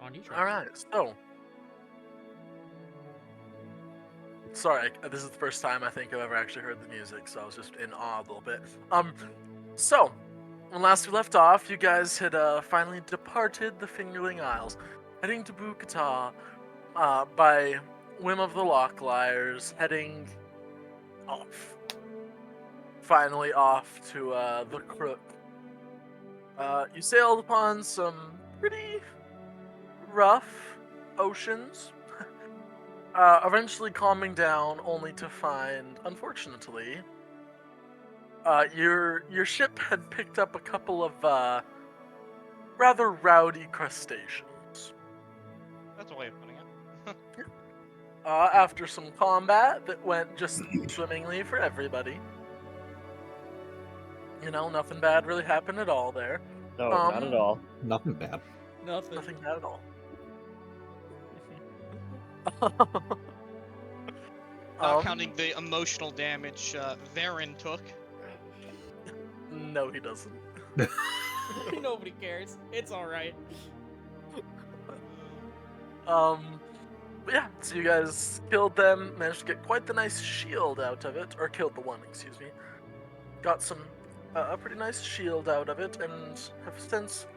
On you, All right, so sorry, this is the first time I think I've ever actually heard the music, so I was just in awe a little bit. So when last we left off, you guys had finally departed the Fingerling Isles, heading to Bukta, by whim of the Lockliers, heading off. Finally off to the Crook. You sailed upon some pretty rough oceans, eventually calming down, only to find, unfortunately, your ship had picked up a couple of rather rowdy crustaceans. That's a way of putting it. After some combat that went just swimmingly for everybody. You know, nothing bad really happened at all there. No, not at all. Nothing bad. Nothing bad at all. Not counting the emotional damage Varen took. No, he doesn't. Nobody cares. It's alright. But yeah, so you guys killed them, managed to get quite the nice shield out of it, or killed the one, excuse me. Got some, a pretty nice shield out of it, and have since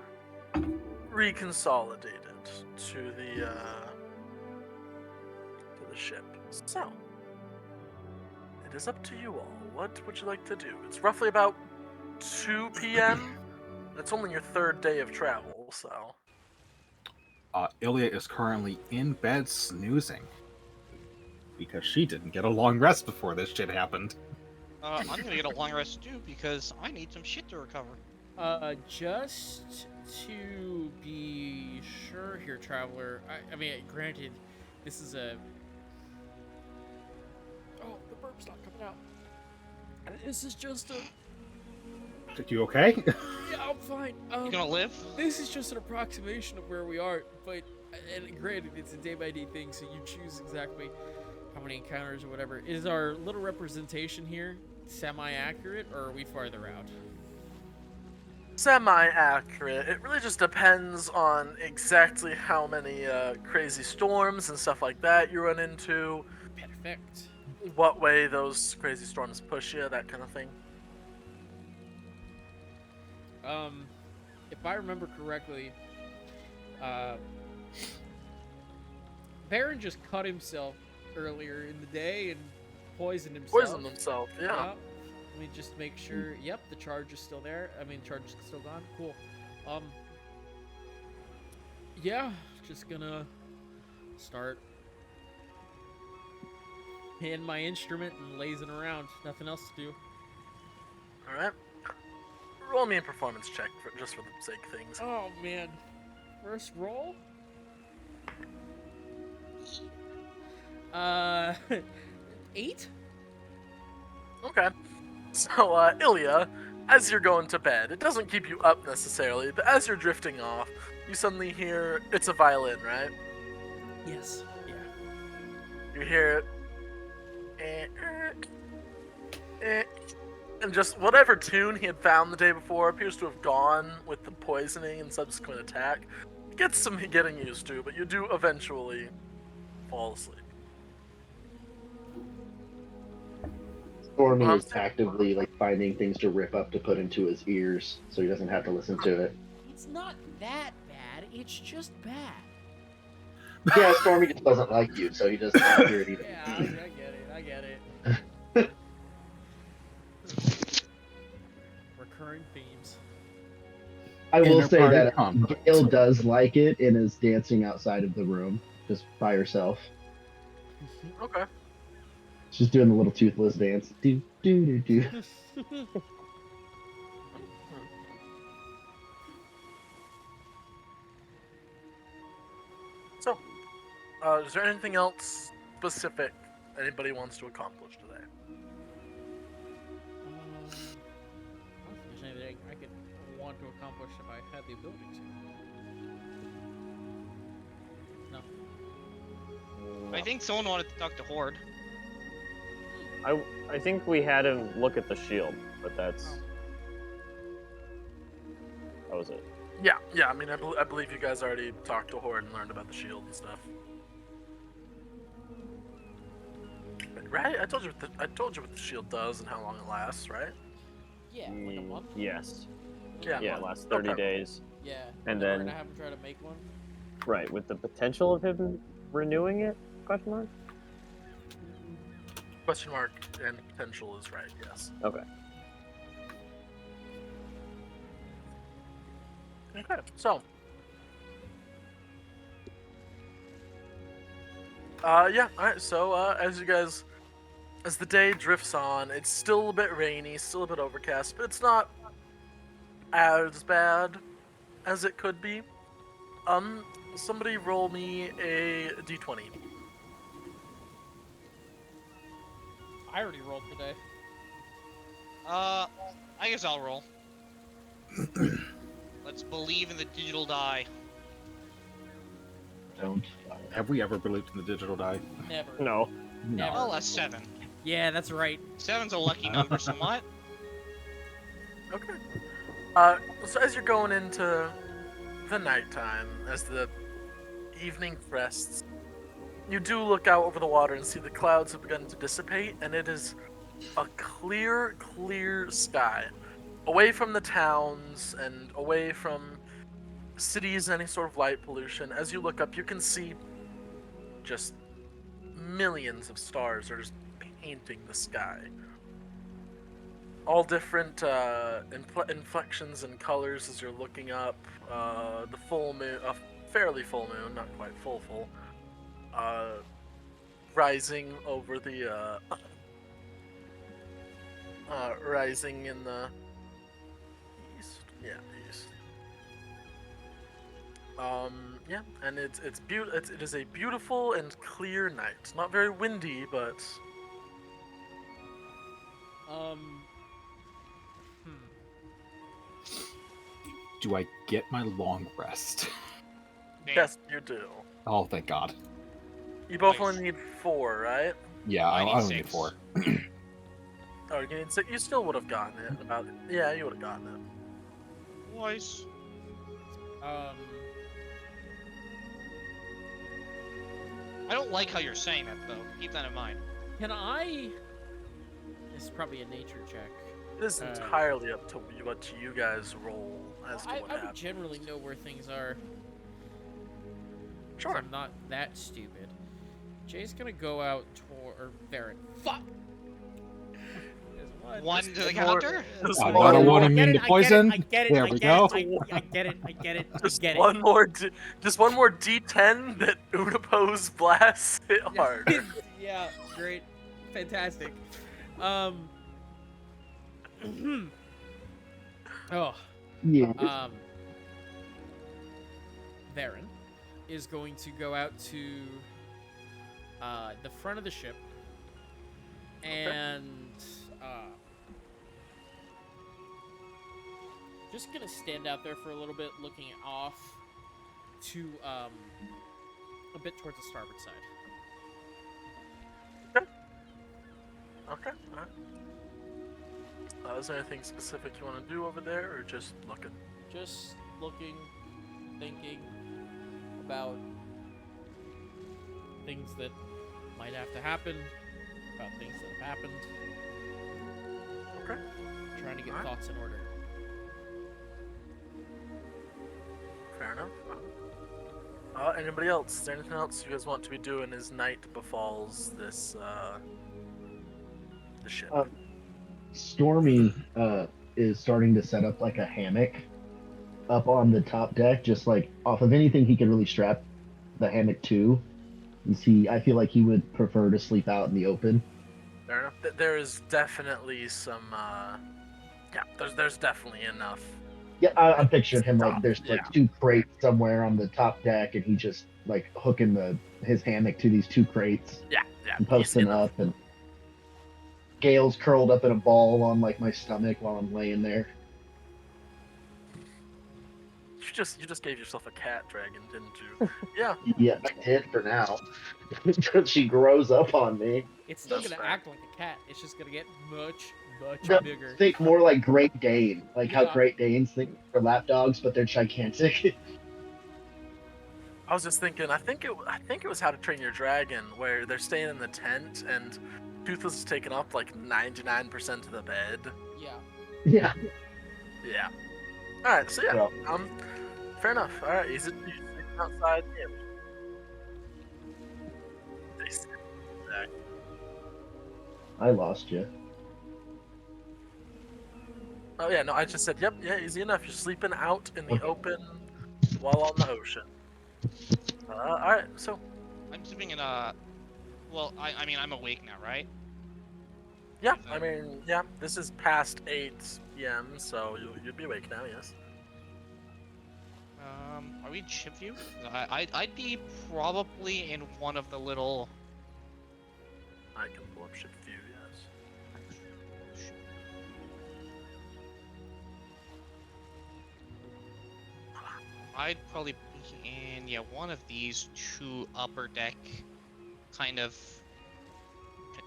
reconsolidated to the ship. So, it is up to you all. What would you like to do? It's roughly about 2 p.m. It's only your third day of travel, so. Ilya is currently in bed snoozing because she didn't get a long rest before this shit happened. I'm gonna get a long rest too because I need some shit to recover. Just to be sure here, Traveler, I mean, granted, this is a... Oh, the burp's not coming out. This is just a... Are you okay? Yeah, I'm fine. You gonna live? This is just an approximation of where we are, but, and granted, it's a day-by-day thing, so you choose exactly how many encounters or whatever. Is our little representation here semi-accurate, or are we farther out? Semi-accurate. It really just depends on exactly how many crazy storms and stuff like that you run into, Perfect. what way those crazy storms push you, that kind of thing. If I remember correctly, Baron just cut himself earlier in the day and poisoned himself. Poisoned himself, yeah. Let me just make sure. Yep, the charge is still there. I mean, charge is still gone. Cool. Yeah, just gonna start hitting my instrument and lazing around. Nothing else to do. All right. Roll me a performance check just for the sake of things. Oh man, first roll. 8. Okay. So, Ilya, as you're going to bed, it doesn't keep you up necessarily, but as you're drifting off, you suddenly hear, it's a violin, right? Yes. Yeah. You hear it, and just whatever tune he had found the day before appears to have gone with the poisoning and subsequent attack. Gets some getting used to, but you do eventually fall asleep. Stormy is actively finding things to rip up to put into his ears so he doesn't have to listen to it. It's not that bad. It's just bad. Yeah, Stormy just doesn't like you, so he just doesn't hear it either. Yeah, I get it. Recurring themes. I will say Inter-party that conflict. Gail does like it and is dancing outside of the room, just by herself. Okay. She's doing the little toothless dance. Do do do do. So, is there anything else specific anybody wants to accomplish today? I don't think there's anything I could want to accomplish if I had the ability to. No. I think someone wanted to talk to Horde. I think we had him look at the shield, but that's... That was it. Yeah. I mean, I believe you guys already talked to Horde and learned about the shield and stuff. Right? I told you what the shield does and how long it lasts, right? Yeah, like a month. Yes. Yeah, Yeah, month. it lasts 30 Okay. days. Yeah. And we're then- gonna have him try to make one. Right, with the potential of him renewing it? Question mark? Question mark and potential is right. Yes. Okay. Okay. So. Yeah. All right. So, as the day drifts on, it's still a bit rainy, still a bit overcast, but it's not as bad as it could be. Somebody roll me a d20. I already rolled today. I guess I'll roll. Let's believe in the digital die. Don't. Have we ever believed in the digital die? Never. No. Never. Oh, a 7. Yeah, that's right. 7's a lucky number somewhat. Okay. So as you're going into the nighttime, as the evening crests, you do look out over the water and see the clouds have begun to dissipate, and it is a clear sky. Away from the towns and away from cities and any sort of light pollution. As you look up, you can see just millions of stars are just painting the sky. All different inflections and colors as you're looking up. The full moon, a fairly full moon, not quite full, rising over the, rising in the east. Yeah, east. Yeah, and it is a beautiful and clear night. Not very windy, but Do I get my long rest? Damn. yes, you do. Oh, thank God. You both Nice. only need 4, right? Yeah, I I need only need 6. 4. Oh, you need 6. You still would have gotten it. Yeah, you would have gotten it. Nice. I don't like how you're saying that, though. Keep that in mind. Can I? This is probably a nature check. This is entirely up to what you guys roll as to I what would happens. generally know where things are. 'Cause Sure. I'm not that stupid. Jay's gonna go out or Barrett. Fuck. There's One to the more- counter? Just Another one one more- immune to poison. I get it. There we go. I get it. I get it. Just I get one more, just one more D10 that Udapose blasts hit it. hard. Yeah, great, fantastic. Oh. Yeah. Varen is going to go out to the front of the ship and just gonna stand out there for a little bit, looking off to a bit towards the starboard side. Okay. Alright. Is there anything specific you want to do over there, or just looking? Just looking, thinking about things that might have to happen, about things that have happened. Okay. Trying to get Alright. thoughts in order. Fair enough. Anybody else? Is there anything else you guys want to be doing as night befalls this, the ship? Stormy is starting to set up like a hammock up on the top deck, just like off of anything he could really strap the hammock to. I feel like he would prefer to sleep out in the open. Fair enough. There is definitely some, yeah, there's definitely enough. Yeah, I'm picturing him like there's Yeah. like 2 crates somewhere on the top deck, and he just like hooking his hammock to these 2 crates Yeah, and posting easy enough. up, and Gale's curled up in a ball on like my stomach while I'm laying there. You just gave yourself a cat dragon, didn't you? Yeah. Yeah, I did for now. Until she grows up on me. It's still That's gonna fair. act like a cat. It's just gonna get much much No, bigger. think more like Great Dane, like how Yeah. Great Danes think for lap dogs, but they're gigantic. I was just thinking. I think it was How to Train Your Dragon, where they're staying in the tent and Toothless is taking up like 99% of the bed. Yeah. Yeah. Yeah. All right. So yeah. Well, Fair enough. All right. He's sleeping outside. Yeah. They sleep back. I lost you. Oh yeah. No, I just said yep. Yeah. Easy enough. You're sleeping out in the Okay. open while on the ocean. All right. So I'm sleeping in a. Well, I mean, I'm awake now, right? yeah. I mean, yeah. This is past 8 p.m. So you'd be awake now. Yes. Are we in ship view? I'd be probably in one of the little. I can pull up ship view. Yes. I'd probably be in one of these 2 upper deck kind of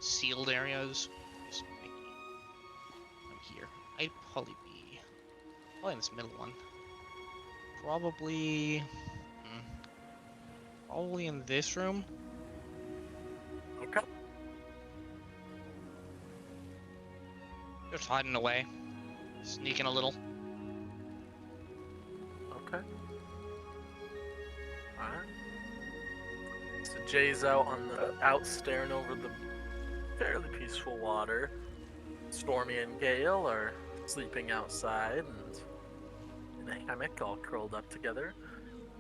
sealed areas. I'm here. I'd probably be in this middle one. Probably in this room. Okay. Just hiding away, sneaking a little. Okay. Alright. So Jay's out staring over the fairly peaceful water. Stormy and Gale are sleeping outside and in a hammock all curled up together.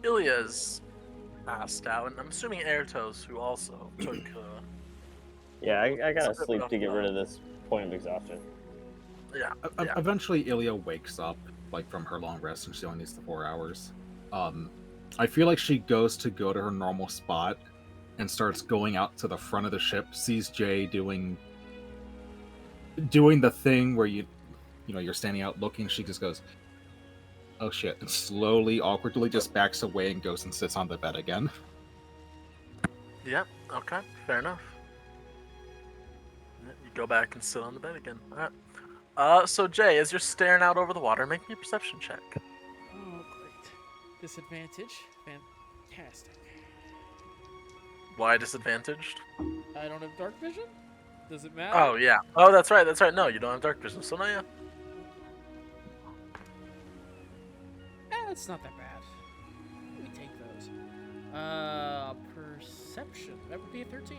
Ilya's passed out, and I'm assuming Airtos, who also took Yeah, I gotta It's a bit sleep rough to get rid though. of this point of exhaustion. yeah. Eventually, Ilya wakes up, like from her long rest, and she only needs the 4 hours. I feel like she goes to her normal spot and starts going out to the front of the ship. Sees Jay doing the thing where you're standing out looking. She just goes, "Oh shit!" and slowly, awkwardly, just backs away and goes and sits on the bed again. Yeah, okay, fair enough. Yeah, you go back and sit on the bed again. Alright. So Jay, as you're staring out over the water, make me a perception check. Oh, great. Disadvantage. Fantastic. Why disadvantaged? I don't have dark vision? Does it matter? Oh yeah. Oh, that's right. That's right. No, you don't have dark vision, so no, yeah. It's not that bad. We take those. Perception. That would be a 13.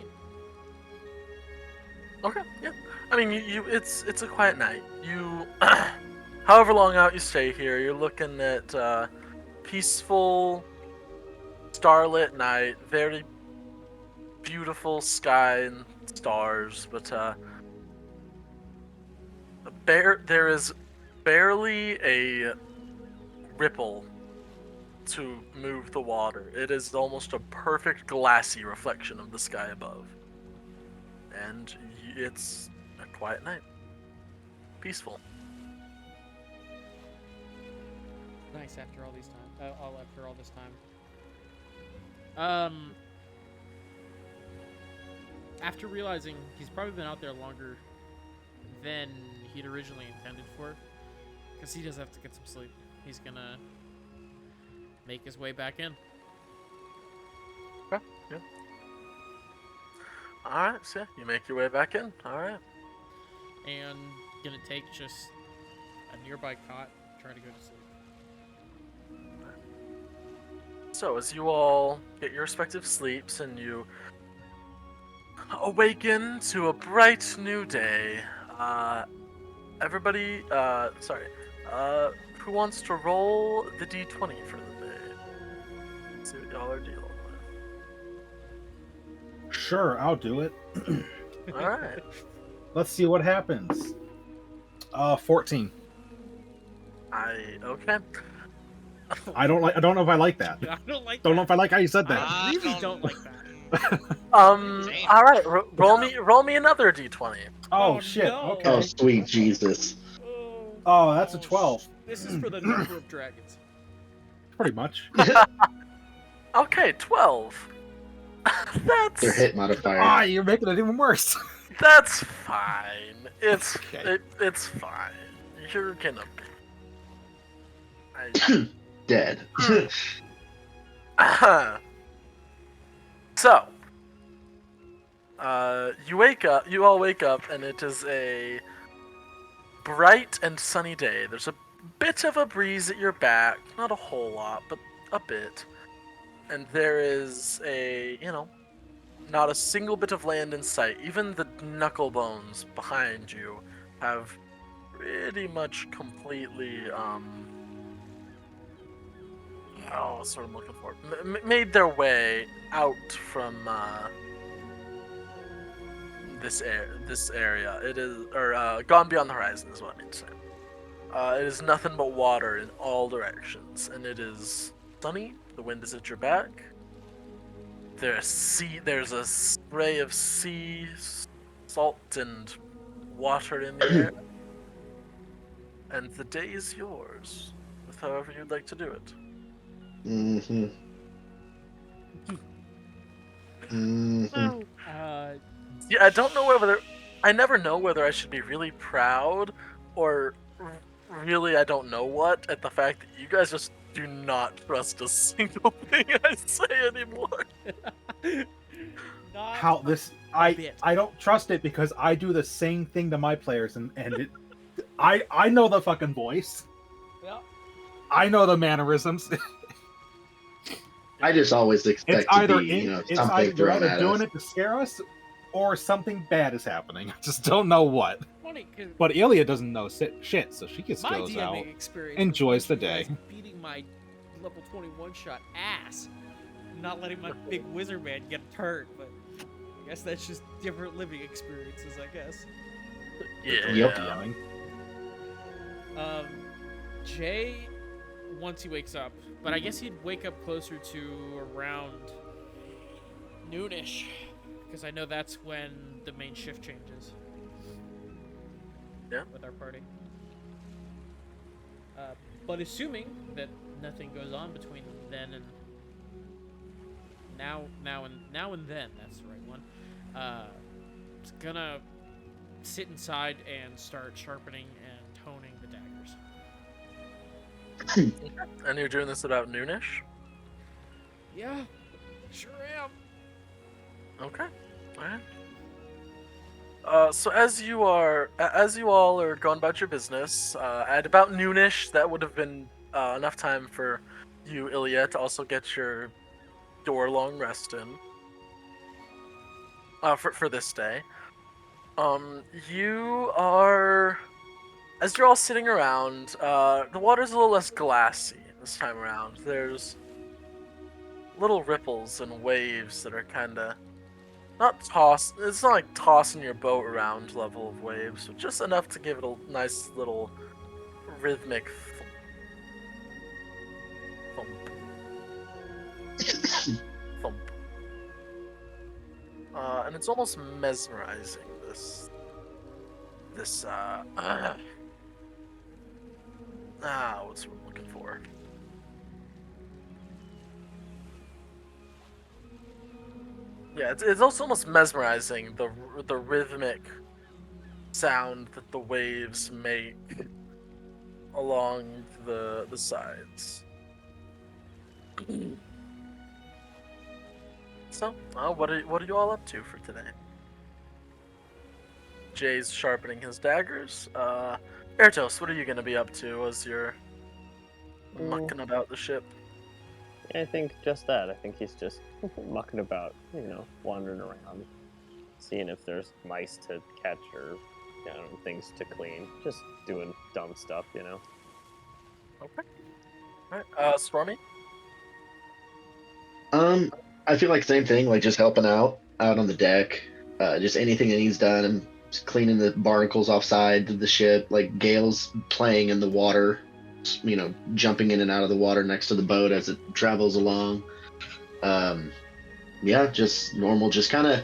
Okay. Yeah. I mean, it's a quiet night. You, however long out you stay here, you're looking at peaceful, starlit night, very beautiful sky and stars, but there is barely a ripple to move the water. It is almost a perfect glassy reflection of the sky above. And it's a quiet night. Peaceful. Nice after all these time. After all this time. After realizing he's probably been out there longer than he'd originally intended for, because he does have to get some sleep, he's gonna make his way back in. Okay, yeah. Alright, so yeah, you make your way back in. Alright. And gonna take just a nearby cot, try to go to sleep. So as you all get your respective sleeps and you awaken to a bright new day, everybody, who wants to roll the d20 for the day? Let's see what y'all are dealing with. Sure, I'll do it. Alright. Let's see what happens. 14. Okay. I don't know if I like that. I don't like Don't that. know if I like how you said that. I really don't like that. Alright, roll me another d20. Oh shit. no. Okay. Oh, sweet Jesus. Oh, that's a 12. This is for the number of dragons. Pretty much. Okay, 12. Their hit modifier. Ah, you're making it even worse. That's fine. It's Okay. it's fine. You're gonna be. Dead. So, you wake up. You all wake up, and it is a bright and sunny day. There's a bit of a breeze at your back, not a whole lot, but a bit. And there is not a single bit of land in sight. Even the knuckle bones behind you have pretty much completely, what's what I'm looking for? Made their way out from, this area. It is, gone beyond the horizon is what I mean to say. It is nothing but water in all directions, and it is sunny. The wind is at your back. There's a spray of sea salt and water in the air, and the day is yours, with however you'd like to do it. Mm-hmm. Mm-hmm. Yeah, I don't know whether I never know whether I should be really proud or really I don't know what at the fact that you guys just do not trust a single thing I say anymore. Not How this? bit. I don't trust it because I do the same thing to my players, and it. I know the fucking voice. Yeah. I know the mannerisms. I just always expect It's either to be, it's something either you're thrown either at doing us. it to scare us, or something bad is happening. I just don't know what. Funny, 'cause But Ilya doesn't know shit, so she just my goes DMing out. experience enjoys was the you guys day. beating my level 21 shot ass, not letting my big wizard man get hurt. But I guess that's just different living experiences, I guess. Yeah. Yep. DMing. Jay, once he wakes up, but I guess he'd wake up closer to around noonish, because I know that's when the main shift changes. Yeah. With our party. But assuming that nothing goes on between then and now and then, that's the right one. It's gonna sit inside and start sharpening and toning the daggers. And you're doing this about noonish? Yeah, sure am. Okay. Alright. So as you all are going about your business, at about noonish, that would have been enough time for you, Ilya, to also get your long rest in. For this day. You are, as you're all sitting around, the water's a little less glassy this time around. There's little ripples and waves that are kind of it's not like tossing your boat around level of waves, but just enough to give it a nice little rhythmic thump. Thump. And it's almost mesmerizing, what's what I'm looking for? Yeah, it's also almost mesmerizing, the rhythmic sound that the waves make along the sides. So, what are you all up to for today? Jay's sharpening his daggers. Ertos, what are you gonna be up to as you're mucking about the ship? I think just that. I think he's just mucking about, wandering around, seeing if there's mice to catch or things to clean. Just doing dumb stuff, Okay. Alright, Stormy? I feel like same thing, like just helping out on the deck. Just anything that needs done. I'm just cleaning the barnacles offside of the ship, like Gale's playing in the water, jumping in and out of the water next to the boat as it travels along. Yeah, just normal, just kind of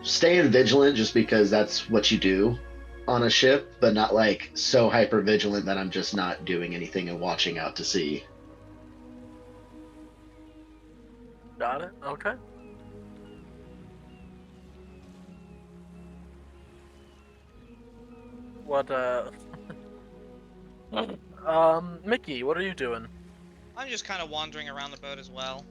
staying vigilant just because that's what you do on a ship, but not like so hyper vigilant that I'm just not doing anything and watching out to sea. Got it. Okay. What, Mickey, what are you doing? I'm just kind of wandering around the boat as well.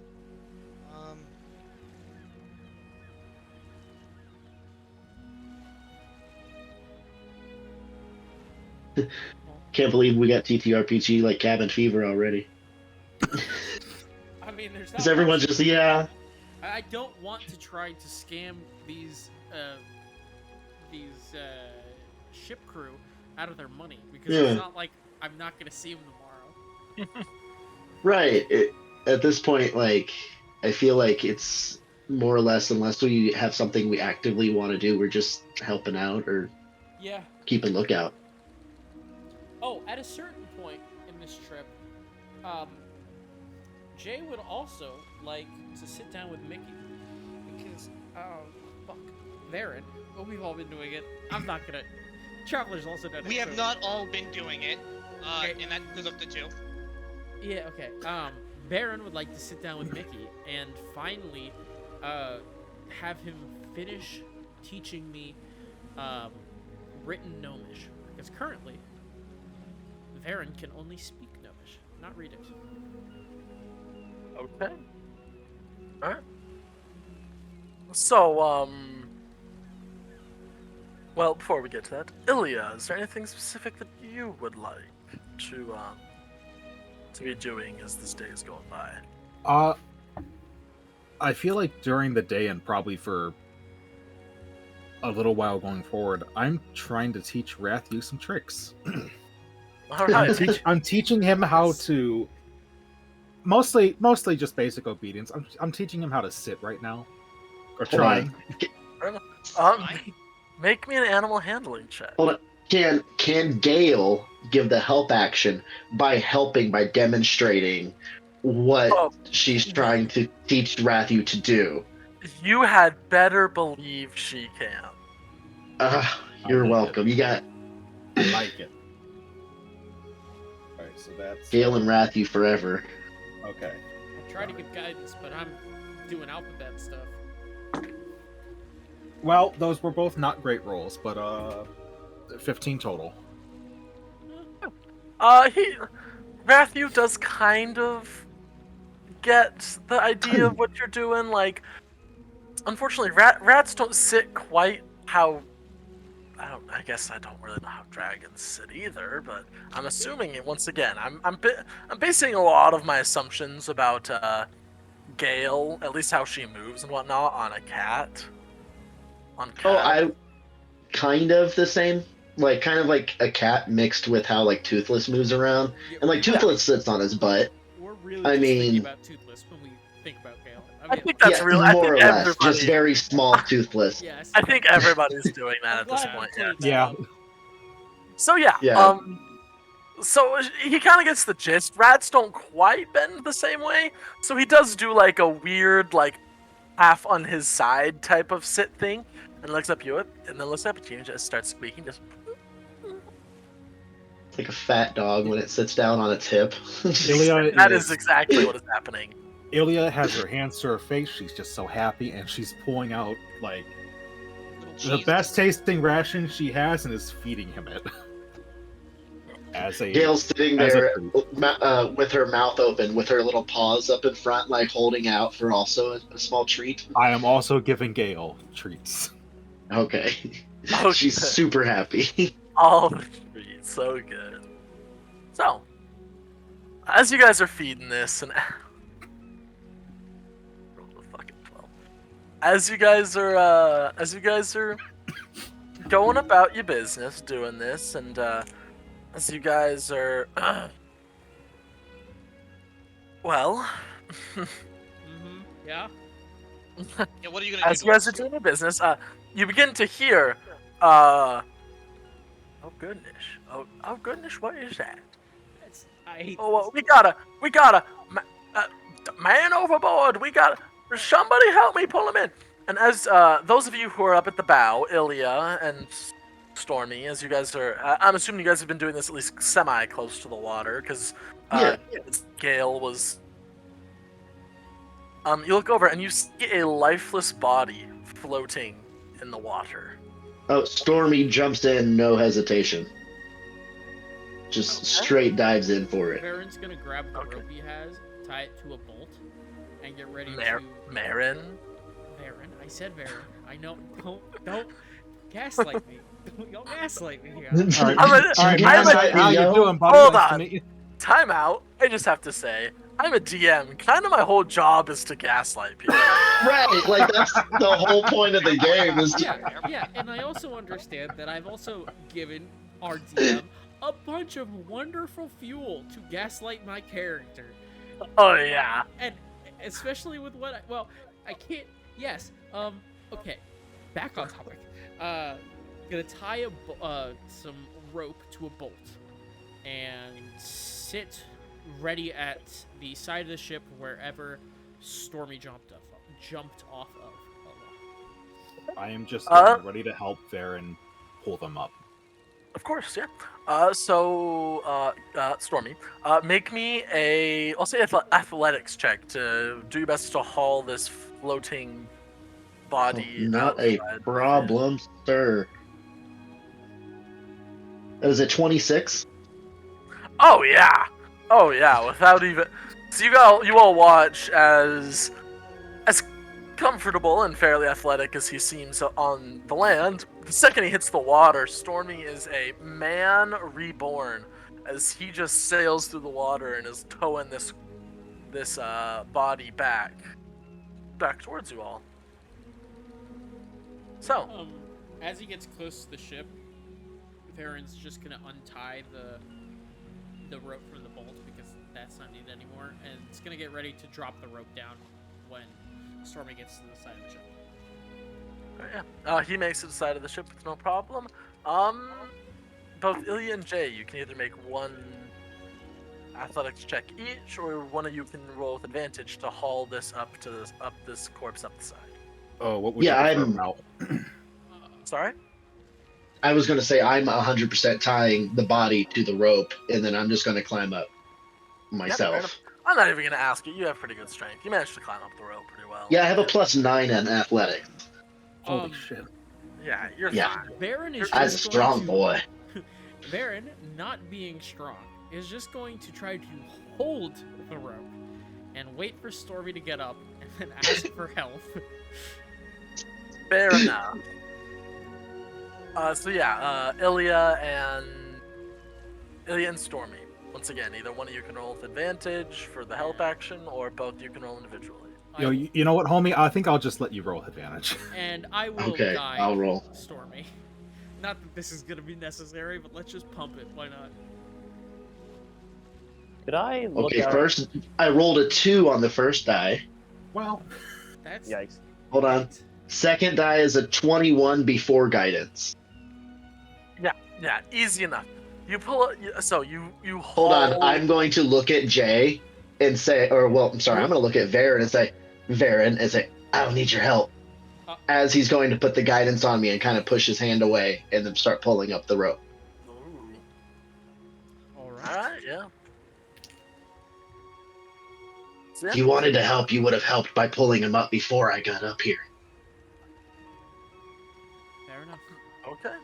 Can't believe we got TTRPG like cabin fever already. I mean, there's not Is everyone much- just yeah? I don't want to try to scam these ship crew out of their money because Yeah. it's not like I'm not gonna see them tomorrow. Right. At this point, like I feel like it's more or less unless we have something we actively want to do, we're just helping out or Yeah. keeping lookout. Oh, at a certain point in this trip, Jay would also like to sit down with Mickey because, fuck, Varen. Well, we've all been doing it. I'm not gonna. Traveler's also done it. We have so- not all been doing it, Okay. and that goes up to 2. Yeah, okay. Baron would like to sit down with Mickey and finally have him finish teaching me written Gnomish. Because currently, Baron can only speak Gnomish, not read it. Okay. Alright. So, well, before we get to that, Ilya, is there anything specific that you would like to be doing as this day is going by? I feel like during the day and probably for a little while going forward, I'm trying to teach Rathu some tricks. Alright. I'm teaching him how to mostly just basic obedience. I'm teaching him how to sit right now, or Hold trying. Make me an animal handling check. Hold on. Can Gale give the help action by demonstrating what Oh. she's trying to teach Rathu to do? You had better believe she can. You're I like welcome. You got I like it. Alright, so that's Gale and Rathu forever. okay. I try to give guidance, but I'm doing alphabet stuff. Well, those were both not great rolls, but 15 total. Rathu does kind of get the idea of what you're doing. Like, unfortunately, rats don't sit quite how. I guess I don't really know how dragons sit either, but I'm assuming it. Once again, I'm basing a lot of my assumptions about Gale, at least how she moves and whatnot, on a cat. On cat. Oh, I kind of the same. Like kind of like a cat mixed with how like Toothless moves around, and like Yeah. Toothless sits on his butt. We're really I just thinking mean- about Toothless when we think about Gale. I think that's yeah, real. I more think or less, everybody. just very small Toothless. Yes. I think everybody's doing that I'm at this glad you point. cleared that Yeah. up. So yeah. Yeah. So he kind of gets the gist. Rats don't quite bend the same way, so he does do like a weird, like half on his side type of sit thing, and looks up at you, and then looks up at you and just starts squeaking. Just It's like a fat dog when it sits down on its hip. Ilya that is exactly what is happening. Ilya has her hands to her face. She's just so happy, and she's pulling out like Little the best tasting ration she has, and is feeding him it. As a Gale's sitting As a there treat. with her mouth open, with her little paws up in front, like holding out for also a small treat. I am also giving Gale treats. Okay. Oh, She's good. super happy. All the treats, so good. So, as you guys are feeding this, and roll the fucking 12. As you guys are going about your business, doing this, and as you guys are, well, Yeah. Yeah, what are you gonna as do? you guys are doing your business, you begin to hear, oh goodness, oh goodness, what is that? I hate Oh, well, we gotta, man overboard. Somebody help me pull him in. And as those of you who are up at the bow, Ilya and Stormy, as you guys are, I'm assuming you guys have been doing this at least semi-close to the water, because Yeah. Gale was. You look over and you see a lifeless body floating in the water. Oh, Stormy jumps in, no hesitation. Just straight dives in for it. Varen's gonna grab the Okay. rope he has, tie it to a bolt, and get ready Marin. Varen, I said Varen. I know. Don't gaslight me. Don't gaslight me here. All right, I'm how you yo. doing, buddy? Hold Nice to on. meet you. Time out. I just have to say, I'm a DM. Kind of my whole job is to gaslight people. Right, like that's the whole point of the game is to... Yeah, and I also understand that I've also given our DM a bunch of wonderful fuel to gaslight my character. Oh yeah. And especially with what I can't. Yes. Okay. Back on topic. Gonna tie some rope to a bolt and sit ready at the side of the ship wherever Stormy jumped off of. I am just ready to help Varen pull them up. Of course, yeah. Stormy, make me I'll say athletics check to do your best to haul this floating body. Not a outside. problem, sir. Is it 26? Oh yeah. Without even, so you all watch as comfortable and fairly athletic as he seems on the land. The second he hits the water, Stormy is a man reborn as he just sails through the water and is towing this body back towards you all. So, As he gets close to the ship, Varen's just gonna untie the rope from the bolt because that's not needed anymore, and it's gonna get ready to drop the rope down when Stormy gets to the side of the ship. yeah, he makes it to the side of the ship with no problem. Both Ilya and Jay, you can either make one athletics check each, or one of you can roll with advantage to haul this this corpse up the side. Oh, what would you prefer, Mal? Sorry? I was going to say I'm 100% tying the body to the rope, and then I'm just going to climb up myself. I'm not even going to ask you. You have pretty good strength. You managed to climb up the rope pretty well. Yeah, I have a +9 in athletics. Holy shit. Yeah, you're Yeah. fine. Varen is I'm a just strong going to, boy. Varen, not being strong, is just going to try to hold the rope and wait for Stormy to get up and then ask for help. Fair enough. Ilya and Stormy. Once again, either one of you can roll with advantage for the help action, or both you can roll individually. You know what, homie? I think I'll just let you roll with advantage. And I will Okay, guide I'll roll. Stormy. Not that this is gonna be necessary, but let's just pump it. Why not? Could I look Okay, out? first, I rolled a 2 on the first die. Well, That's Yikes. Hold on. Second die is a 21 before guidance. Yeah, easy enough. You pull. So you Hold on, I'm going to look at Jay and say, I'm going to look at Varen and say, I don't need your help. As he's going to put the guidance on me and kind of push his hand away and then start pulling up the rope. Ooh. all All right. right, yeah. So, If you wanted to help, you would have helped by pulling him up before I got up here. Fair enough. Okay.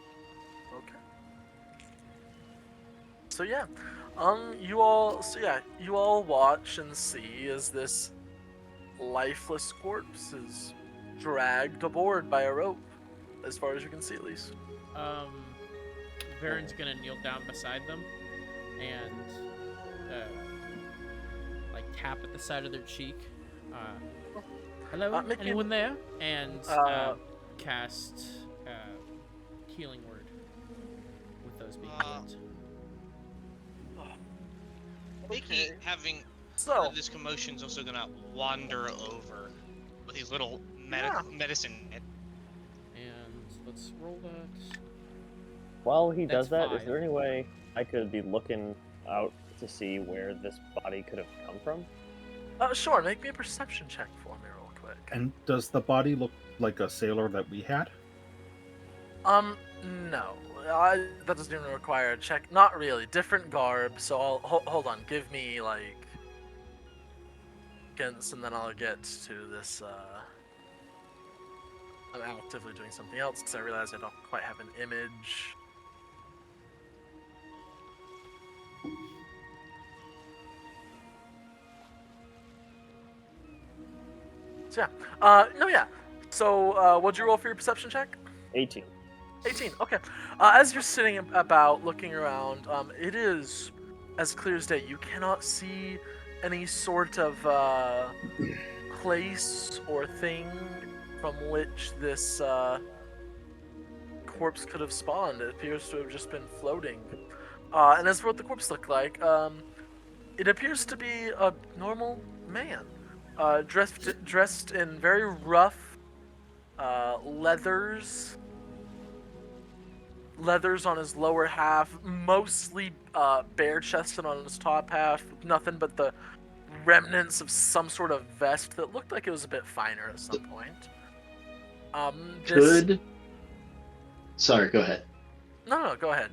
So yeah, you all watch and see as this lifeless corpse is dragged aboard by a rope, as far as you can see at least. Varen's gonna kneel down beside them and tap at the side of their cheek. Hello, anyone there? And cast healing word with those being healed. Mickey, having heard this commotion's also gonna wander over with his little medicine. And let's roll that. While he does That's that, is 5. there any way I could be looking out to see where this body could have come from? Sure, make me a perception check for me real quick. and does the body look like a sailor that we had? No. That doesn't even require a check. Not really. Different garb, so I'll... Hold on. Give me, like... and then I'll get to this, I'm actively doing something else because I realize I don't quite have an image. So yeah. No, yeah. So what'd you roll for your perception check? 18. 18. Okay. As you're sitting about, looking around, it is as clear as day. You cannot see any sort of place or thing from which this corpse could have spawned. It appears to have just been floating. And as for what the corpse looked like, it appears to be a normal man, dressed in very rough leathers on his lower half, mostly bare-chested on his top half, nothing but the remnants of some sort of vest that looked like it was a bit finer at some point. Sorry, go ahead. No, go ahead.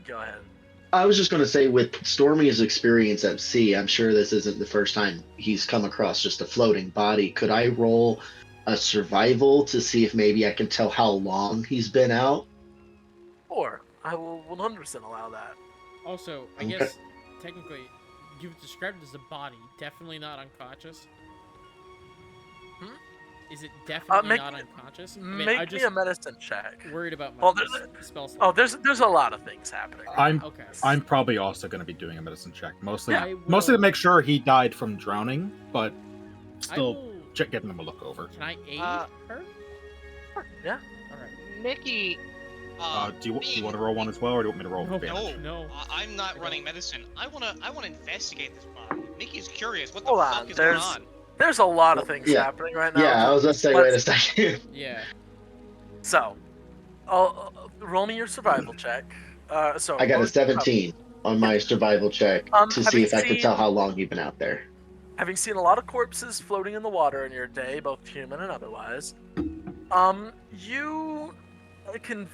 I was just going to say, with Stormy's experience at sea, I'm sure this isn't the first time he's come across just a floating body. Could I roll a survival to see if maybe I can tell how long he's been out? Or I will 100% allow that. Also, I Okay. guess technically, you've described it as a body, definitely not unconscious. Is it definitely not unconscious? I mean, Make me a medicine check. Worried about my Well, spell slot. Oh, there's a lot of things happening. Okay. I'm probably also going to be doing a medicine check, mostly Yeah. mostly to make sure he died from drowning, but I still will- getting him a look over. Can I aid her? Yeah. All right. Mickey. Do you want to roll one as well, or do you want me to roll No. advantage? No. I'm not I running don't. medicine. I wanna investigate this body. Mickey's curious. What the Hold fuck on, is going there's- on? There's a lot of things Yeah. happening right now. Yeah, I was going to say, wait a second. Yeah. So, roll me your survival check. So I got roll a your survival. 17 on my survival check to Having see if I could seen- tell how long you've been out there. Having seen a lot of corpses floating in the water in your day, both human and otherwise, you can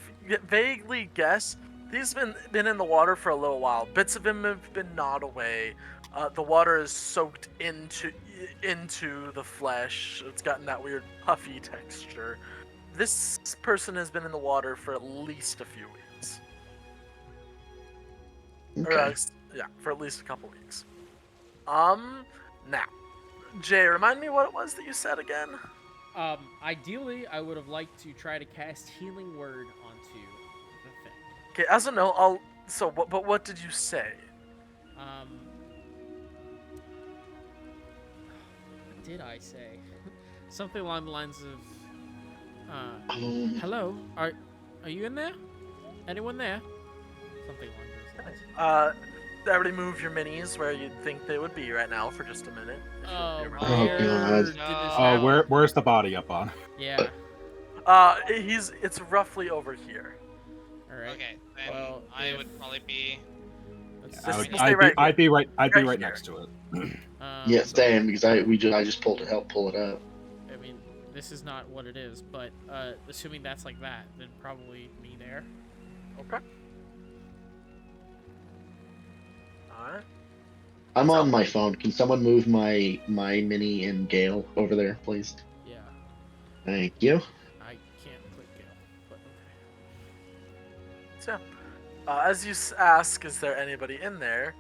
vaguely guess these have been in the water for a little while. Bits of them have been gnawed away. The water is soaked into the flesh. It's gotten that weird puffy texture. This person has been in the water for at least a few weeks. Okay. Yeah, for at least a couple weeks. Now, Jay, remind me what it was that you said again? Ideally, I would have liked to try to cast Healing Word onto the thing. Okay, as a note, but what did you say? What did I say? Something along the lines of, hello, are you in there? Anyone there? Something along those lines. Everybody move your minis where you'd think they would be right now for just a minute. Oh, If Oh, where God. did this Oh, happen? where's the body up on? Yeah. It's roughly over here. All right. Okay, then Well, I would probably be. Let's Just- see. just stay right I'd be right Right right here. next to it. Yeah, same, because I just pulled to help pull it up. I mean, this is not what it is, but assuming that's like that, then probably me there. Okay. Alright. I'm on my phone. Can someone move my mini and Gale over there, please? Yeah. Thank you. I can't click it, but okay. So, as you ask, is there anybody in there?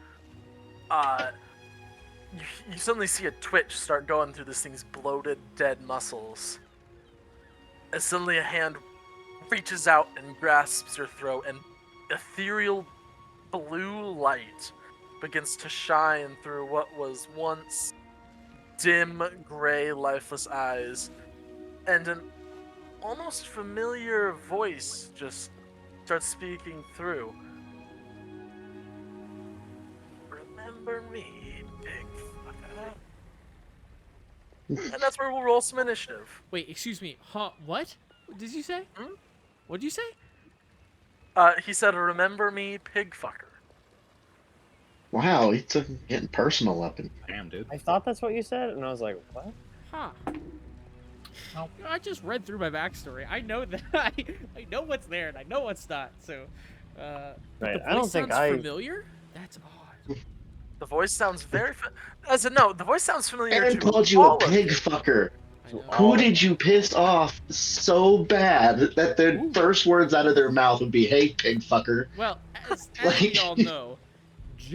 You suddenly see a twitch start going through this thing's bloated, dead muscles. As suddenly a hand reaches out and grasps your throat, and ethereal blue light begins to shine through what was once dim, gray, lifeless eyes, and an almost familiar voice just starts speaking through. Remember me, big fucker. And that's where we'll roll some initiative. Wait, excuse me. Huh? What? What did you say? Hmm? What did you say? He said, remember me, pig fucker. Wow, it's getting personal up in. Damn, dude. I thought that's what you said, and I was like, what? Huh. I just read through my backstory. I know that I know what's there and I know what's not. So, Right, the I don't voice think sounds familiar. That's odd. The voice sounds very the voice sounds familiar Aaron to called you a all of pig fucker. I I know. Who did you piss off so bad that their first words out of their mouth would be, "Hey, pig fucker"? Well, as Like- we all know,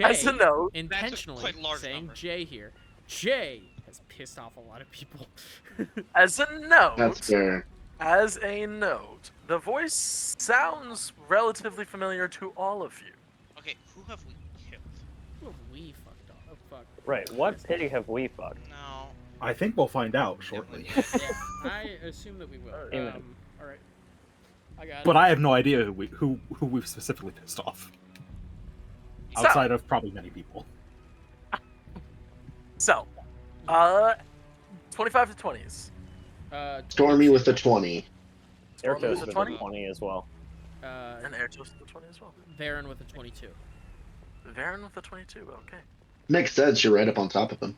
As a Jay, note, intentionally quite large saying number. Jay here, Jay has pissed off a lot of people. as a note, That's fair. as a note, the voice sounds relatively familiar to all of you. Okay, who have we killed? Who have we fucked off? Oh, fuck. Right, what pig have we fucked? No. I think we'll find out shortly. Yeah, I assume that we will. Amen. All right. I got But it. I have no idea who we've specifically pissed off. So- Outside of probably many people. So, 25 to 20s. Stormy with the 20. Stormy Airtoast with a with 20? a 20 as well. And Airtoast with a 20 as well. Varen with a 22. Varen with a 22, okay. Makes sense. You're right up on top of him.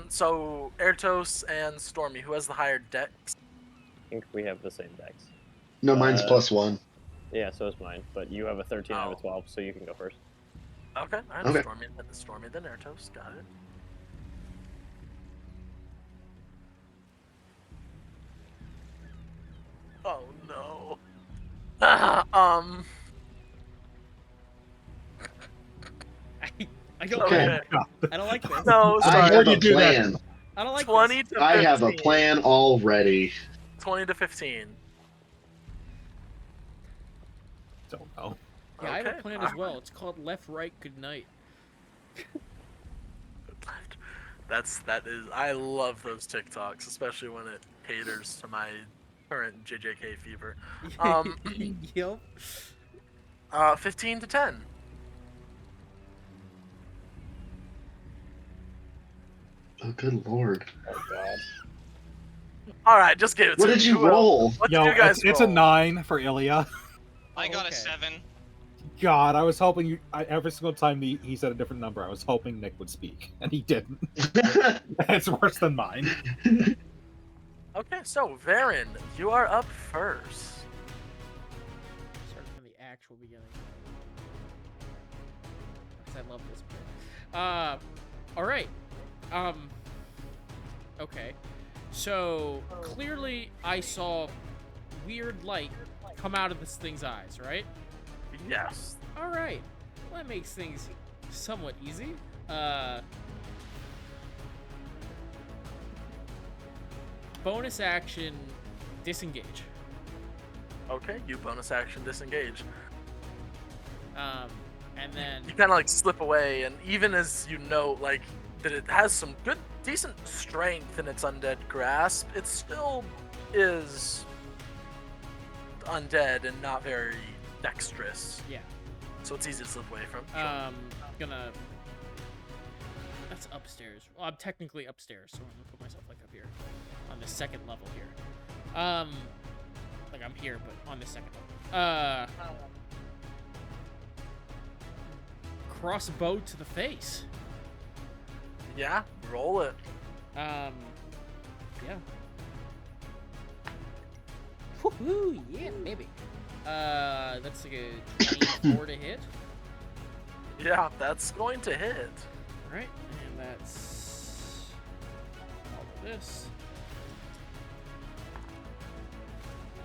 So Airtos and Stormy, who has the higher dex? I think we have the same dex. No, mine's +1. Yeah, so is mine. But you have a 13 out of Oh. 12, so you can go first. Okay, alright, Okay. Stormy, then Airtos, got it. Oh no. I don't Okay. like I don't like this. No, I sorry. have a you do that. plan. I don't like 20 this. to 15. I have a plan already. 20 to 15. Don't know. Yeah, I have a Okay, plan as well. It's called Left, Right, Good Night. That is. I love those TikToks, especially when it caters to my current JJK fever. Yep. 15 to 10. Oh, good lord. Oh, God. All right, just give it to What me. did you Who else? roll? What Yo, did you guys it's a roll? 9 for Ilya. I got okay. a 7. God, I was hoping every single time he said a different number, I was hoping Nick would speak, and he didn't. It's worse than mine. Okay, so Varen, you are up first. Start from the actual beginning. 'Cause I love this bit. All right. Okay. So clearly, I saw weird light come out of this thing's eyes, right? Yes. All right. Well, that makes things somewhat easy. Bonus action, disengage. Okay, you bonus action disengage. And then You kind of like slip away, and even as you know, like that it has some good, decent strength in its undead grasp, it still is undead and not very dexterous. yeah. So it's easy to slip away from. Gonna. That's upstairs. Well, I'm technically upstairs, so I'm gonna put myself like up here, on the second level here. Like I'm here, but on the second level. Crossbow to the face. Yeah, roll it. Yeah. Woohoo! Yeah, baby. That's like a 24 to hit. Yeah, that's going to hit. All right, and that's all of this.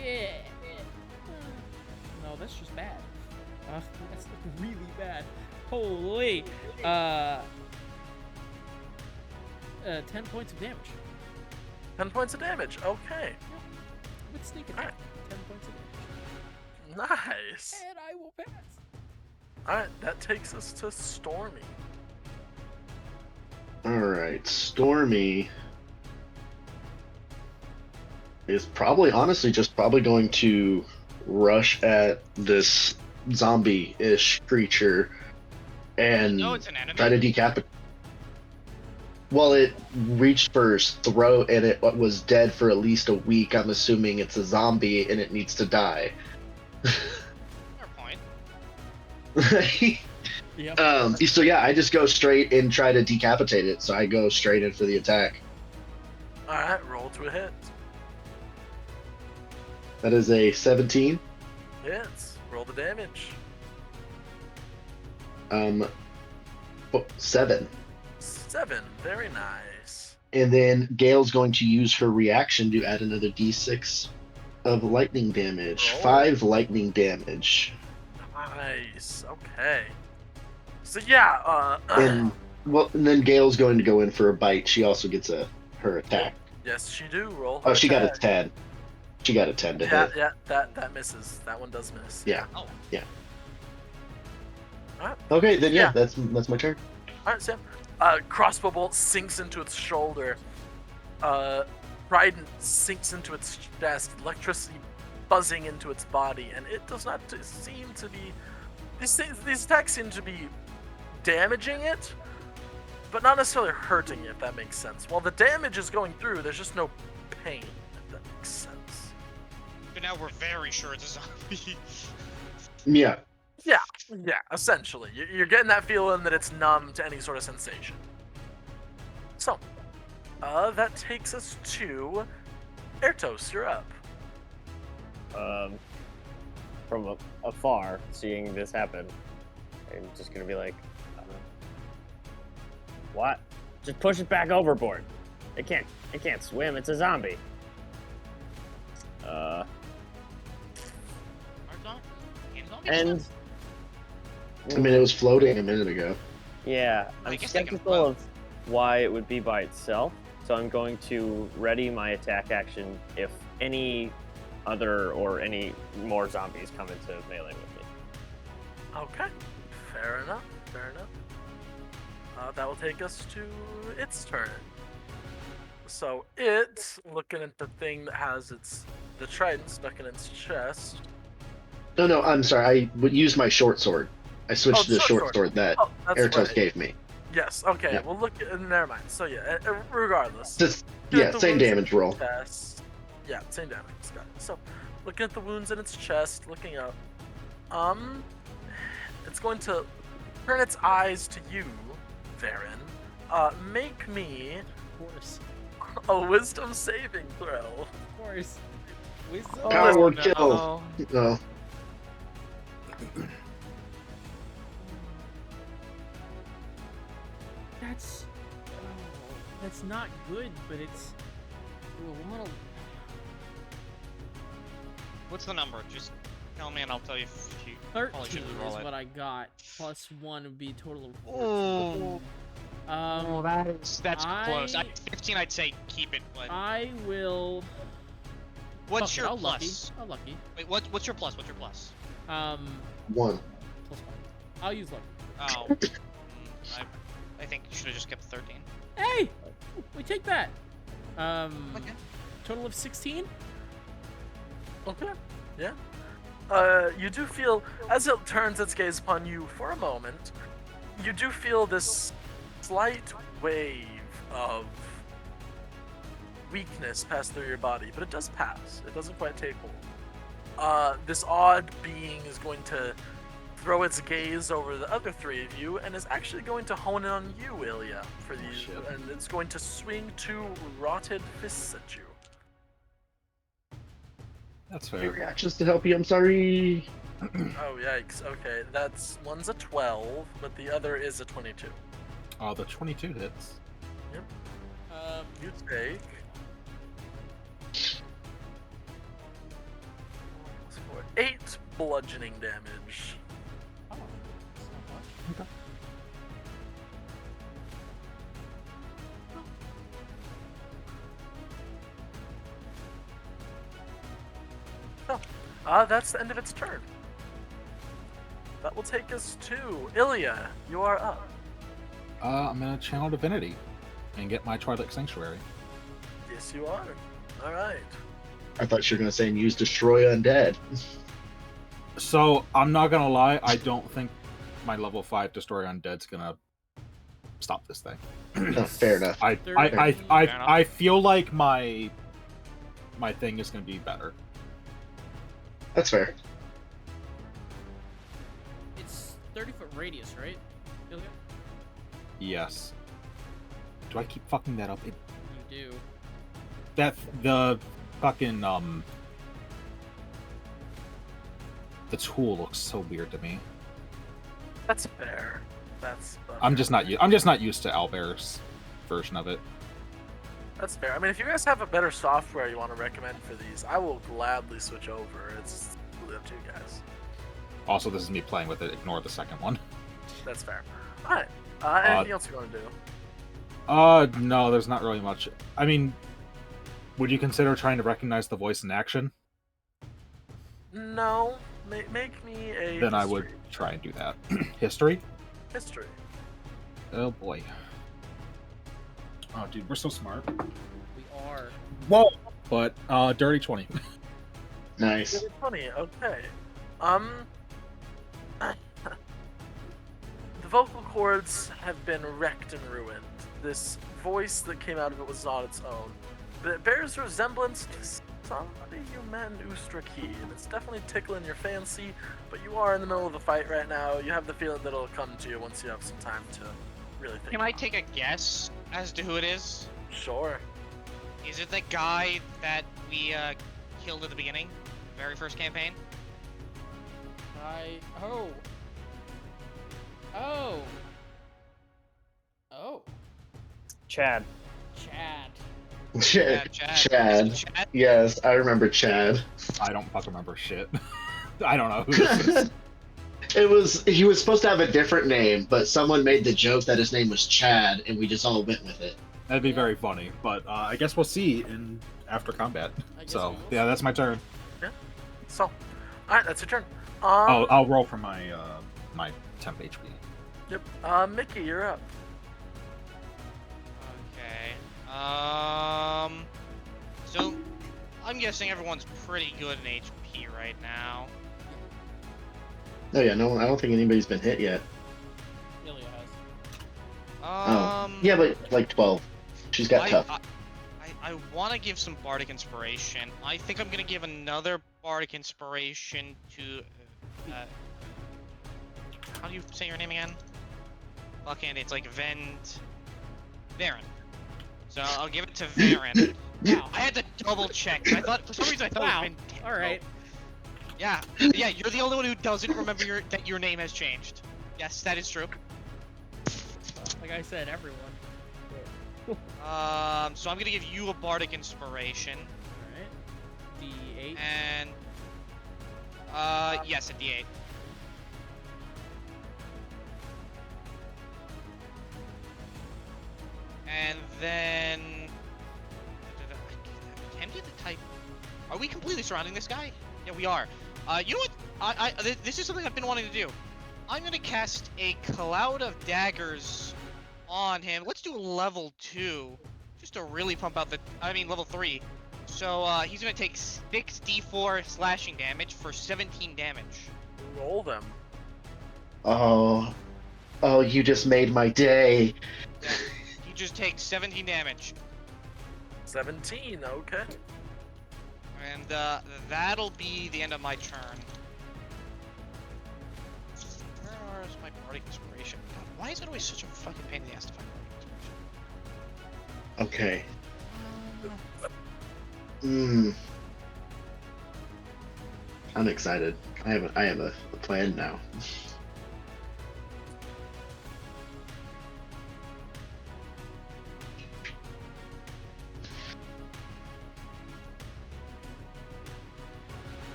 Yeah. No, that's just bad. That's really bad. Holy. 10 points of damage. 10 points of damage. Okay. With sneak attack. Alright. 10 points of damage. Nice. And I will pass. Alright, that takes us to Stormy. Alright, Stormy is probably, honestly, just probably going to rush at this zombie-ish creature and No, it's an enemy. try to decapitate. Well, it reached for his throat and it was dead for at least a week. I'm assuming it's a zombie and it needs to die. Fair point. Yeah. So yeah, I just go straight and try to decapitate it. So I go straight in for the attack. Alright, roll to a hit. That is a 17. Hits. Roll the damage. 7. 7. Very nice. And then Gale's going to use her reaction to add another d6 of lightning damage. Roll. 5 lightning damage. Nice. Okay. So yeah. And then Gale's going to go in for a bite. She also gets her attack. Yes, she do roll. Oh, she got a attack. 10. She got a 10 to Yeah, hit. yeah. That misses. That one does miss. Yeah. Oh. Yeah. Alright. Okay, then Yeah. that's my turn. All right, Sam. Crossbow bolt sinks into its shoulder. Trident sinks into its chest. Electricity buzzing into its body, and it does not seem to be. These attacks seem to be damaging it, but not necessarily hurting it. If that makes sense. While the damage is going through, there's just no pain. If that makes sense. But now we're very sure it's a zombie. Yeah. Yeah. Essentially, you're getting that feeling that it's numb to any sort of sensation. So, that takes us to Ertos. You're up. From afar, seeing this happen, I'm just gonna be like, what? Just push it back overboard. It can't swim. It's a zombie. And I mean, it was floating a minute ago. yeah, I I'm guess they can skeptical float. of why it would be by itself. So I'm going to ready my attack action if any other or any more zombies come into melee with me. Okay, fair enough. That will take us to its turn. So it's looking at the thing that has the trident stuck in its chest. No, I'm sorry. I would use my short sword. I switched to the short sword that Oh, that's Ertos right. gave me. Yes. Okay. Yeah. Well, look. Never mind. So yeah. Regardless. Just Looking at yeah, the same wounds in damage its roll. chest. Yeah, same damage. Got it. So, looking at the wounds in its chest, looking up. It's going to turn its eyes to you, Varen. Make me Of course. a wisdom saving throw. Of course. Wisdom. Power no. kill. Oh, That's not good, but it's a little. What's the number? Just tell me and I'll tell you if you probably 13 should roll is it. what I got. Plus 1 would be a total of 14. Oh, that's close. I- 15, I'd say keep it. But I will. what's fuck it, your I'll plus? Lucky. I'll lucky. Wait, what's your plus? What's your plus? 1. Plus 1. I'll use lucky. Oh, I think you should have just kept 13. Hey! We take that. Okay. Total of 16? Okay. Yeah. You do feel, as it turns its gaze upon you for a moment, you do feel this slight wave of weakness pass through your body, but it does pass. It doesn't quite take hold. This odd being is going to throw its gaze over the other 3 of you and is actually going to hone in on you, Ilya, for these, shit. and it's going to swing 2 rotted fists at you. That's Any fair. reactions to help you? I'm sorry. Oh, yikes. Okay, one's a 12, but the other is a 22. Oh, the 22 hits. You take 8 bludgeoning damage. Oh, that's not much. That's the end of its turn. That will take us to Ilya. You are up. I'm gonna channel Divinity and get my Twilight Sanctuary. Yes, you are. All right. I thought you were going to say and use Destroy Undead. So I'm not gonna lie, I don't think my level 5 Destroy Undead's gonna stop this thing. No, fair enough. I feel like my thing is gonna be better. That's fair. It's 30-foot radius, right? Ilya? Yes. Do I keep fucking that up? You do. That the fucking the tool looks so weird to me. That's fair. That's. I'm just not used to Owlbear's version of it. That's fair. I mean, if you guys have a better software you want to recommend for these, I will gladly switch over. It's really up to you guys. Also, this is me playing with it. Ignore the second one. That's fair. All right. Anything else you want to do? No, there's not really much. I mean, would you consider trying to recognize the voice in action? No. Make me a. Then I history. would try and do that. History? History. Oh boy. Oh, dude, we're so smart. We are. Whoa! But, dirty 20. Nice. Really funny. Okay. The vocal cords have been wrecked and ruined. This voice that came out of it was not its own, but it bears resemblance to somebody you met in Ustraki, and it's definitely tickling your fancy. But you are in the middle of a fight right now. You have the feeling that it'll come to you once you have some time to really think. Can I take a guess as to who it is? Sure. Is it the guy that we killed at the beginning, very first campaign? Oh. Chad. Chad. Chad. Chad. Is it Chad? Yes, I remember Chad. I don't fucking remember shit. I don't know who this is. He was supposed to have a different name, but someone made the joke that his name was Chad, and we just all went with it. That'd be very funny, but I guess we'll see in after combat. I guess So we will yeah, that's my turn. So, all right, that's your turn. I'll roll for my my temp HP. Yep. Mickey, you're up. Okay. So I'm guessing everyone's pretty good in HP right now. Oh yeah, no, I don't think anybody's been hit yet. Ilya has. Yeah, but like 12. She's got tough. I want to give some bardic inspiration. I think I'm gonna give another bardic inspiration to. How do you say your name again? Fucking, it's like Varen. So I'll give it to Varen. Wow, I had to double check. I thought for some reason I thought Wow. it was Varen. All right. Yeah, you're the only one who doesn't remember that your name has changed. Yes, that is true. Like I said, everyone. So I'm gonna give you a bardic inspiration. All right. D8. And yes, a D8. And then can we type? Are we completely surrounding this guy? Yeah, we are. You know what? This is something I've been wanting to do. I'm gonna cast a cloud of daggers on him. Let's do a level 2, just to really pump out level 3. So he's gonna take 6d4 slashing damage for 17 damage. Roll them. Oh, you just made my day. Yeah, he just takes 17 damage. 17. Okay. And that'll be the end of my turn. Where is my bardic inspiration? God, why is it always such a fucking pain in the ass to find bardic inspiration? Okay. I'm excited. I have a plan now.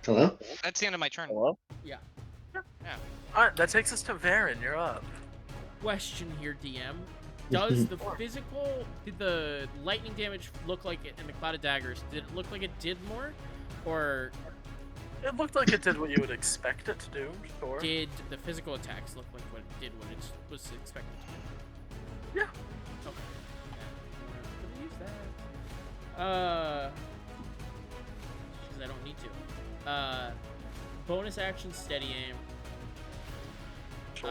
Hello? That's the end of my turn. Hello? Yeah. All right, that takes us to Varen. You're up. Question here, DM. Does the physical, did the lightning damage look like it, and the cloud of daggers, did it look like it did more? Or It looked like it did what you would expect it to do. Sure. did the physical attacks look like what it did what it was expected to Yeah. do? Okay. Yeah, I'm gonna use that. Because I don't need to. Bonus action, steady aim. Sure.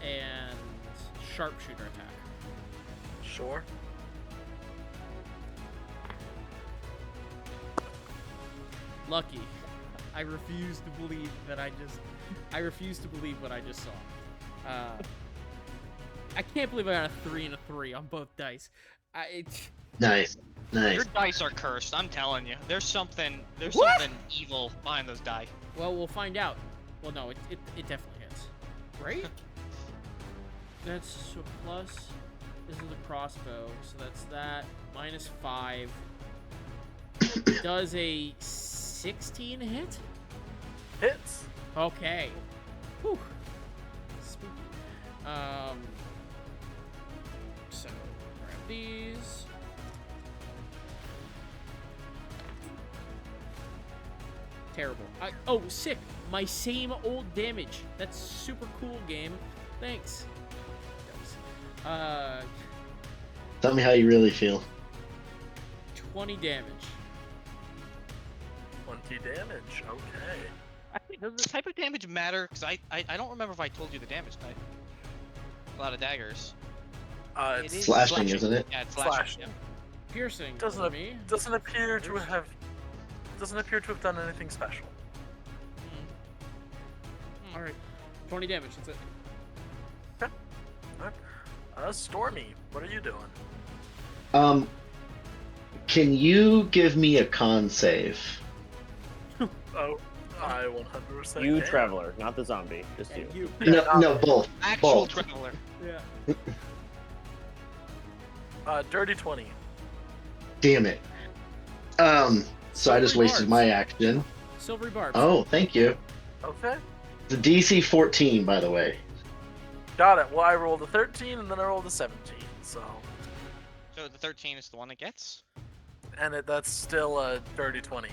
And sharpshooter attack. Sure. Lucky. I refuse to believe that I refuse to believe what I just saw. I can't believe I got a 3 and a 3 on both dice. Nice. Your dice are cursed, I'm telling you. There's something evil behind those die. Well, we'll find out. Well, no, it definitely hits. Right? That's a plus This is the crossbow, so that's that. -5. Does a 16 hit? Hits. Okay. Whew. Spooky. So grab these. Terrible. Oh, sick. My same old damage. That's super cool, game. Thanks. Tell me how you really feel. 20 damage. 20 damage. Okay. Actually, does the type of damage matter? Because I don't remember if I told you the damage type. A lot of daggers. It's is slashing, isn't it? Yeah, it's slashing. Slashing. Piercing Doesn't for ap- me. doesn't appear to have done anything special. All right, 20 damage. That's it. Stormy, what are you doing? Can you give me a con save? Oh, I 100%. You, can. Traveler, not the zombie, just you. No, both. Actual Both. Traveler. Yeah. Dirty 20. Damn it. So I just wasted my action. Silvery barbs. Oh, thank you. Okay. The DC 14, by the way. Got it. Well, I rolled a 13 and then I rolled a 17. So The 13 is the one that gets. and that's still a dirty 20.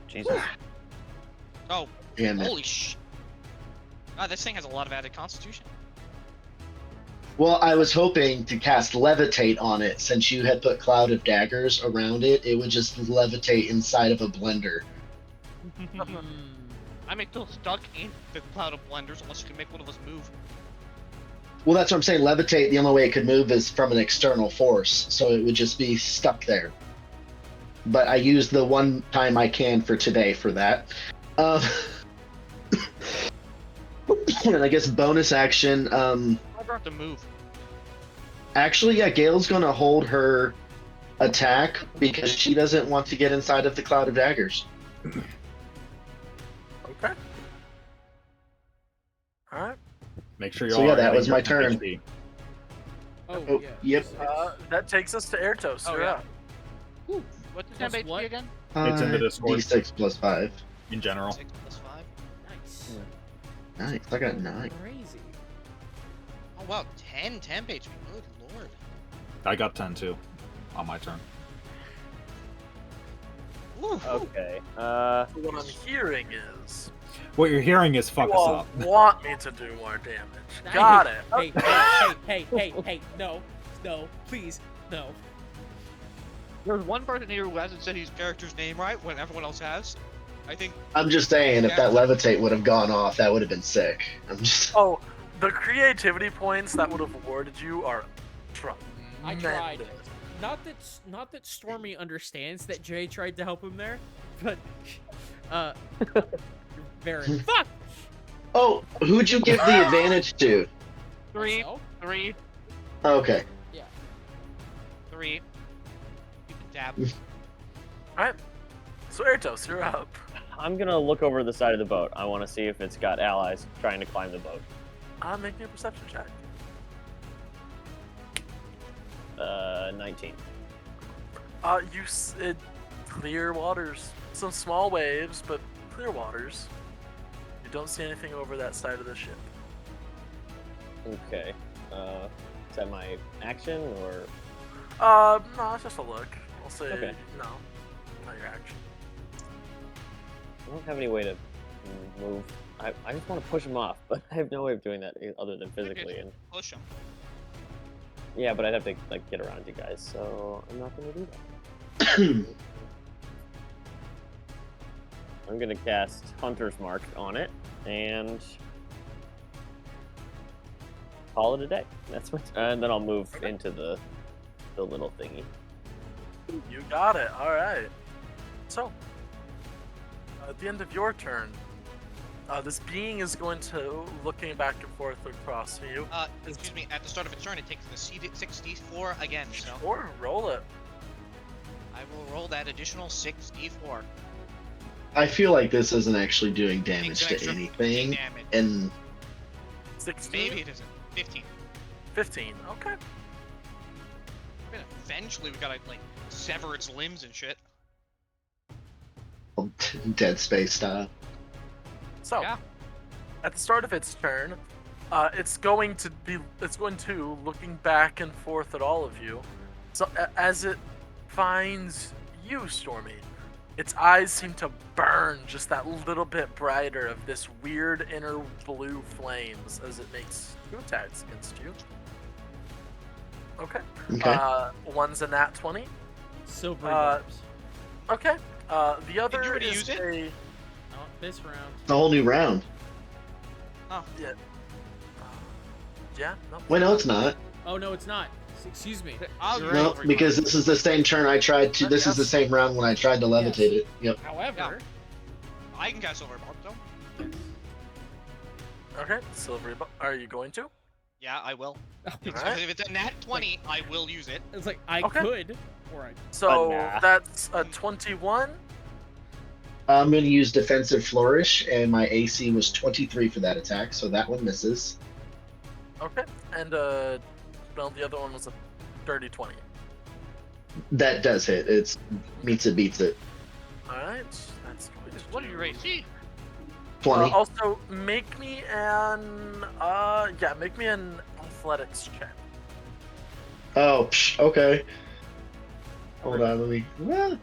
Jesus. Oh, Damn it. holy sh! God, this thing has a lot of added constitution. Well, I was hoping to cast Levitate on it. Since you had put Cloud of Daggers around it, it would just levitate inside of a blender. I'm still stuck in the cloud of blenders unless you can make one of us move. Well, that's what I'm saying. Levitate, the only way it could move is from an external force, so it would just be stuck there. But I used the one time I can for today for that. And I guess bonus action. I have to move. Actually, yeah, Gail's going to hold her attack because she doesn't want to get inside of the Cloud of Daggers. Okay. All right. Make sure you're So, yeah, all that adding was your my turn. HP. Oh, yeah. Yep. That takes us to Airtos. Oh, You're yeah. up. What's the Plus temp HP what? again? It's in the Discord. D6 plus 5. In general. 6 plus 5. Nice. Nice. I got 9. Crazy. Oh wow, 10 temp HP. Good lord. I got 10 too. On my turn. Woo. Okay. What I'm hearing is What you're hearing is fuck you us all up. want me to do more damage. Got it. Hey, no, please, no. There's one person here who hasn't said his character's name right when everyone else has. I think. I'm just saying, if that Levitate would have gone off, that would have been sick. I'm just... Oh, the creativity points that would have awarded you are I tried. Not that Stormy understands that Jay tried to help him there, but Baron. Fuck. Oh, who'd you give the advantage to? 3, Myself? 3, Okay. 3. You can dab. Alright. So Airtos, you're up. I'm gonna look over the side of the boat. I want to see if it's got allies trying to climb the boat. I'm making a perception check. 19. Clear waters. Some small waves, but clear waters. You don't see anything over that side of the ship. Okay. Is that my action or? No, it's just a look. I'll say Okay. no, not your action. I don't have any way to move. I just want to push him off, but I have no way of doing that other than physically. And Push him. yeah, but I'd have to like get around you guys, so I'm not gonna do that. I'm gonna cast Hunter's Mark on it and call it a day. That's what, and then I'll move into the little thingy. You got it. All right. So, at the end of your turn, this being is going to looking back and forth across you. Excuse me, at the start of its turn, it takes the 6d4 again, so Or roll it. I will roll that additional 6d4. I feel like this isn't actually doing Takes damage an to extra anything. 15 damage. And 16. Maybe it isn't. 15. 15. Okay. eventually we gotta like sever its limbs and shit. Dead Space style. So, Yeah. at the start of its turn, it's going to looking back and forth at all of you. So as it finds you, Stormy, its eyes seem to burn just that little bit brighter of this weird inner blue flames as it makes 2 attacks against you. Okay. Okay. One's a nat 20. Silver Uh, barbs. Okay. The other you already is use it? Not this round. It's a whole new round. Yeah. No. Wait, no, it's not. Oh no, it's not. Excuse me. I'll You're No, right. because this is the same turn I tried to. This is the same round when I tried to levitate it. Yep. However, I can cast Silver Barb though. Okay. Silvery. Are you going to? Yeah, I will. Alright. If it's a nat 20, I will use it. it's like I Okay. could, or I. So nah. that's a 21. I'm going to use Defensive Flourish, and my AC was 23 for that attack, so that one misses. Okay. And well, the other one was a dirty 20. That does hit. It's meets it, beats it. All right. That's What are your AC? 20. Also, make me an athletics check. Oh, okay. Hold on, let me. Well, Don't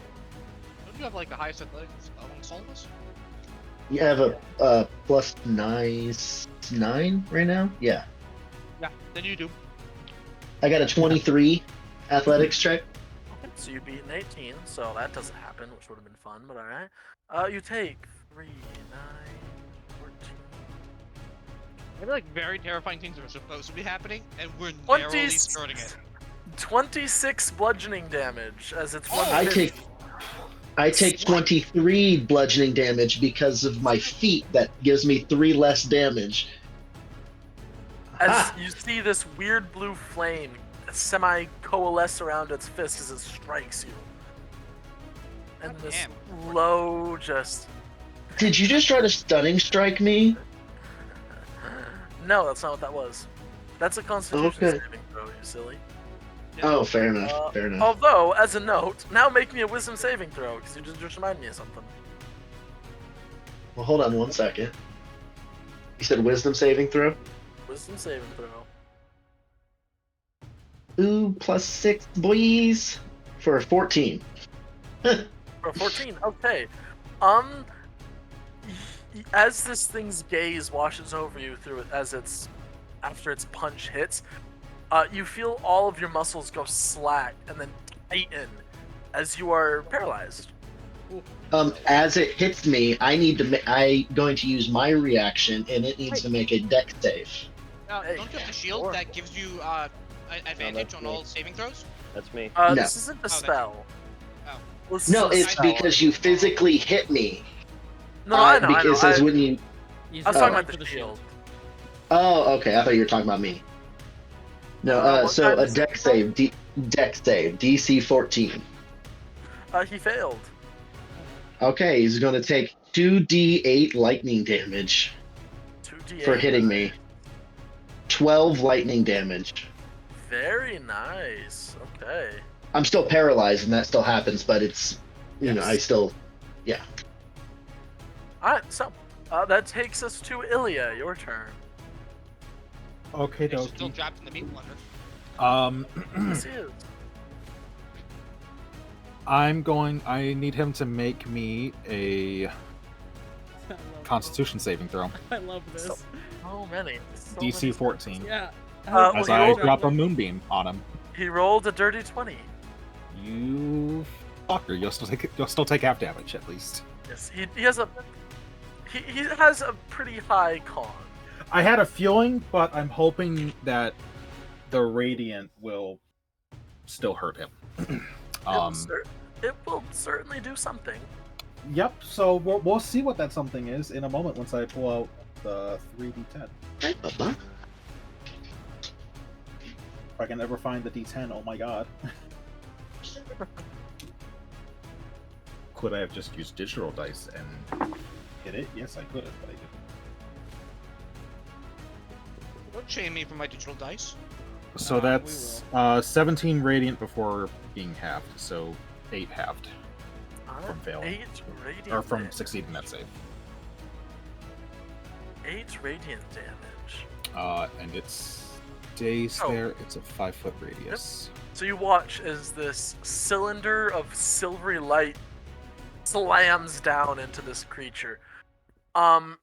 you have like the highest athletics among all of us? you have a plus 9 right now? Yeah. Yeah, then you do. I got a 23 athletics check. Okay. So you beat an 18, so that doesn't happen, which would have been fun, but all right. You take 3, 9, 14. I feel like very terrifying things are supposed to be happening, and we're 20 narrowly skirting it. 26 bludgeoning damage as it's one I hit. take 23 bludgeoning damage because of my feet. That gives me 3 less damage. As you see this weird blue flame semi-coalesce around its fist as it strikes you. And God this damn. low just... Did you just try to stunning strike me? No, that's not what that was. That's a constitution Okay. saving throw, you silly. Oh, fair enough. Fair enough. Although, as a note, now make me a wisdom saving throw, because you just reminded me of something. Well, hold on 1 second. You said wisdom saving throw? Wisdom saving throw. Ooh, plus 6, boys. For 14. For 14, okay. As this thing's gaze washes over you through it, after its punch hits, you feel all of your muscles go slack and then tighten as you are paralyzed. As it hits me, I'm going to use my reaction, and it needs to make a dex save. Hey, Don't you have the shield sure. that gives you advantage on all saving throws? That's me. No. This isn't a that's- spell. Oh. This No, is a it's spell. because you physically hit me. No, I know. Because that's when you. He's I was going talking about for the shield. Oh, okay. I thought you were talking about me. No, what so kind a is dex it? save, dex save, DC 14. He failed. Okay, he's going to take 2d8 lightning damage 2d8. for hitting me. 12 lightning damage. Very nice. Okay. I'm still paralyzed, and that still happens, but it's, you know, Yes. I still, yeah. Alright, so that takes us to Ilya. Your turn. Okay, It's still dokie. trapped in the meat blender. This is. I need him to make me a I love Constitution saving throw. this. I love this. So many. So DC many. 14. Yeah. well, As he I rolled drop a moonbeam on him. He rolled a dirty 20. You fucker! You'll still take half damage at least. Yes, he has a pretty high con. I had a feeling, but I'm hoping that the radiant will still hurt him. It will certainly do something. Yep. So we'll see what that something is in a moment once I pull out the 3d10. Hey, Bubba. If I can ever find the d10, oh my god. Could I have just used digital dice and hit it? Yes, I could have, but I didn't. Don't shame me for my digital dice. So we that's 17 radiant before being halved, so 8 halved from failing. 8 radiant or from damage. succeeding that save. 8 radiant damage. And it stays Oh. there. It's a 5-foot radius. So you watch as this cylinder of silvery light slams down into this creature. Yeah.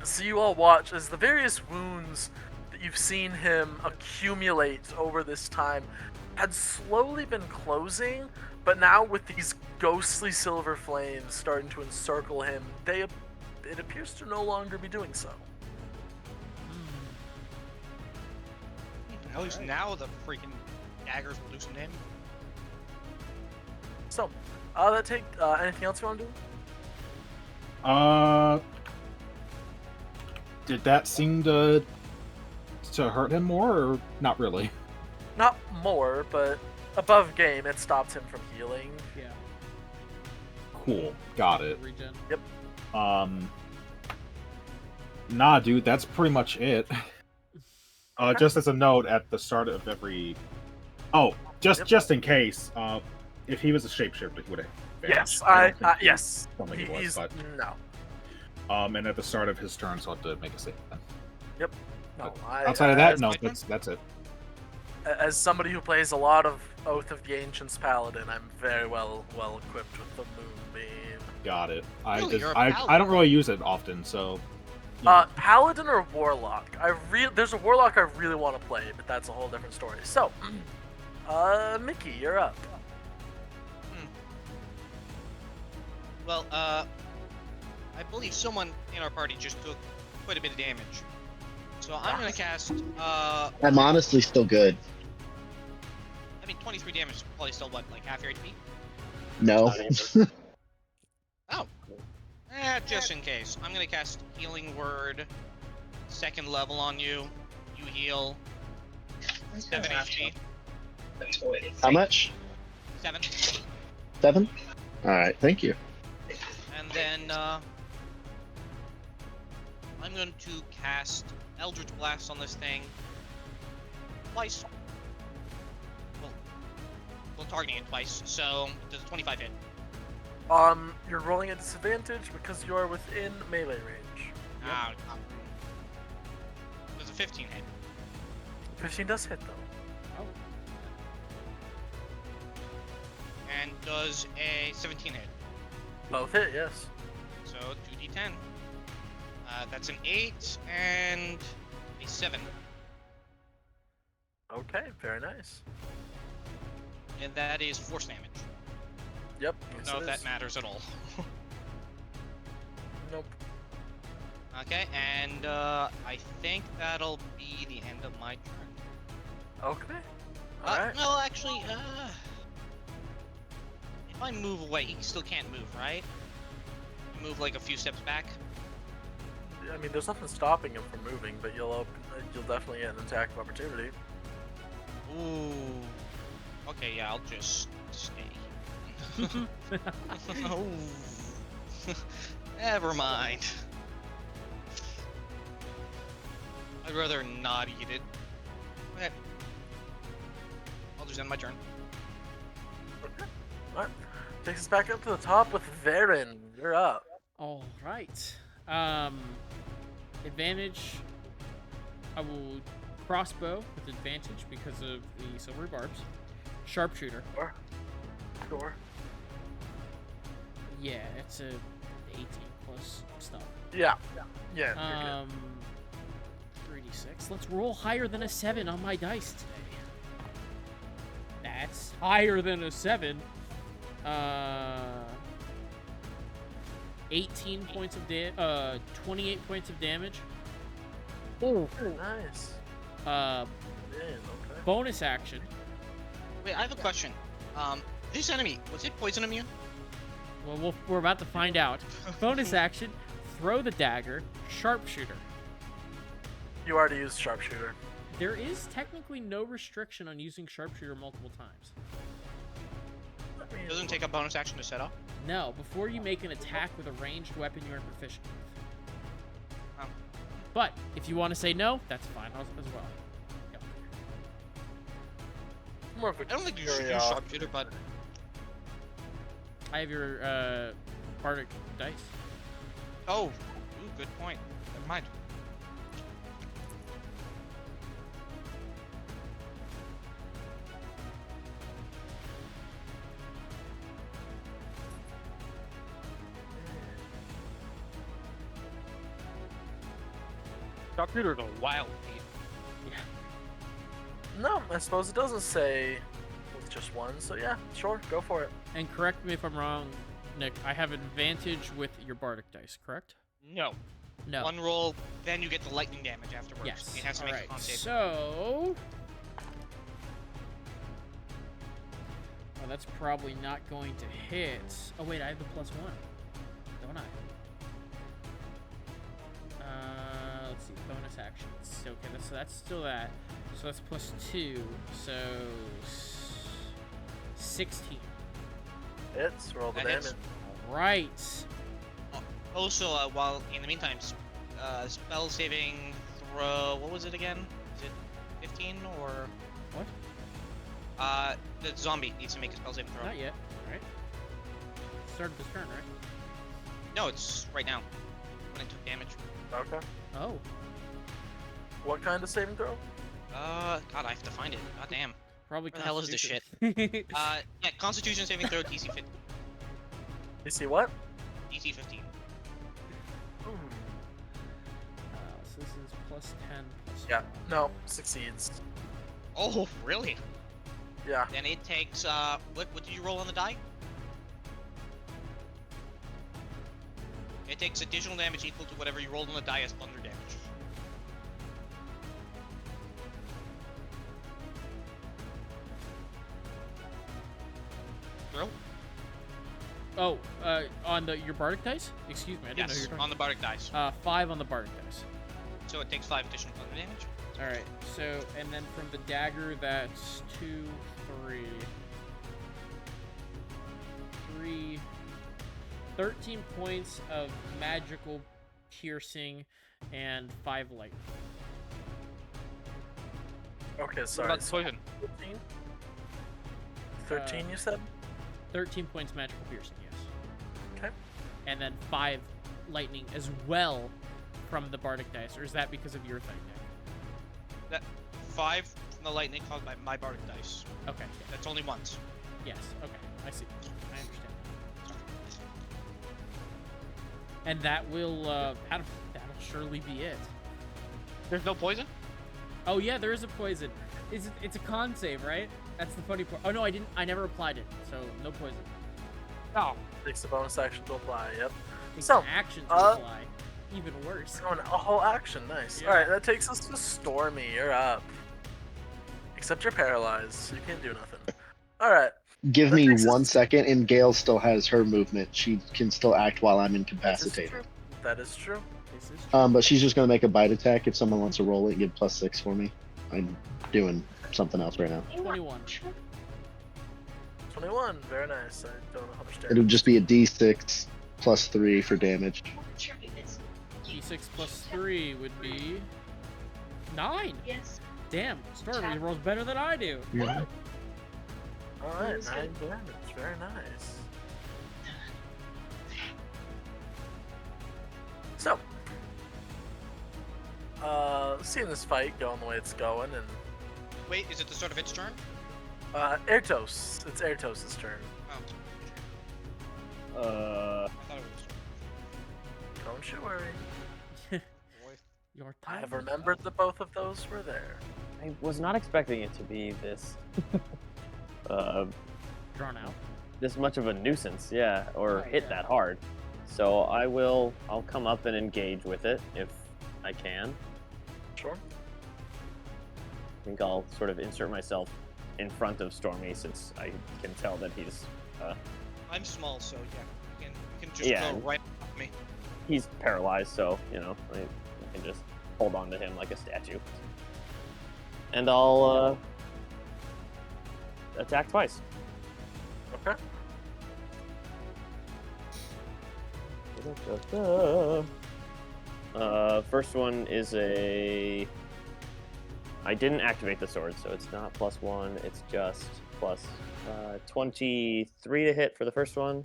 So you all watch as the various wounds that you've seen him accumulate over this time had slowly been closing, but now with these ghostly silver flames starting to encircle him, it appears to no longer be doing so. At least now the freaking daggers loosened him. So, anything else you want to do? Did that seem to hurt him more, or not really? Not more, but above game, it stopped him from healing. Yeah. Cool, got it. Regen. Nah, dude, that's pretty much it. Just as a note, at the start of every... Oh, just in case, if he was a shapeshifter, he would have Yes, yes. Don't think he was, He's but... no. And at the start of his turn, so I'll have to make a save then. Yep. No. Outside of that, no, that's it. As somebody who plays a lot of Oath of the Ancients Paladin, I'm very well equipped with the Moonbeam. Got it. Really, you're a I paladin. don't really use it often, so... you know. Paladin or Warlock? There's a Warlock I really want to play, but that's a whole different story. So, Mickey, you're up. Well, I believe someone in our party just took quite a bit of damage. So I'm gonna cast, I'm honestly still good. I mean, 23 damage is probably still, what, like half your HP? No. Oh. Just in case. I'm gonna cast Healing Word, 2nd level on you. You heal 7 HP. How much? 7. 7? Alright, thank you. And then, I'm going to cast Eldritch Blast on this thing. Twice. Well, targeting it twice, so does a 25 hit? You're rolling at disadvantage because you are within melee range. Does a 15 hit? 15 does hit though. Oh. And does a 17 hit? Both hit, yes. So 2d10. That's an 8 and a 7. Okay, very nice. And that is force damage. Yep. I yes don't know if it that is. matters at all. Nope. Okay, and I think that'll be the end of my turn. Okay. Alright. No, actually, if I move away, he still can't move, right? Move like a few steps back. I mean, there's nothing stopping him from moving, but you'll definitely get an attack of opportunity. Ooh. Okay, yeah, I'll just stay. Oh. Never mind. I'd rather not eat it. Okay. I'll just end my turn. Okay. Alright. Takes us back up to the top with Varen. You're up. All right. Advantage. I will crossbow with advantage because of the silvery barbs. Sharpshooter. Sure. Yeah, it's a 18 plus stuff. Yeah. Yeah, you're good. 3d6. Let's roll higher than a 7 on my dice today. That's higher than a 7. 18 points of 28 points of damage. Ooh, nice. Uh, Okay. bonus action. Wait, I have a question. This enemy, was it poison immune? Well, we're about to find out. Bonus action, throw the dagger, sharpshooter. You already used sharpshooter. There is technically no restriction on using sharpshooter multiple times. It doesn't take a bonus action to set up? No, before you make an attack with a ranged weapon you're proficient with. But if you want to say no, that's fine as well. Yep. More of a I don't think you should use curiosity. sharpshooter, but I have your bardic dice. oh, ooh, good point. Never mind. Sharpshooter's a wild feat. No, I suppose it doesn't say with just one. So yeah, sure, go for it. And correct me if I'm wrong, Nick. I have advantage with your bardic dice, correct? No. No. One roll, then you get the lightning damage afterwards. Yes. It has to All make right. a con save. So. Oh, that's probably not going to hit. Oh wait, I have the +1, don't I? Let's see, bonus actions. Okay, so that's still that. So that's +2. So 16. Hits. Roll the That hits. damage. All right. Also, while in the meantime, spell saving throw. What was it again? Is it 15 or What? The zombie needs to make a spell saving throw. Not yet. All right. Started this turn, right? No, it's right now. When it took damage. Okay. Oh. What kind of saving throw? God, I have to find it. God damn. Probably. Where the hell is this Constitution. Yeah, Constitution saving throw DC 15. You see what? DC 15. Hmm. So this is +10 Yeah. No. Succeeds. Oh, really? Yeah. Then it takes what did you roll on the die? It takes additional damage equal to whatever you rolled on the die as thunder damage. Throw? Oh, on your bardic dice? Excuse me, I didn't know you Yes, were on the bardic dice. talking. 5 on the bardic dice. So it takes 5 additional thunder damage. All right. So, and then from the dagger, that's 2, 3, 13 points of magical piercing, and 5 lightning. Okay. What Sorry. about the poison? 13. 13. You said. 13 points magical piercing, yes. Okay. And then 5 lightning as well from the bardic dice, or is that because of your thing, Nick? That 5 from the lightning caused by my bardic dice. Okay. That's only once. Yes. Okay. I see. I understand. And that will that'll surely be it. There's no poison? Oh yeah, there is a poison. It's a con save, right? That's the funny part. Oh no, I never applied it, so no poison. No. Takes the bonus action to apply. Yep. Takes So, an action to apply. Even worse. Oh, a whole action. Nice. Yeah. All right. That takes us to Stormy. You're up. Except you're paralyzed, so you can't do nothing. All right. Give That me takes us 1 to- second, and Gale still has her movement. She can still act while I'm This is incapacitated. true. That is true. This is true. But she's just gonna make a bite attack. If someone wants to roll it, give +6 for me. I'm doing something else right now. 21. 21. Very nice. I don't know how much damage. It'll just be a D6 +3 for damage. D6 plus 3 would be 9. Yes. Damn, Stormy rolls better than I do. All right. 9 damage. Very nice. So, seeing this fight going the way it's going, and Wait, is it the start of its turn? Airtos. It's Airtos' turn. Oh, Uh, I thought it was. Don't you worry. Boy. Your I time have is remembered up. that both of those were there. I was not expecting it to be this, Drawn out. this much of a nuisance, yeah, or Right, hit yeah. that hard. So I'll come up and engage with it if I can. Sure. I think I'll sort of insert myself in front of Stormy since I can tell that I'm small, so yeah, you can just Yeah. go right up me. he's paralyzed, so I can just hold on to him like a statue. And I'll attack twice. Okay. First one is a. I didn't activate the sword, so it's not +1. It's just plus 23 to hit for the first one,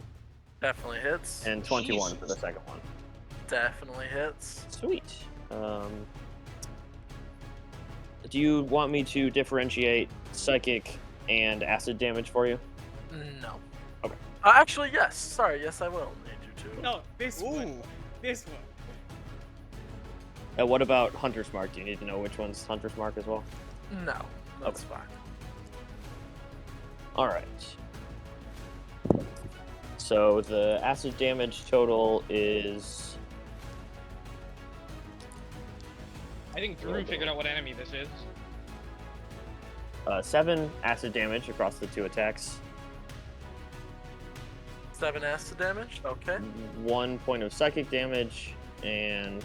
Definitely hits. and 21 for the Jesus. second one. Definitely hits. Sweet. Do you want me to differentiate psychic and acid damage for you? No. Okay. Actually, yes. Sorry, yes, I will need you to. No, this one. Ooh. This one. What about Hunter's Mark? Do you need to know which one's Hunter's Mark as well? No, that's fine. All right. So the acid damage total is I think Drew figured out what enemy this is. 7 acid damage across the 2 attacks, 7 acid damage. Okay. 1 point of psychic damage, and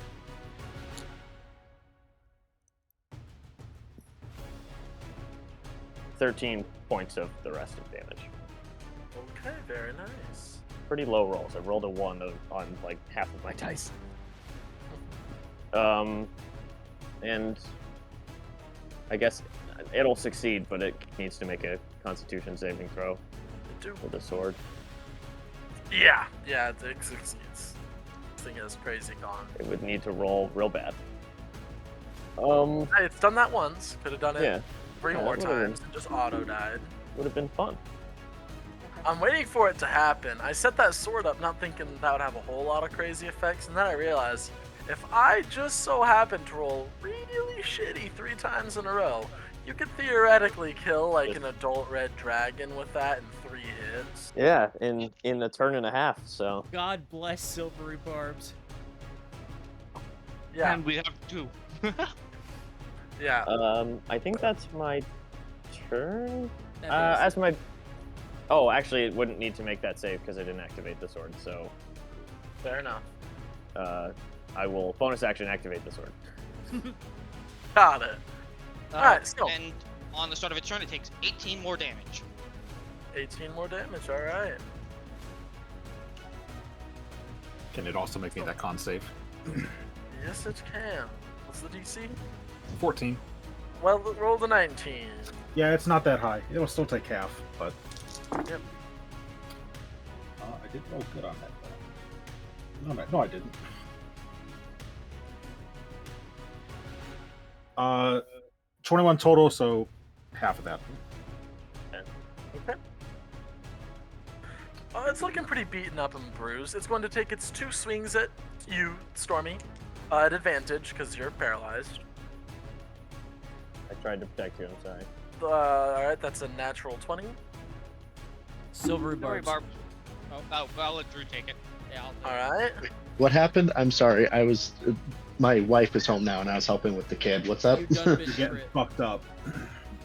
13 points of the rest of damage. Okay, very nice. Pretty low rolls. I rolled a 1 on like half of my dice. And I guess it'll succeed, but it needs to make a Constitution saving throw Do. with a sword. Yeah, it succeeds. This thing has crazy con. It would need to roll real bad. Hey, it's done that once. Could have done it Yeah, 3 Yeah, more that would've times and just auto died. would have been fun. I'm waiting for it to happen. I set that sword up not thinking that would have a whole lot of crazy effects, and then I realized if I just so happen to roll really shitty 3 times in a row, you could theoretically kill like an adult red dragon with that in 3 hits. Yeah, in a turn and a half. So God bless Silvery Barbs. Yeah, And we have 2. yeah. I think that's my turn. That As my. Oh, actually, it wouldn't need to make that save because I didn't activate the sword. So Fair enough. I will bonus action activate the sword. Got it. Alright, so And on the start of its turn, it takes 18 more damage. 18 more damage, alright. Can it also make me that con save? Yes, it can. What's the DC? 14. Well, roll the 19. Yeah, it's not that high. It'll still take half, but Yep. I did roll good on that though. No, I didn't. 21 total, so half of that. Okay. It's looking pretty beaten up and bruised. It's going to take its 2 swings at you, Stormy, at advantage because you're paralyzed. I tried to protect you. I'm sorry. Alright, that's a natural 20. Silvery Sorry, Barbs. Barb. Oh, I'll let Drew take it. Yeah, I'll take it. Alright. What happened? I'm sorry. I was. My wife is home now, and I was helping with the kid. What's up? You done been You're getting crit. fucked up.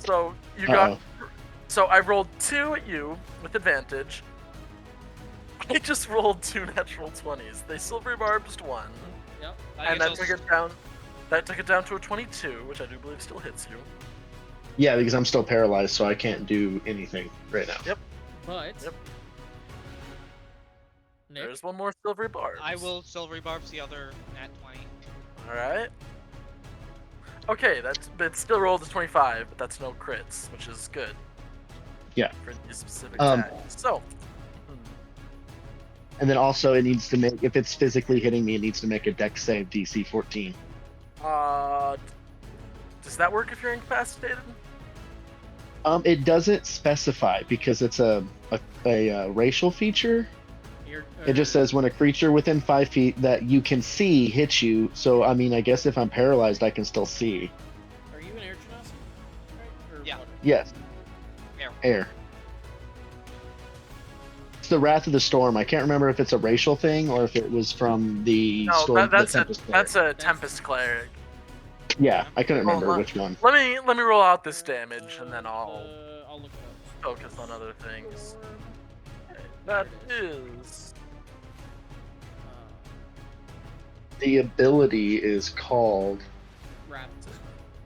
So you got. Uh-oh. So I rolled 2 at you with advantage. I just rolled 2 natural 20s. They silvery barbed 1, Yep. and that took it down. That took it down to a 22, which I do believe still hits you. Yeah, because I'm still paralyzed, so I can't do anything right now. Yep. But Yep. Nick, There's 1 more silvery barb. I will Silvery Barbs the other at 20. Alright. Okay, it still rolled a 25, but that's no crits, which is good. Yeah. For these specific Um, tags. So, And then also, it needs to make, if it's physically hitting me, it needs to make a dex save DC 14. does that work if you're incapacitated? It doesn't specify because it's a racial feature. you're, It just says when a creature within 5 feet that you can see hits you. So, I mean, I guess if I'm paralyzed, I can still see. Are you an air genasi? Right? Or Yeah. water? Yes. Air. It's the Wrath of the Storm. I can't remember if it's a racial thing or if it was from the No, storm. that's the a Tempest that's Cleric. a Tempest Cleric. Yeah, I couldn't Hold remember on. which one. Let me roll out this damage and then I'll I'll look it focus on other things. up. That There it is The ability is called Wrath.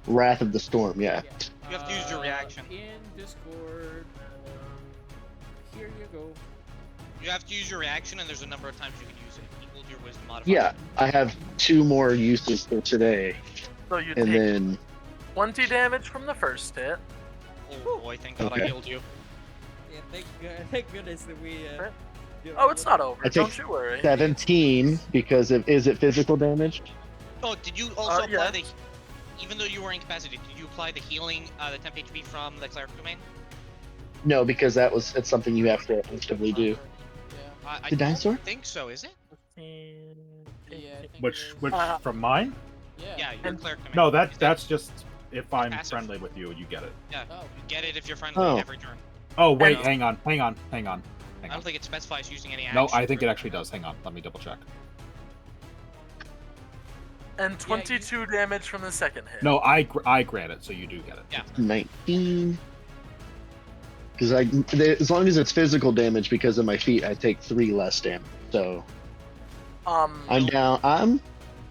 Wrath of the Storm. Yeah. You have to use your reaction. In Discord. Here you go. You have to use your reaction, and there's a number of times you can use it. Equal to your wisdom modifier. Yeah, I have 2 more uses for today, So you and take then 20 damage from the first hit. Oh boy, thank God I Okay. healed you. Yeah, thank goodness that we. Oh, it's not over. I take Don't you worry. 17 because is it physical damage? Oh, did you also apply yeah. the? Even though you were incapacitated, did you apply the healing, the temp HP from the cleric domain? No, because it's something you have to actively do. Yeah. I The don't dinosaur? think so. Is it? Yeah, I think Which it is. from mine? Yeah. Yeah, your cleric domain. No, Is that's just if I'm passive? friendly with you, you get it. Yeah, Oh. you get it if you're friendly Oh. every turn. Oh wait, No. hang on. I don't think it specifies using any action. No, I think it actually does. Hang on, let me double check. And 22 damage from the second hit. No, I grant it, so you do get it. Yeah. 19. Because as long as it's physical damage because of my feet, I take 3 less damage. So I'm down.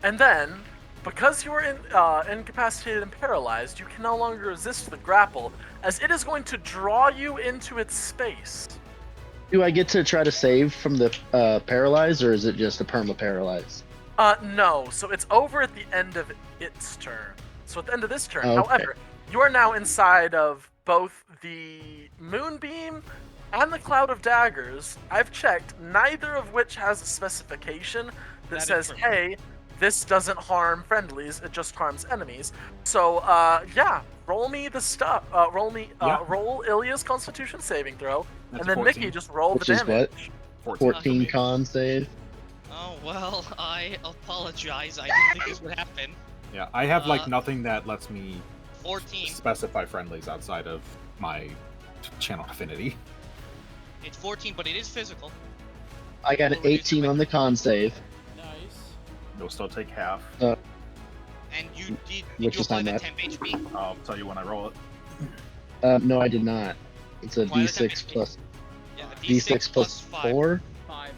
And then, because you are incapacitated and paralyzed, you can no longer resist the grapple, as it is going to draw you into its space. Do I get to try to save from the paralyze, or is it just a perma paralyze? No. So it's over at the end of its turn. So at the end of this turn, Okay. however, you are now inside of both the moonbeam and the cloud of daggers. I've checked, neither of which has a specification that That is says, true. hey, this doesn't harm friendlies, it just harms enemies. So, yeah, roll me the stuff. Yeah. Roll Ilya's Constitution saving throw, That's and then 14. Mickey just roll Which the is what? damage. 14 con save. Oh well, I apologize. I didn't think this would happen. Yeah, I have like Uh, nothing that lets me 14. specify friendlies outside of my channel affinity. It's 14, but it is physical. I got an 18 on the con save. Nice. You'll still take half. And you did Which you is apply not the much. temp HP? I'll tell you when I roll it. No, I did not. It's a Why the D6 temp plus Yeah, the D6 plus 5. 4. 5.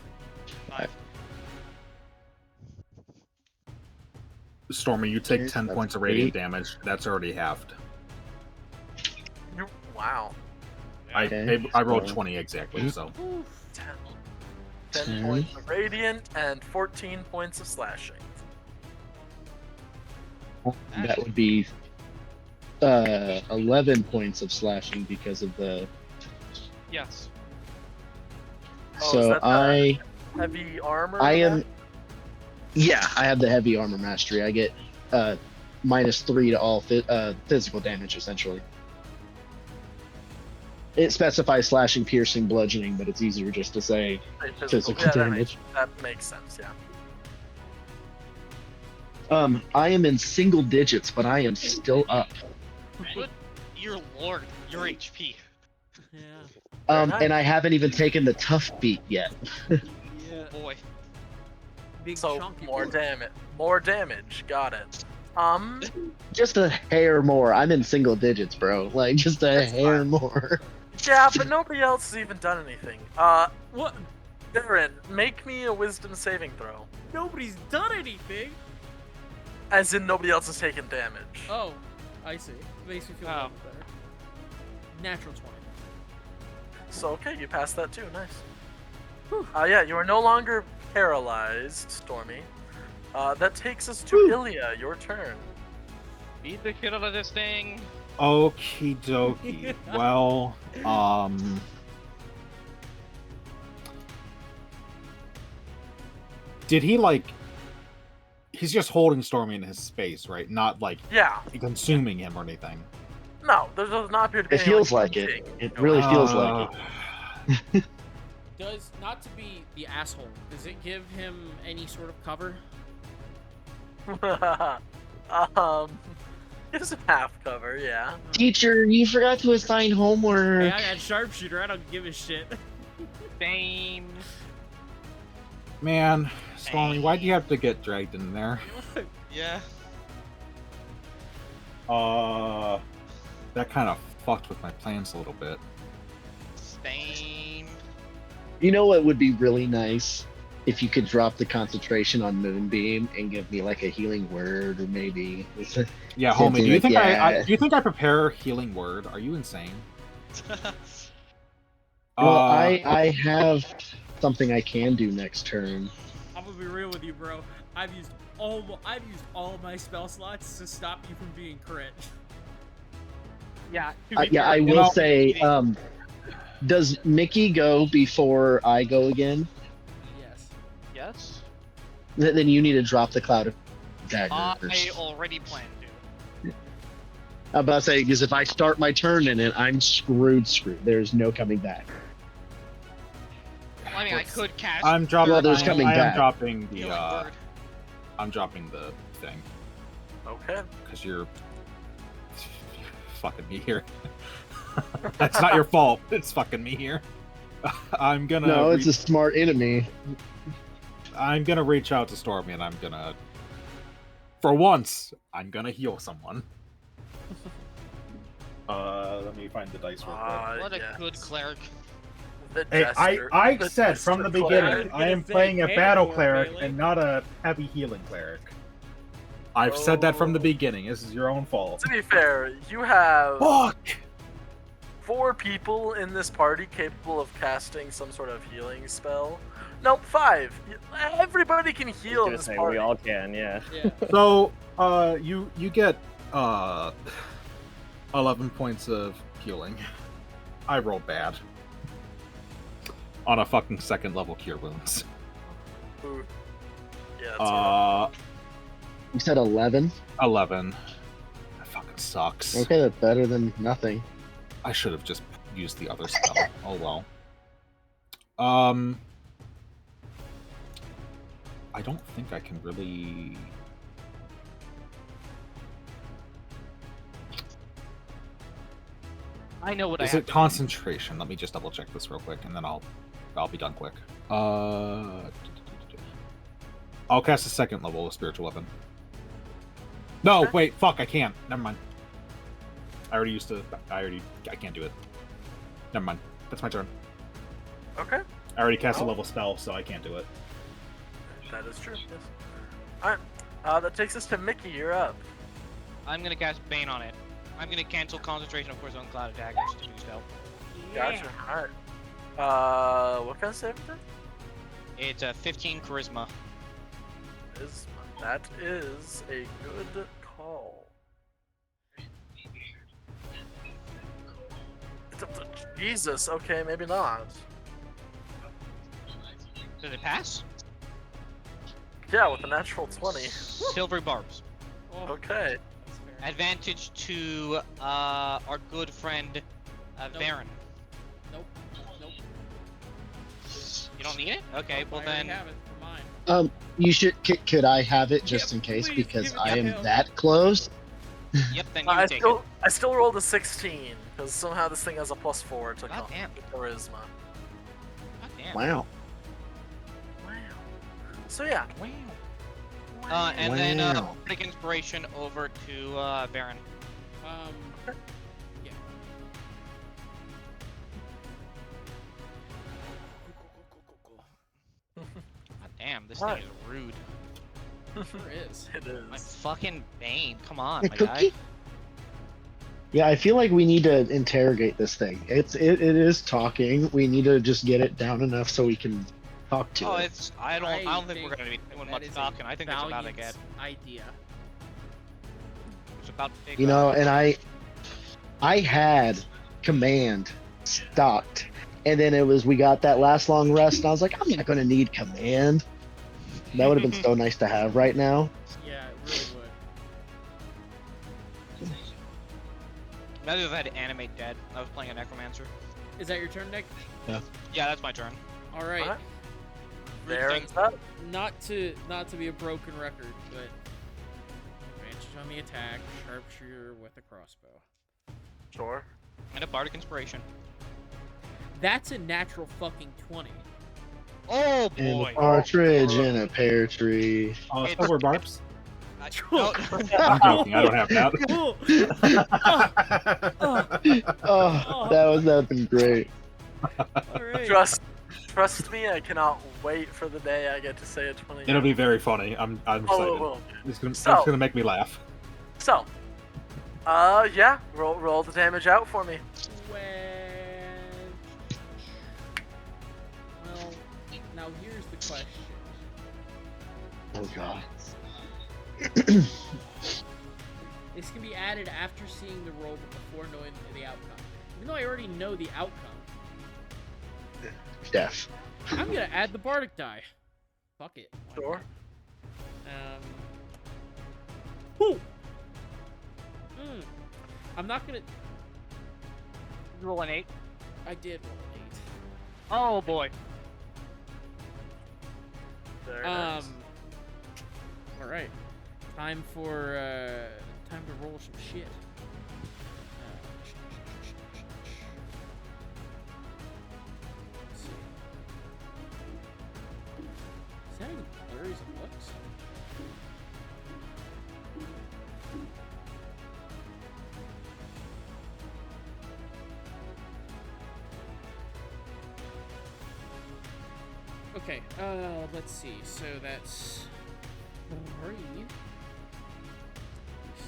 5. Stormy, you take Yes, 10 that's points of radiant great. damage. That's already halved. Wow. Okay, I rolled so- 20 exactly, so 10. 10 10. points of radiant and 14 points of slashing. That would be 11 points of slashing because of the. Yes. Oh, is So that the I heavy armor? am. Yeah, I have the heavy armor mastery. I get -3 to all physical damage essentially. It specifies slashing, piercing, bludgeoning, but it's easier just to say physical Yeah, damage. that makes sense, yeah. I am in single digits, but I am still up. Good dear lord, your HP. Yeah. And I haven't even taken the tough beat yet. Yeah. Oh boy. Big So chunky. more damage. More damage. Got it. Just a hair more. I'm in single digits, bro. Like just a That's hair fine. more. Yeah, but nobody else has even done anything. What? Darren, make me a wisdom saving throw. Nobody's done anything. As in nobody else has taken damage. Oh, I see. Makes me feel a Oh. little better. Natural 20. So okay, you passed that too. Nice. Yeah, you are no longer paralyzed, Stormy. That takes us to Ilya. Your turn. Beat the shit out of this thing. okie dokie. Well, did he like? He's just holding Stormy in his space, right? Not like Yeah. consuming him or anything. No, there does not appear to be It any, feels like it. cheating. It really feels like it. Does, not to be the asshole, does it give him any sort of cover? Gives him half cover, yeah. Teacher, you forgot to assign Hey, homework. I got sharpshooter. I don't give a shit. Same. Man, Stormy, why'd you have to get dragged in there? Yeah. That kind of fucked with my plans a little bit. Same. You know what would be really nice? If you could drop the concentration on Moonbeam and give me like a healing word or maybe Yeah, homie, Something do you like think that. do you think I prepare a healing word? Are you insane? Well, I have something I can do next turn. I'm gonna be real with you, bro. I've used all my spell slots to stop you from being crit. Yeah. I will know- say, does Mickey go before I go again? Yes. Yes. Then you need to drop the cloud of daggers. I already planned to. I'm about to say, because if I start my turn in it, I'm screwed. There's no coming back. Well, I mean, I could cast. I'm dropping. Well, there's I coming am back. dropping the. Healing word. I'm dropping the thing Okay. because you're fucking me here. That's not your fault. It's fucking me here. I'm gonna. No, it's a smart enemy. I'm gonna reach out to Stormy, and I'm gonna. For once, I'm gonna heal someone. Let me find the dice real quick. What a yes. good cleric. The Hey, jester- I the said from jester the cleric. beginning, I was I am gonna say, playing a pay battle for it, cleric Bailey. and not a heavy healing cleric. I've said that from the Oh. beginning. This is your own fault. To be fair, you have Fuck! 4 people in this party capable of casting some sort of healing spell. Nope, 5. Everybody can I was heal in gonna this say, party. we all can, yeah. Yeah. So, you get 11 points of healing. I rolled bad on a fucking second level cure wounds. Ooh. Yeah, that's alright. You said 11? 11. That fucking sucks. Okay, that's better than nothing. I should have just used the other spell. Oh well. I don't think I can really. I know what I Is have. it concentration? Let me just double check this real quick, and then I'll be done quick. I'll cast a second level of spiritual weapon. No, wait, fuck, I can't. Never mind. I can't do it. Never mind. That's my turn. Okay, I already cast a level spell, so I can't do it. that is true. Yes. Alright, that takes us to Mickey. You're up. I'm gonna cast Bane on it. I'm gonna cancel concentration, of course, on Cloud of Daggers to do so. Gotcha. Alright. What kind of save is it? It's a 15 charisma. That is a good call. Jesus, okay, maybe not. Does it pass? Yeah, with a natural 20. Silvery barbs. Oh, Okay. that's fair. Advantage to our good friend Varen. Nope. Nope. You don't need it? Okay, well I already then. have it for mine. You should. Could I have it just Yeah, in case please because give it I to am him. that close? Yep, then you I take still, it. I still rolled a 16 because somehow this thing has a +4 to God damn. charisma. God damn. Wow. Wow. So yeah. Wow. And then Wow. Bardic Inspiration over to Varen. Yeah. God damn, this What? thing is rude. Sure is. It My is. fucking Bane, come on, Hey, my guy. Cookie? Yeah, I feel like we need to interrogate this thing. It is talking. We need to just get it down enough so we can talk to Oh, it. it's. I don't think we're gonna be doing that much is a talking. I think it's about to valiant get. idea. It's about to take. You know, and I had command stocked, and then it was we got that last long rest, and I was like, I'm not gonna need command. That would have been so nice to have right now. Yeah, it really would. Imagine if I had to animate dead. I was playing a necromancer. Is that your turn, Nick? Yeah, that's my turn. All right. Alright. Rude There thing. it's up. Not to be a broken record, but advantage on the attack, sharpshooter with a crossbow. Sure. And a bardic inspiration. That's a natural fucking 20. Oh And boy. a partridge in a pear tree. It's- Silver barbs? No, I'm joking, I don't have that. Oh, that'd been great. All right. Trust me, I cannot wait for the day I get to say a 20. It'll be very funny. I'm excited. Oh, it will. It's So- gonna make me laugh. So, yeah, roll the damage out for me. Well, Now here's the question. Oh god. This can be added after seeing the roll, but before knowing the outcome. Even though I already know the outcome, Def. I'm gonna add the bardic die. Fuck it. Sure. Whew. I'm not gonna. Roll an 8. I did roll an 8. Oh boy. Very nice. All right. Time for time to roll some shit. Let's see. Is that even blurry as it looks? Okay, let's see. So that's 3,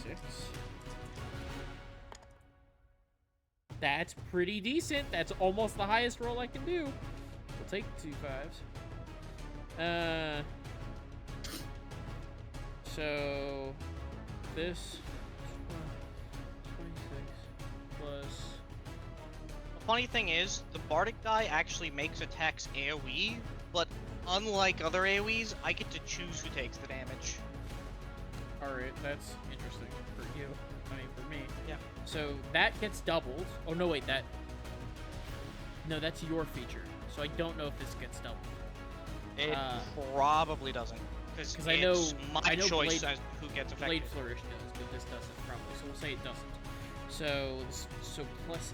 6. That's pretty decent. That's almost the highest roll I can do. We'll take 2 5s. So this 26 plus. The funny thing is, the Bardic die actually makes attacks AoE, but unlike other AoEs, I get to choose who takes the damage. Alright, that's interesting for you. I mean, for me. Yeah. So that gets doubled. Oh, no, wait, that. No, that's your feature. So I don't know if this gets doubled. It probably doesn't. Because I know my choice as who gets affected. Blade Flourish does, but this doesn't probably. So we'll say it doesn't. So plus.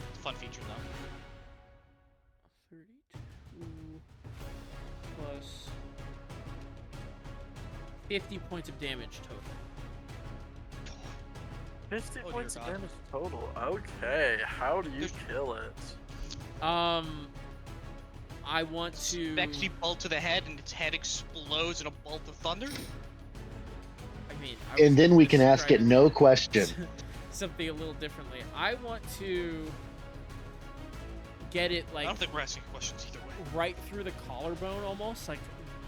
It's a fun feature though. 32 plus 50 points of damage total. 50 Oh, points dear of God. damage total. Okay, how do you kill it? I want to. Spexy bolt to the head and its head explodes in a bolt of thunder. I mean, I was And then we gonna can ask it describe no question. something a little differently. I want to get it I like don't think we're asking questions either way. right through the collarbone, almost like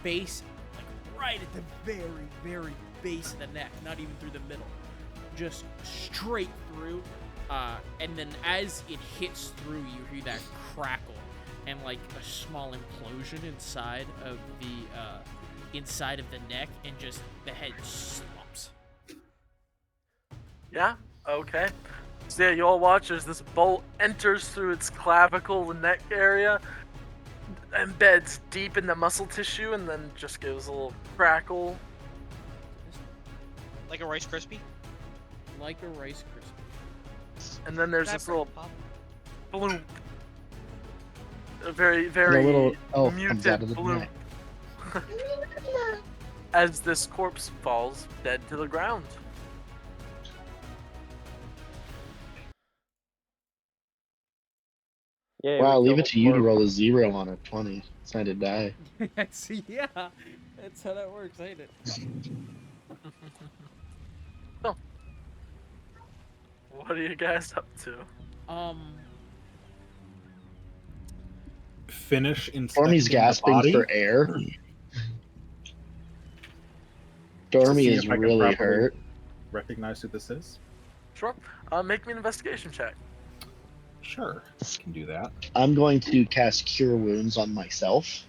base, like right at the very, very base of the neck, not even through the middle, just straight through. And then as it hits through, you hear that crackle and like a small implosion inside of the neck, and just the head slumps. Yeah, okay. So yeah, you all watch as this bolt enters through its clavicle, the neck area, embeds deep in the muscle tissue, and then just gives a little crackle. Like a Rice Krispie? Like a Rice Krispie. And then there's That this little pop. bloom. A very, very And a little elf comes muted out of the bloom. neck. As this corpse falls dead to the ground. Yeah, Wow, we leave kill it to you to more- roll a 0 on a 20. Sign to die. Yeah, that's how that works, ain't it? What are you guys up to? Finish inspecting Stormy's the gasping body. for air. To Stormy see is if I can really properly hurt. Recognize who this is? Sure. Make me an investigation check. Sure, can do that. I'm going to cast Cure Wounds on myself.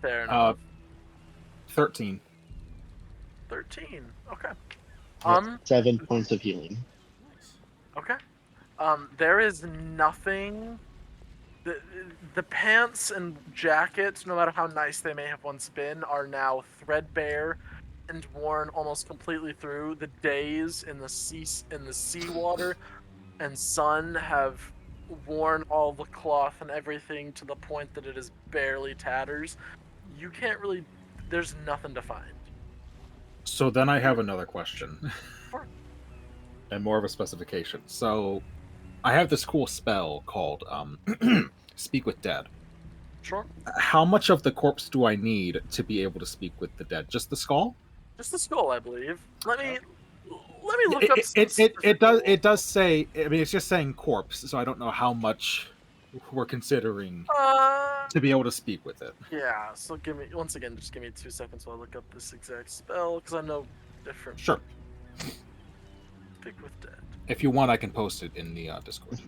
Fair enough. 13. 13. Okay. That's 7 points of healing. Okay. There is nothing. The pants and jackets, no matter how nice they may have once been, are now threadbare and worn almost completely through. The days in the seawater and sun have worn all the cloth and everything to the point that it is barely tatters. You can't really. There's nothing to find. So then I have another question. Sure. And more of a specification. So I have this cool spell called Speak with Dead. Sure. How much of the corpse do I need to be able to speak with the dead? Just the skull? Just the skull, I believe. Let me let me look up some It does say. I mean, it's just saying corpse, so I don't know how much we're considering to be able to speak with it. Yeah, so just give me 2 seconds while I look up this exact spell, because I know different. Sure. Speak with dead. If you want, I can post it in the Discord.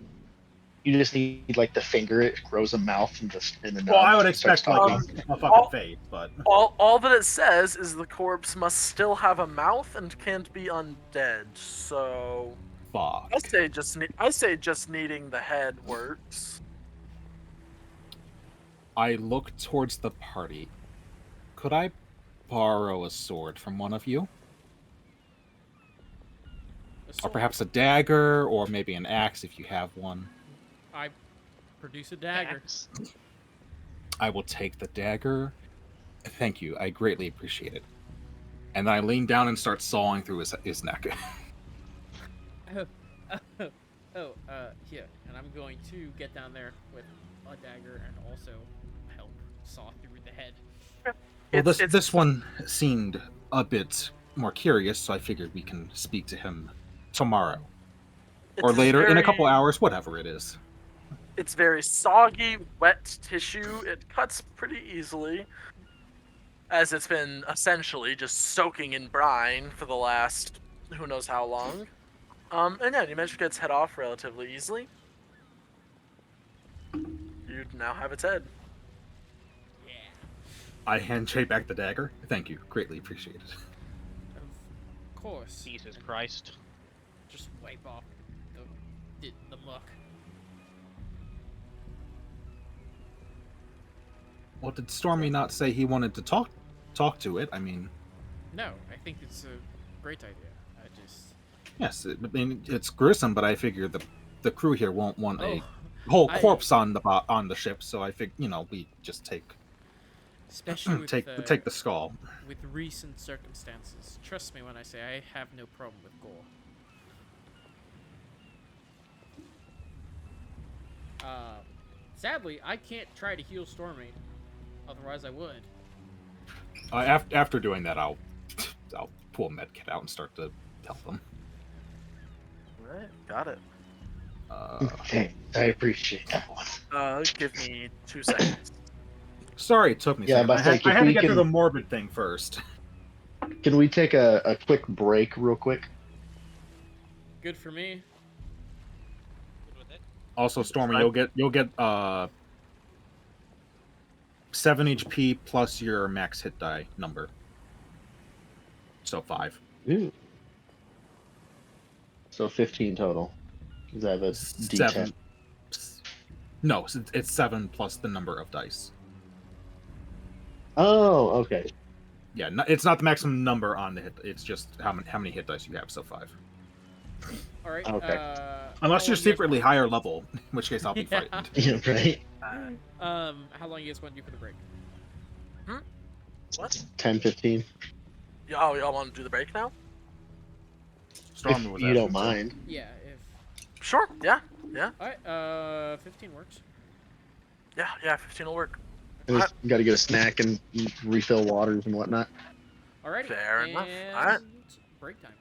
You just need like the finger. It grows a mouth and just in the Well, I would and starts expect like talking. a fucking fade, but All that it says is the corpse must still have a mouth and can't be undead. So fuck. I say just needing the head works. I look towards the party. Could I borrow a sword from one of you? Or perhaps a dagger, or maybe an axe if you have one. I produce a dagger. I will take the dagger. Thank you. I greatly appreciate it. And then I lean down and start sawing through his neck. Here. And I'm going to get down there with a dagger and also help saw through the head. Well, this one seemed a bit more curious, so I figured we can speak to him tomorrow. Or later, in a couple hours, whatever it is. It's very soggy, wet tissue. It cuts pretty easily, as it's been essentially just soaking in brine for the last who knows how long. And yeah, you managed to get its head off relatively easily. You now have its head. Yeah. I hand Jay back the dagger. Thank you. Greatly appreciate it. Of course. Jesus Christ. Just wipe off the muck. Well, did Stormy not say he wanted to talk to it? I mean... No, I think it's a great idea. Yes, I mean, it's gruesome, but I figure the crew here won't want a Oh, whole corpse on the ship, so I think, we just take especially with, take the skull. With recent circumstances. Trust me when I say I have no problem with gore. Sadly, I can't try to heal Stormy. Otherwise, I would. After doing that, I'll pull a medkit out and start to help them. Right, got it. Okay, I appreciate that one. Give me 2 seconds. Sorry, it took me. Yeah, a second. but I had to get through the morbid thing first. Can we take a quick break, real quick? Good for me. Also, Stormy, you'll get 7 HP plus your max hit die number. So 5. Ooh. So 15 total. Does that have a D10? 7. No, it's 7 plus the number of dice. Oh, okay. Yeah, it's not the maximum number on the hit. It's just how many hit dice you have. So 5. All right. Okay. Unless you're secretly higher level, in which case I'll be frightened. Yeah, right. How long you guys want to do for the break? What? 10, 15. Y'all want to do the break now? Stormy If was you asking, don't so- mind. Yeah. If Sure. Yeah. all right. 15 works. Yeah. 15 will work. I just got to get a snack and refill waters and whatnot. Alrighty. Fair enough. And Alright. break time.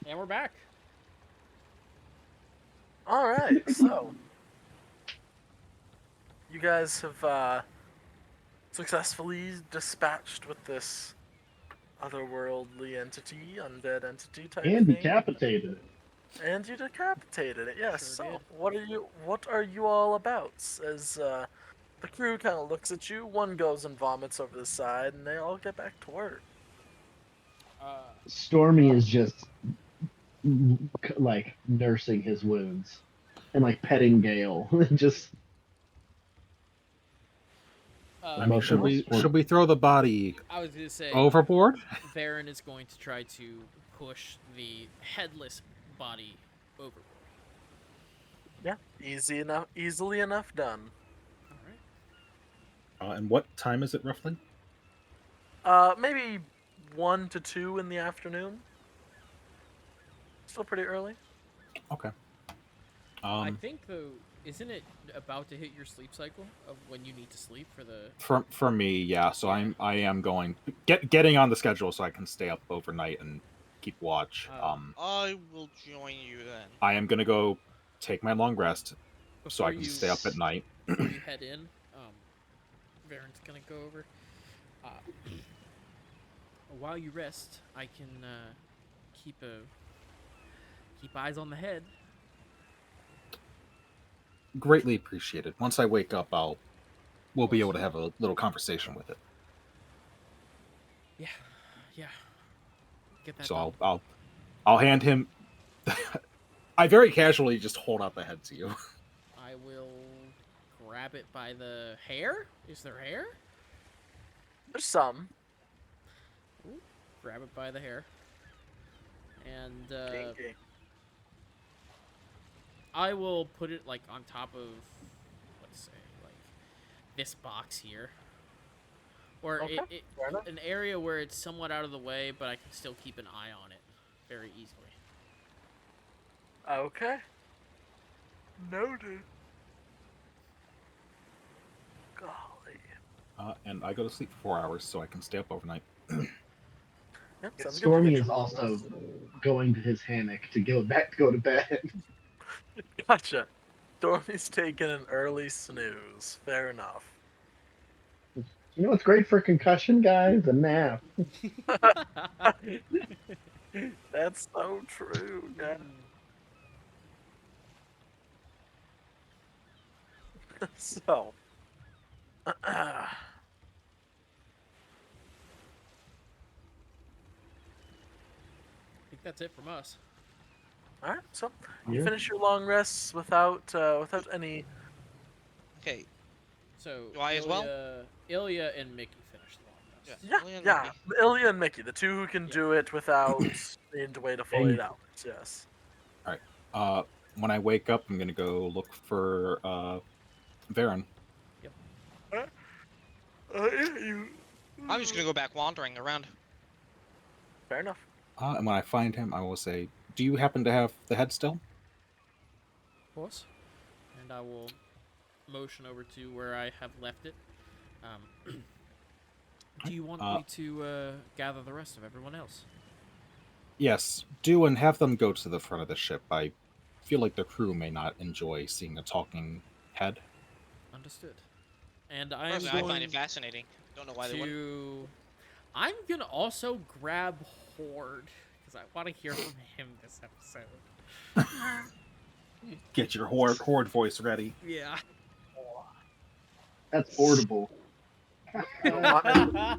And we're back. All right, so you guys have successfully dispatched with this otherworldly entity, undead entity type And thing, decapitated it. and you decapitated it. Yes. Sure So, did. what are you all about? As the crew kind of looks at you, one goes and vomits over the side, and they all get back to work. Stormy is just like nursing his wounds and like petting Gale. Just I mean, should emotional we support. should we throw the body I was gonna say overboard? Varen is going to try to push the headless body overboard. Yeah, easily enough done. All right. And what time is it roughly? Maybe 1 to 2 in the afternoon. Still pretty early. Okay. I think though, isn't it about to hit your sleep cycle of when you need to sleep for the? For me, yeah. So I am going getting on the schedule so I can stay up overnight and keep watch. I will join you then. I am gonna go take my long rest so I Before can you- stay up at night. Before you head in, Varen's gonna go over. While you rest, I can keep eyes on the head. Greatly appreciated. Once I wake up, we'll be able to have a little conversation with it. Yeah. Get that. So done. I'll hand him. I very casually just hold out the head to you. I will grab it by the hair. Is there hair? There's some. Ooh, grab it by the hair. And Kinky. I will put it like on top of, let's say, like this box here, or Okay, fair enough. an area where it's somewhat out of the way, but I can still keep an eye on it very easily. Okay. Noted. Golly. And I go to sleep for 4 hours so I can stay up overnight. Yep, sounds good. Stormy is also going to his hammock to go to bed. Gotcha. Stormy's taking an early snooze. Fair enough. You know what's great for concussion, guys? A nap. That's so true, yeah. So, I think that's it from us. all right. So you Yeah. finish your long rests without any. Okay. So Do I as well? Ilya and Mickey finished the long rest. Yeah, Ilya and yeah. Mickey. Ilya and Mickey, the two who can do it without needing to wait a full And- 8 hours. Yes. When I wake up, I'm gonna go look for Varen. I'm just gonna go back wandering around. Fair enough. And when I find him, I will say, "Do you happen to have the head still?" Of course. And I will motion over to where I have left it. Do you want me to gather the rest of everyone else? Yes, do, and have them go to the front of the ship. I feel like the crew may not enjoy seeing a talking head. Understood. And I am Personally, I going find it fascinating. Don't know why they wouldn't. to. I'm gonna also grab Horde because I want to hear from him this episode. Get your horde voice ready. Yeah. That's audible.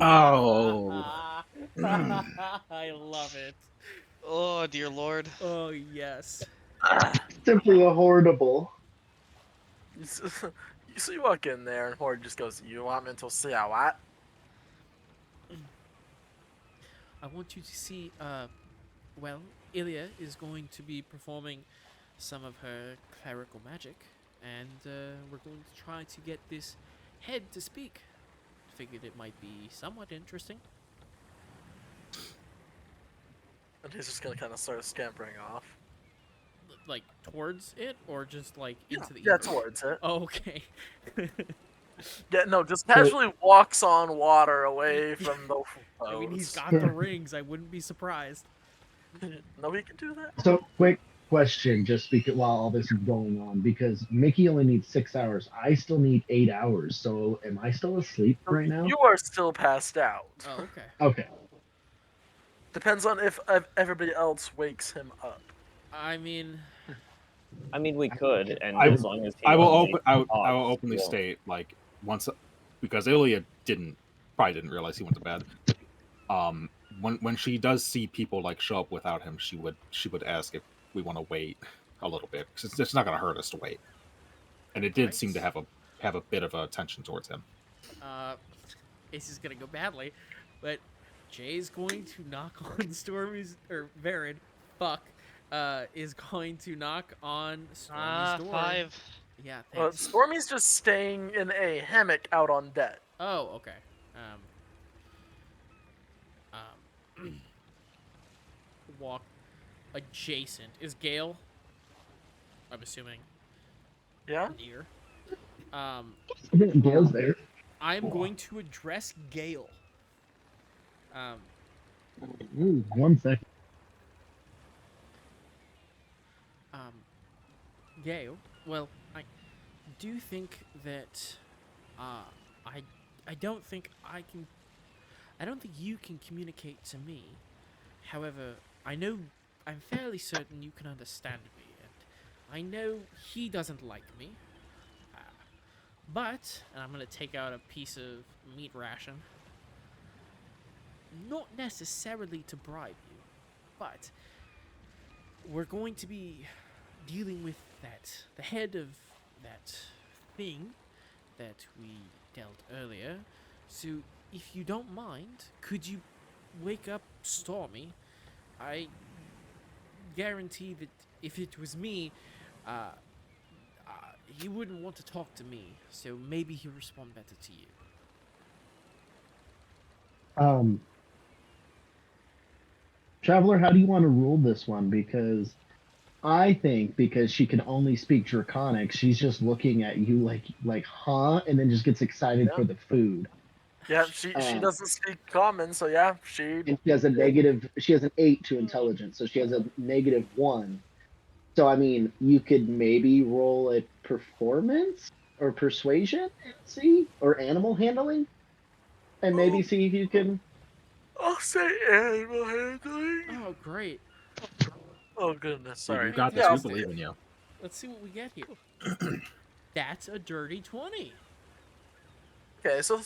Oh. I love it. Oh dear lord. Oh yes. Simply a horrible. So you walk in there, and Horde just goes, "You want me to see what?" I want you to see. Well, Ilya is going to be performing some of her clerical magic, and we're going to try to get this head to speak. Figured it might be somewhat interesting. And he's just gonna kind of start scampering off. Like towards it, or just like into the Yeah, ether? towards it. Oh, okay. Yeah, no, just casually walks on water away from the. I mean, he's foes. got the rings. I wouldn't be surprised. No, he can do that. So, quick question, just because while all this is going on, because Mickey only needs 6 hours, I still need 8 hours. So, am I still asleep So right now? you are still passed out. Oh, okay. Okay. Depends on if everybody else wakes him up. I mean, I mean, we could, and I, as long as he I will only open. I will talks, openly we won't. state like once because Ilya probably didn't realize he went to bed. When she does see people like show up without him, she would ask if we want to wait a little bit because it's not going to hurt us to wait. And it did seem to right. have a bit of a tension towards him. Uh, this is gonna go badly, but Jay's going to knock on Stormy's or Varen. Fuck. Is going to knock on Stormy's door. 5. Yeah, thanks. Stormy's just staying in a hammock out on deck. Oh, okay. Walk adjacent. Is Gale? I'm assuming Yeah? near. Gail's there. I'm going to address Gale. Ooh, 1 second. Gale. Well, I do think that I don't think I can. I don't think you can communicate to me. However, I'm fairly certain you can understand me, and I know he doesn't like me. But, and I'm gonna take out a piece of meat ration. Not necessarily to bribe you, but we're going to be dealing with the head of that thing that we dealt earlier. So, if you don't mind, could you wake up Stormy? I guarantee that if it was me, he wouldn't want to talk to me. So maybe he'll respond better to you. Traveler, how do you want to rule this one? Because I think because she can only speak Draconic, she's just looking at you like huh, and then just gets excited Yeah. for the food. Yeah, she doesn't speak common, so yeah, she. And she has a negative. She has an 8 to intelligence, so she has a -1. So I mean, you could maybe roll a performance or persuasion and see, or animal handling, and maybe see if you can. I'll say animal handling. Oh, great. Oh goodness, You sorry. got Yeah, this. I'll We say believe it. in you. Let's see what we get here. That's a dirty 20. Okay, so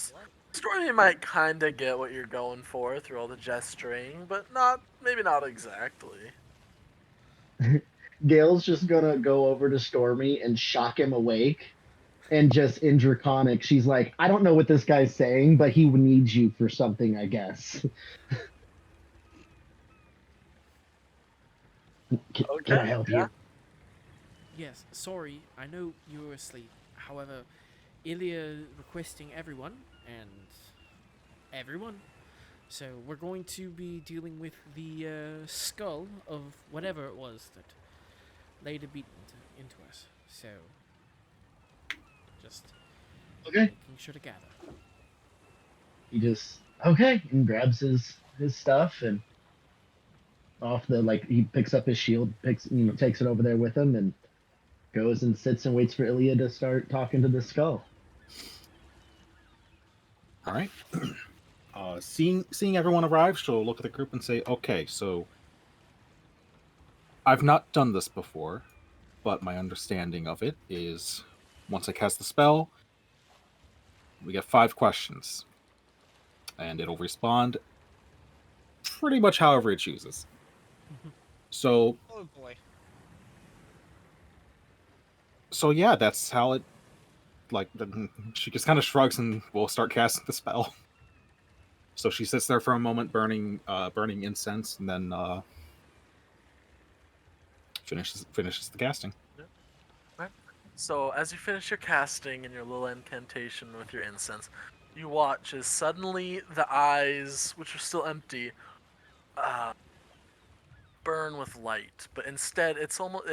Stormy might kind of get what you're going for through all the gesturing, but maybe not exactly. Gail's just gonna go over to Stormy and shock him awake, and just in Draconic, she's like, "I don't know what this guy's saying, but he needs you for something, I guess." Can I help you? Yes, sorry, I know you were asleep. However, Ilya requesting everyone, and everyone. So we're going to be dealing with the skull of whatever it was that laid a beat into us. So, just Okay. making sure to gather. He just okay and grabs his stuff and off the he picks up his shield, takes it over there with him and goes and sits and waits for Ilya to start talking to the skull. All right. Seeing everyone arrive, she'll look at the group and say, "Okay, so I've not done this before, but my understanding of it is once I cast the spell, we get 5 questions, and it'll respond pretty much however it chooses. So Oh boy. So yeah, that's how it. She just kind of shrugs and will start casting the spell. So she sits there for a moment, burning incense, and then finishes the casting. Right. So as you finish your casting and your little incantation with your incense, you watch as suddenly the eyes, which are still empty, burn with light. But instead, it's almost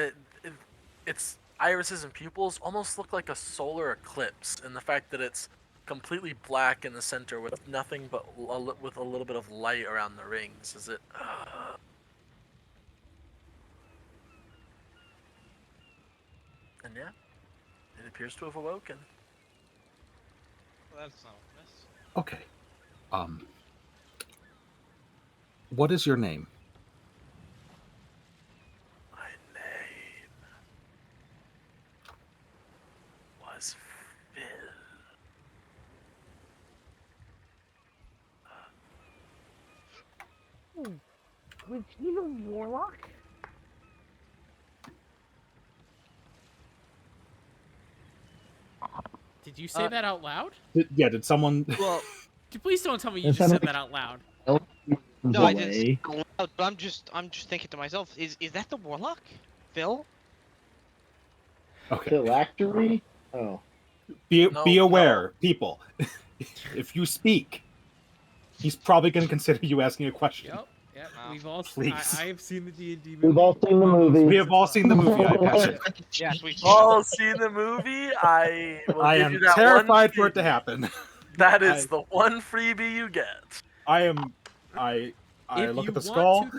its irises and pupils almost look like a solar eclipse, in the fact that it's completely black in the center with nothing but with a little bit of light around the rings. As it And yeah, it appears to have awoken. Well, that's not a miss. Okay. What is your name? My name was Phil. Was he the warlock? Did you say that out loud? Did someone? Well, Please don't tell me you It just said sounded that out loud. no, I away. didn't. Go out, but I'm just thinking to myself, is that the warlock, Phil? Okay. Phylactery? Oh. Be No, aware, people. If you speak, he's probably going to consider you asking a question. Yep. Yeah, No. we've all. Please. I have seen the D&D movie. We've all seen the movie. We have all seen the movie. I imagine. Yes, we've seen all seen the movie. I will I give am you that terrified one for it to freebie. happen. That is the one freebie you get. I look at the skull.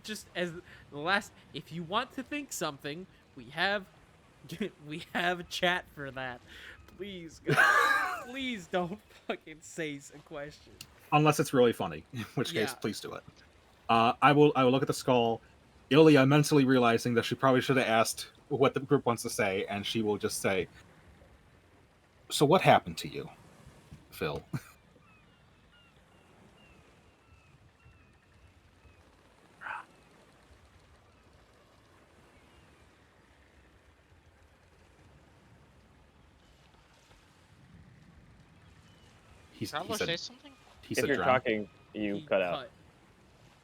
Just as the last, if you want to think something, we have a chat for that. Please, guys, please don't fucking say a question. Unless it's really funny, in which case, Yeah. please do it. I will look at the skull. Ilya mentally realizing that she probably should have asked what the group wants to say, and she will just say, "So what happened to you, Phil?" Travler say something? He If said you're drown. talking, you He cut out.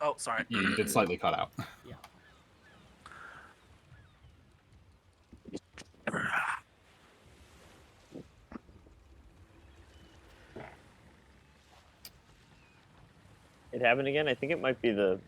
Oh, sorry. You did slightly cut out. Yeah. It happened again. I think it might be the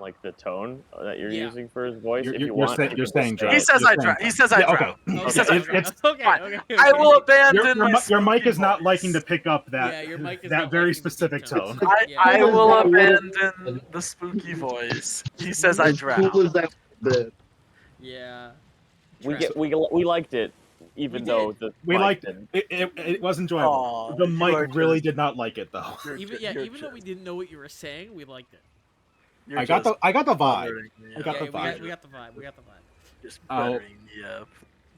like the tone that you're Yeah. using for his voice. If you You're want, saying- you you're can saying say drown. He it. says You're I saying drown. He says I Yeah, drown. okay. He Okay, says I drown. okay, Fine. okay. I will abandon Your my mic is spooky not voice. liking to pick up that Yeah, your mic is that not very liking the deep specific tones. tone. Yeah. I will That would've- abandon the spooky voice. He says I As drown. cool as that the Yeah. We liked it, even We though did. the We mic liked didn't. it was enjoyable. Aw, The you are mic really just- did not like it though. Even though we didn't know what you were saying, we liked it. You're I got the vibe. buttering me I got up. the vibe. We got the vibe. We got the vibe. Just I'll- buttering me up.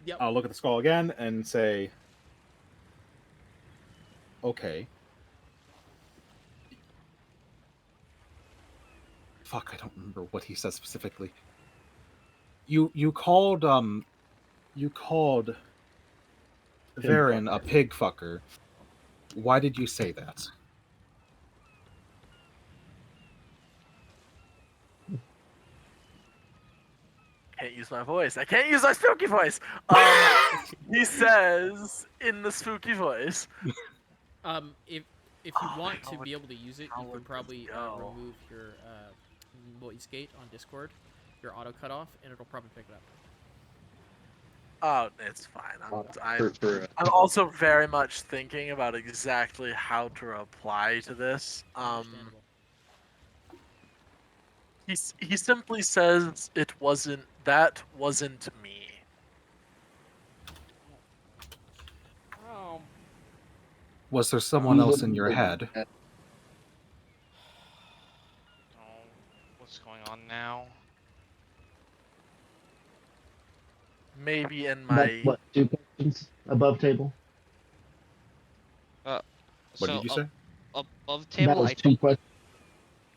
Yep. I'll look at the skull again and say, "Okay." Fuck, I don't remember what he said specifically. You called Varen a pig fucker. Why did you say that? Can't use my voice. I can't use my spooky voice. He says in the spooky voice. If you want how to would- be able to use it, how you would can this probably go? remove your voice gate on Discord, your auto cutoff, and it'll probably pick it up. Oh, it's fine. for I'm also very much thinking about exactly how to reply to this. Understandable. He simply says that wasn't me. Oh. Was there someone else in your head? Oh, what's going on now? Maybe in That's my what, 2 questions above table? What So, did you say? Above That table, was I 2 questions.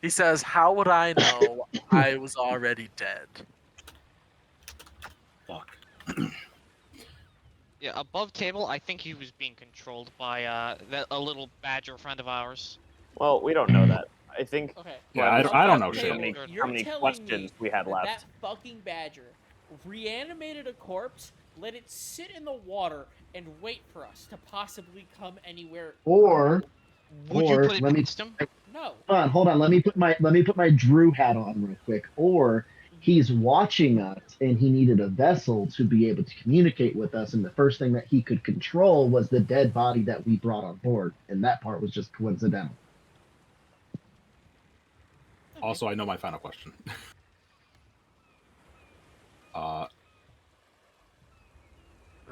he says, "How would I know I was already dead?" Fuck. yeah, above table, I think he was being controlled by a little badger friend of ours. Well, we don't know that. I think. Okay. Yeah, I don't know Above shit. How many, table, how you're many telling questions me we had that left? That fucking badger reanimated a corpse, let it sit in the water, and wait for us to possibly come anywhere. Or Would you Or, put it let me- past him? No. hold on. Let me put my Drew hat on real quick. Or he's watching us and he needed a vessel to be able to communicate with us, and the first thing that he could control was the dead body that we brought on board, and that part was just coincidental. Also, I know my final question.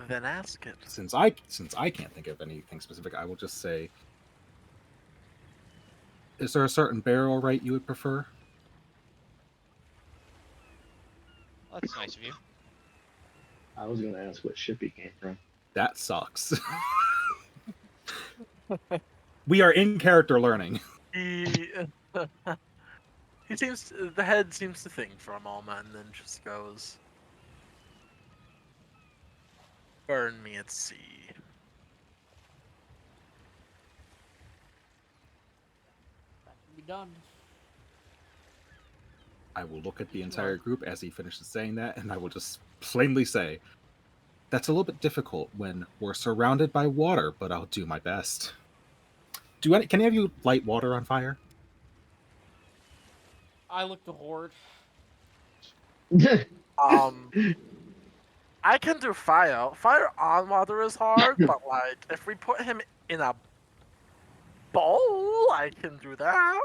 Then ask it. Since I can't think of anything specific, I will just say, is there a certain burial rite you would prefer? Well, that's nice of you. I was gonna ask what ship he came from. That sucks. We are in character learning. He seems. The head seems to think for a moment and then just goes, "Burn me at sea." That can be done. I will look at the entire group as he finishes saying that, and I will just plainly say, that's a little bit difficult when we're surrounded by water, but I'll do my best. Can any of you light water on fire? I look to Horde. I can do fire. Fire on water is hard, but like if we put him in a bowl, I can do that.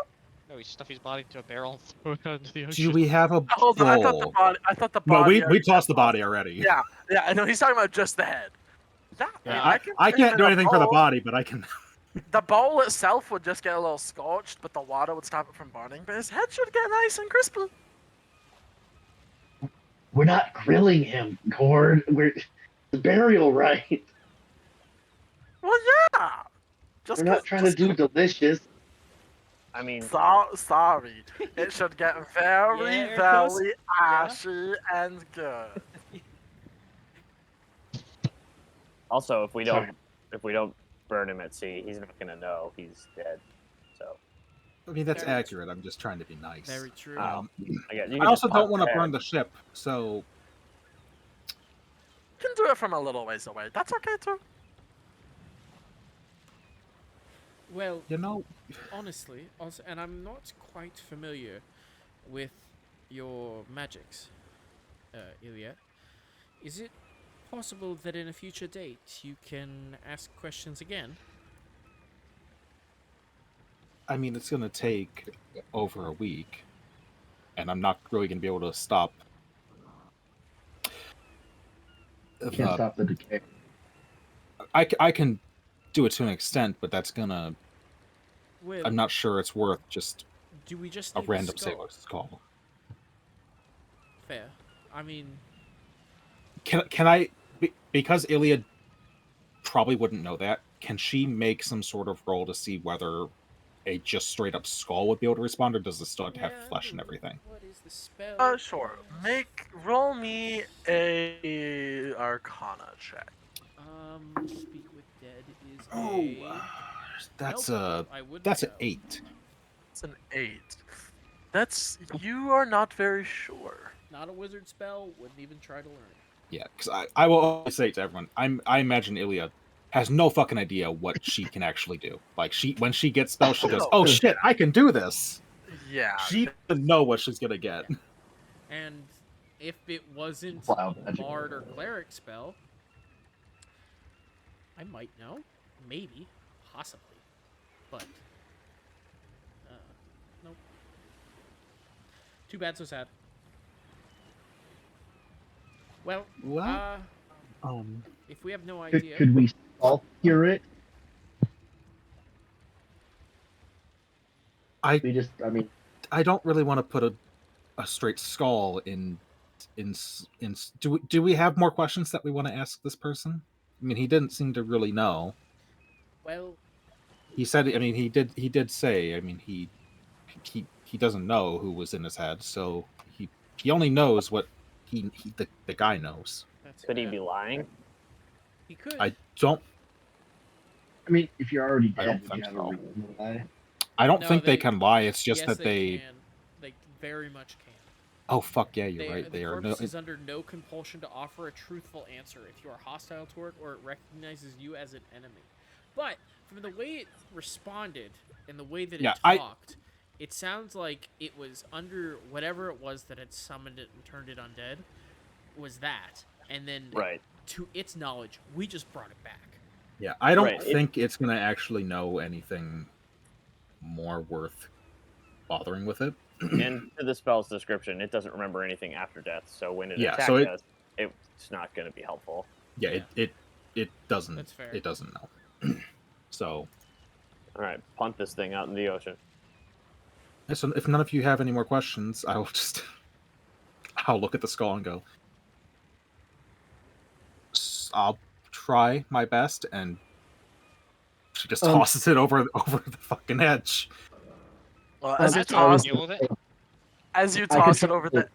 No, he stuff his body into a barrel and throw it out into the ocean. Do we have a Hold on, I thought the bowl? body. I thought the No, body. we tossed the body already. Yeah, I know. He's talking about just the head. Yeah, Yeah, can I put him can't in do a anything for the bowl. body, but I can. The bowl itself would just get a little scorched, but the water would stop it from burning. But his head should get nice and crispy. We're not grilling him, Gord. We're the burial rite. Well, yeah. We're not trying to do delicious. I mean, Sorry. It should get very, Yeah, Ericos. very ashy and good. also if we don't Sorry. burn him at sea, he's not gonna know he's dead. So I mean, that's Very accurate. I'm just trying to be nice. Very true. I also don't want to burn the ship, so You can do it from a little ways away. That's okay too. Well, you know, honestly, also, and I'm not quite familiar with your magics, Ilya. Is it possible that in a future date you can ask questions again? I mean, it's going to take over a week, and I'm not really going to be able to stop. Can't stop the decay. I can do it to an extent, but that's gonna. Well, I'm not sure it's worth just do we just a need the random skull? sailor's call. Fair. I mean, Can I? Because Iliad probably wouldn't know that. Can she make some sort of roll to see whether a just straight up skull would be able to respond, or does it still have to have flesh and everything? What is the spell? Sure. Roll me a Arcana check. Speak with dead is That's Nope, I wouldn't that's an know. 8. It's an 8. You are not very sure. Not a wizard spell. Wouldn't even try to learn it. Yeah, because I will always say to everyone, I imagine Ilya has no fucking idea what she can actually do. Like when she gets spells, she goes, "Oh shit, I can do this." Yeah. She doesn't know what she's gonna get. And if it wasn't Wow, a magic. bard or cleric spell, I might know. Maybe. Possibly. But, nope. Too bad, so sad. Well, Well, if we have no Could, idea... could we all hear it? I mean, I don't really want to put a straight skull in. Do we have more questions that we want to ask this person? I mean, he didn't seem to really know. Well, He said. I mean, he did say. I mean, he doesn't know who was in his head, so he only knows what the guy knows. that's Could he fair. be lying? He could. I don't. I mean, if you're already I dead, don't would you think have a so. reason to lie? I don't No, think they they- can lie. It's just yes, that they. can. They very much can. Oh fuck yeah, you're right. The They are. corpse is under no compulsion to offer a truthful answer if you are hostile toward or it recognizes you as an enemy. But from the way it responded and the way that Yeah, it talked, it sounds like it was under whatever it was that had summoned it and turned it undead. Was that, and then Right. to its knowledge, we just brought it back. Yeah, I don't Right, think it's gonna actually know anything more worth bothering with it. And to the spell's description, it doesn't remember anything after death. So when it Yeah, attacks so us, it's not going to be helpful. Yeah, Yeah. it doesn't. That's fair. It doesn't know. So, All right, punt this thing out in the ocean. so if none of you have any more questions, I'll just I'll look at the skull and go. I'll try my best, and she just tosses it over the fucking edge. Well, as you That's how I would toss, deal with it. as you I could toss it tell over you- the.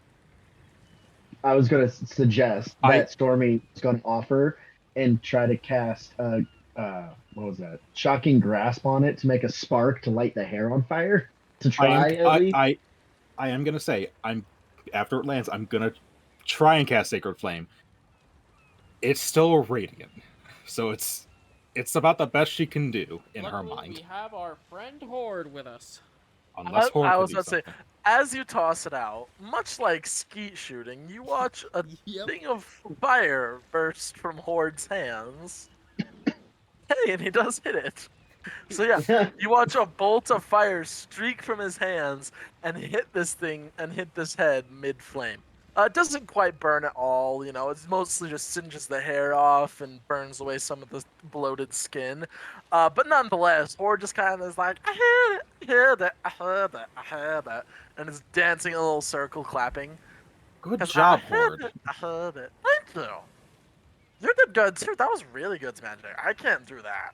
I was going to suggest I- that Stormy is going to offer and try to cast what was that? Shocking grasp on it to make a spark to light the hair on fire. To try at least. I am gonna say after it lands, I'm gonna try and cast Sacred Flame. It's still radiant, so it's about the best she can do in her Luckily, mind. we have our friend Horde with us. Unless Horde I could was do about to say, something. as you toss it out, much like skeet shooting, you watch a Yep. thing of fire burst from Horde's hands. Hey, and he does hit it. So yeah, you watch a bolt of fire streak from his hands and hit this thing and hit this head mid-flame. It doesn't quite burn at all, you know, it's mostly just singes the hair off and burns away some of the bloated skin. But nonetheless, Horde just kind of is like, I heard it, I heard it, I heard it, and is dancing a little circle, clapping. Good 'Cause job, I heard Horde. it, I heard it. Thank you. You did good too. That was really good, Magic. I can't do that.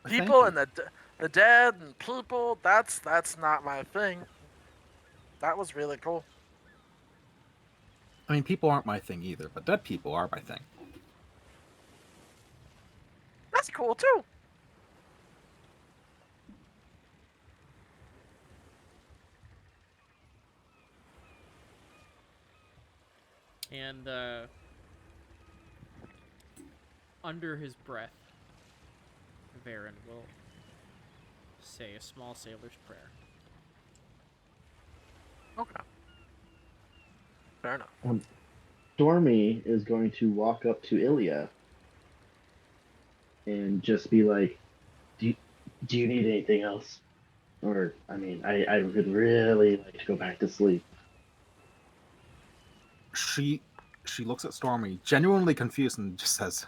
Thank People you. and the dead and people, that's not my thing. That was really cool. I mean, people aren't my thing either, but dead people are my thing. That's cool too. And under his breath, Varen will say a small sailor's prayer. Okay. Fair enough. Stormy is going to walk up to Ilya and just be like, do you need anything else? Or, I mean, I would really like to go back to sleep. She looks at Stormy, genuinely confused, and just says,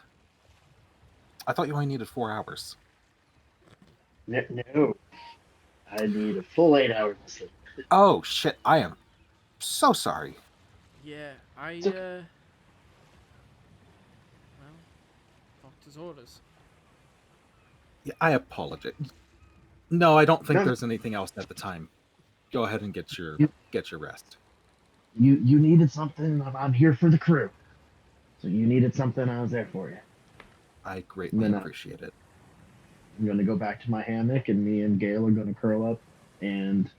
"I thought you only needed 4 hours." No, I need a full 8 hours of sleep. Oh shit! I am so sorry. Yeah, I It's okay. well, doctor's orders. Yeah, I apologize. No, I don't think No. there's anything else at the time. Go ahead and get your rest. You needed something. I'm here for the crew. So you needed something. I was there for you. I greatly Then, appreciate it. I'm going to go back to my hammock, and me and Gail are going to curl up and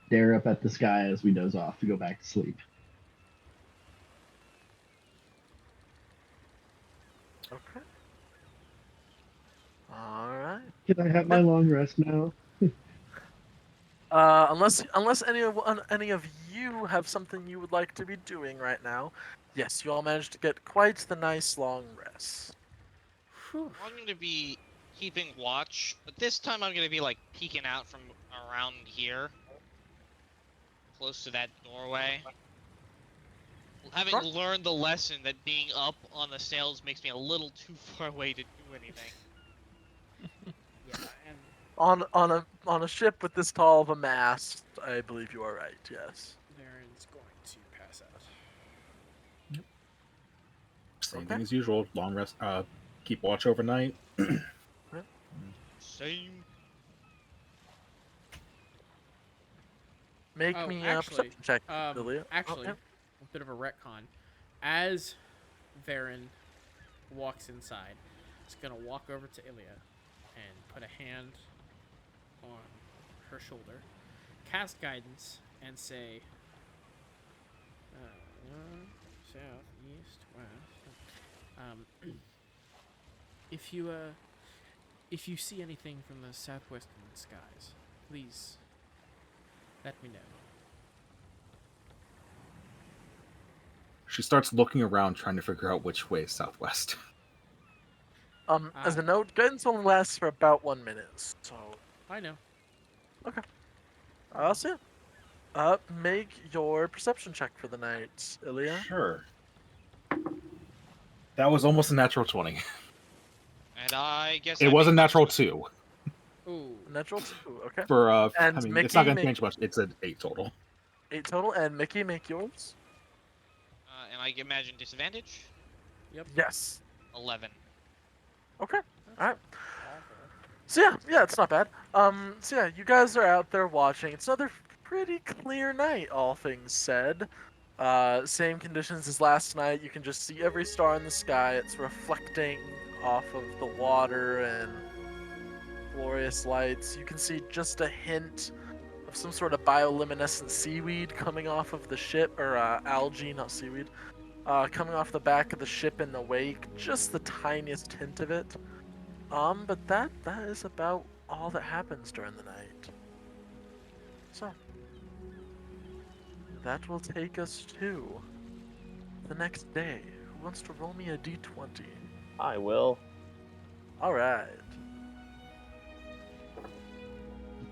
stare up at the sky as we doze off to go back to sleep. Okay. All right. Can I have my long rest now? Unless any of you have something you would like to be doing right now, yes, you all managed to get quite the nice long rest. Whew. I'm going to be keeping watch, but this time I'm going to be like peeking out from around here, close to that doorway. Having Sure. learned the lesson that being up on the sails makes me a little too far away to do anything. Yeah, and On a ship with this tall of a mast, I believe you are right. Yes. Varen's going to pass out. Same Okay. thing as usual. Long rest. Keep watch overnight. Same. Make Oh, me a actually, perception check, Ilya. Actually, Okay. a bit of a retcon. As Varen walks inside, he's gonna walk over to Ilya and put a hand on her shoulder, cast guidance, and say, north, south, east, west. If you see anything from the southwestern skies, please let me know. She starts looking around, trying to figure out which way is southwest. As a note, guidance only lasts for about 1 minute, so I know. I'll see. Make your perception check for the night, Ilya. Sure. That was almost a natural 20. And I guess It was a natural 2. Ooh. Natural 2. Okay. For And I mean, Mickey, it's not gonna change much. It's an 8 total. 8 total. And Mickey, make yours. And I imagine disadvantage. Yep. Yes. 11. Okay. That's All right. awful. So yeah, it's not bad. So yeah, you guys are out there watching. It's another pretty clear night, all things said. Same conditions as last night. You can just see every star in the sky. It's reflecting off of the water and glorious lights. You can see just a hint of some sort of bioluminescent seaweed coming off of the ship, or algae, not seaweed, coming off the back of the ship in the wake. Just the tiniest hint of it. But that is about all that happens during the night. So, that will take us to the next day. Who wants to roll me a d20? I will. Alright.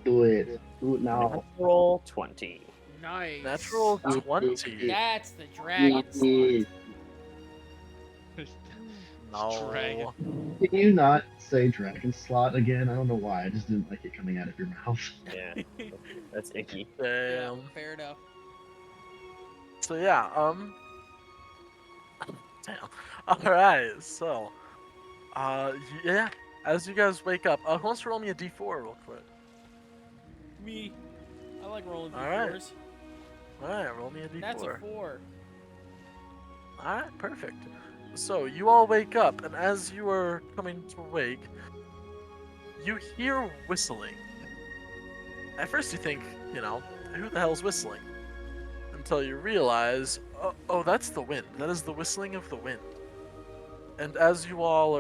Do it. Do it now. Roll 20. Nice. Natural 20. That's the dragon slot. No. Dragon. Can you not say dragon slot again? I don't know why. I just didn't like it coming out of your mouth. Yeah, that's icky. Yeah, Damn. fair enough. So yeah, damn. Alright, so, yeah, as you guys wake up, who wants to roll me a d4 real quick? Me. I like rolling Alright. d4s. Alright, roll me a d4. That's a 4. Alright, perfect. So, you all wake up, and as you are coming to wake, you hear whistling. At first you think, who the hell's whistling? Until you realize, oh, that's the wind. That is the whistling of the wind. And as you all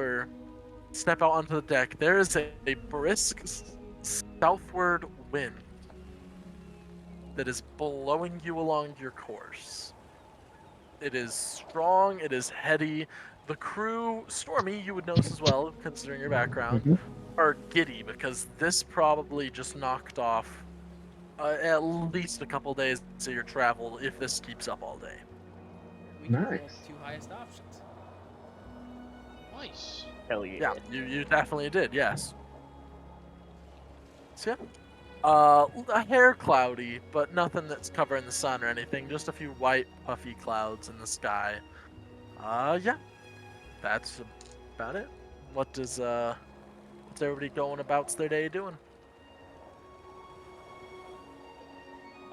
step out onto the deck, there is a brisk southward wind that is blowing you along your course. It is strong, it is heady. The crew, Stormy, you would notice as well, considering your background, are giddy because this probably just knocked off at least a couple days of your travel if this keeps up all day. We can roll Nice. the 2 highest options. Nice. Hell Yeah, yeah. you definitely did, yes. So yeah. A hair cloudy, but nothing that's covering the sun or anything. Just a few white, puffy clouds in the sky. Yeah. That's about it. What's everybody going about their day doing?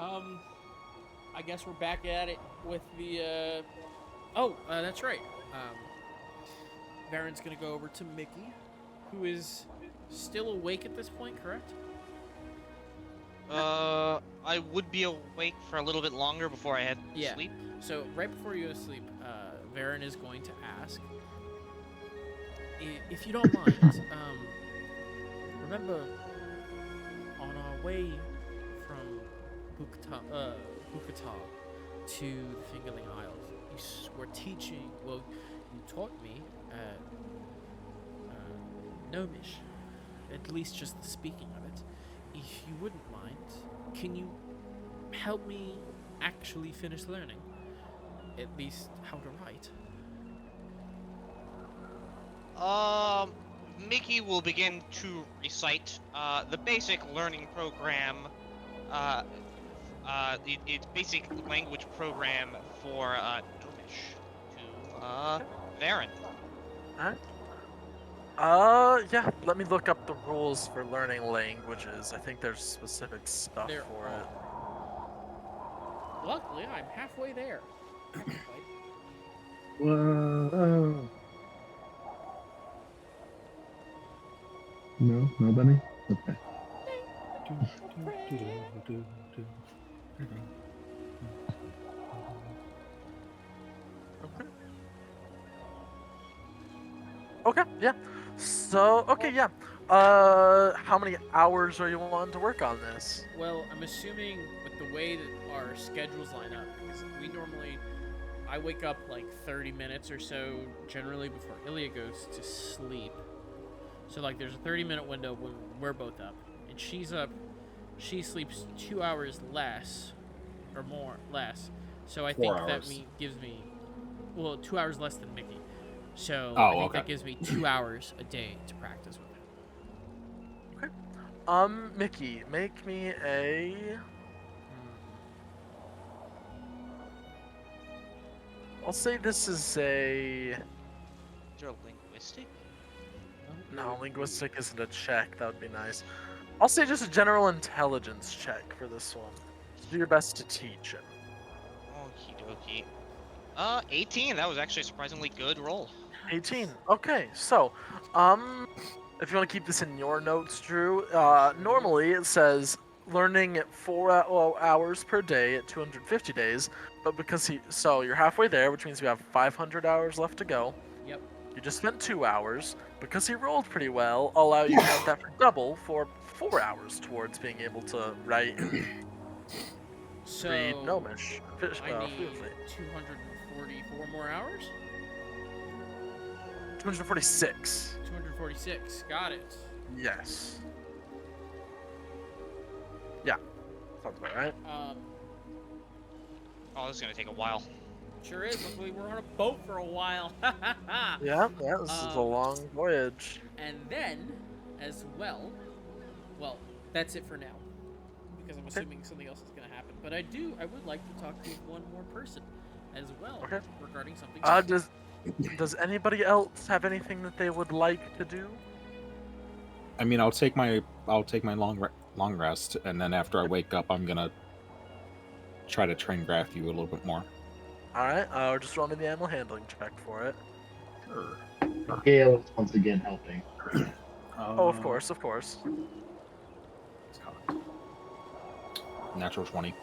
I guess we're back at it with the, that's right. Baron's gonna go over to Mickey, who is still awake at this point, correct? I would be awake for a little bit longer before I head to Yeah. sleep. So right before you go to sleep, Varen is going to ask, if you don't mind, remember on our way from Bukta to the Fingerling Isles, you were teaching, you taught me Gnomish, at least just the speaking of it. If you wouldn't mind, can you help me actually finish learning? At least how to write. Mickey will begin to recite the basic learning program, it's basic language program for Gnomish to Varen. Yeah, let me look up the rules for learning languages. I think there's specific stuff There for are. it. Luckily, I'm halfway there. Whoa. No, nobody. Okay. Okay, yeah. So, okay, yeah. How many hours are you wanting to work on this? Well, I'm assuming with the way that our schedules line up, because I wake up like 30 minutes or so generally before Ilya goes to sleep. So like there's a 30-minute window when we're both up, and she's up. She sleeps 2 hours less, or less. So I think that hours. gives me, 2 hours less than Mickey. So Oh, I think okay. that gives me 2 hours a day to practice with him. Mickey, make me a. I'll say this is a. Is there a linguistic? No, linguistic isn't a check. That would be nice. I'll say just a general intelligence check for this one. Do your best to teach him. Okie dokie. 18. That was actually a surprisingly good roll. 18. Okay, so, if you want to keep this in your notes, Drew, normally it says learning at 4 hours per day at 250 days, but because so you're halfway there, which means you have 500 hours left to go. Yep. You just spent 2 hours. Because he rolled pretty well, I'll allow you to count that for double for 4 hours towards being able to write and So read Gnomish. I need Fluently. 244 more hours? 246. 246. Got it. Yes. Yeah. Sounds about right. Oh, this is gonna take a while. Sure is. Luckily, we're on a boat for a while. Yeah, this is a long voyage. And then, as well, that's it for now, because I'm assuming something else is going to happen. But I would like to talk to one more person as well regarding something. Does anybody else have anything that they would like to do? I mean, I'll take my long rest, and then after I wake up, I'm gonna try to train Matthew a little bit more. All right, just roll me the animal handling check for it. Sure. Gale is once again helping. Oh, of course. Natural 20.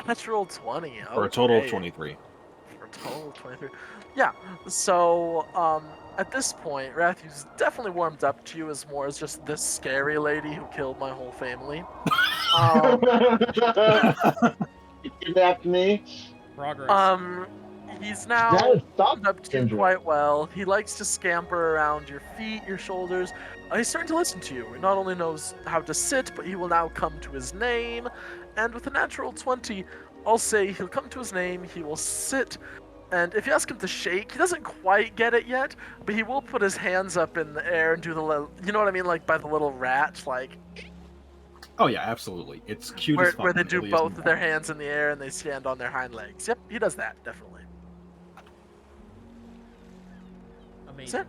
Natural 20. For a total of okay. 23. For a total of 23. Yeah. So, at this point, Matthew's definitely warmed up to you as more as just this scary lady who killed my whole family. You kidnapped me. Progress. He's now warmed up to you quite well. He likes to scamper around your feet, your shoulders. He's starting to listen to you. He not only knows how to sit, but he will now come to his name. And with a natural 20, I'll say he'll come to his name, he will sit, and if you ask him to shake, he doesn't quite get it yet, but he will put his hands up in the air and do the little, you know what I mean, like by the little rat, like... Oh yeah, absolutely. It's cute as fuck. Where they do really both isn't of their bad. hands in the air and they stand on their hind legs. Yep, he does that, definitely. Amazing.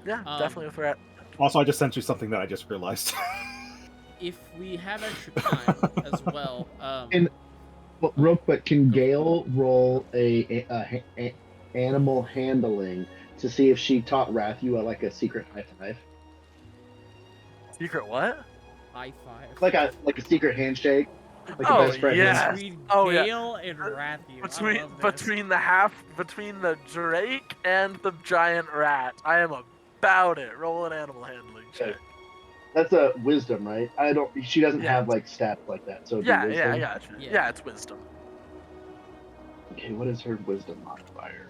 Yeah, definitely with rat. Also, I just sent you something that I just realized. If we have extra time as well, Well, real quick, can Gale roll a animal handling to see if she taught Matthew like a secret high five? Secret what? high five. Like a secret handshake. Like a Oh, best friend yeah. handshake. Between Oh, yeah. Gale and Rathiu. Between the Drake and the giant rat, I am about it. Roll an animal handling check. That's a wisdom, right? She doesn't Yeah. have like stats like that, so it'd be Yeah, wisdom. I gotcha. Yeah. Yeah, it's wisdom. Okay, what is her wisdom modifier?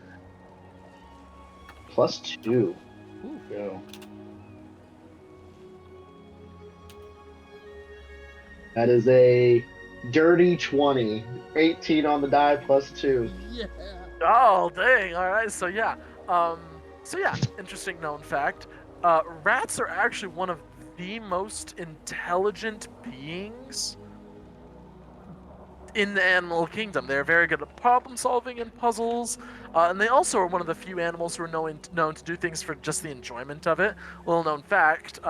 +2. Ooh. Go. That is a dirty 20. 18 on the die +2. Yeah. Oh, dang. All right. So yeah. Interesting known fact. Rats are actually one of the most intelligent beings in the animal kingdom. They're very good at problem solving and puzzles, and they also are one of the few animals who are known to do things for just the enjoyment of it. Little known fact.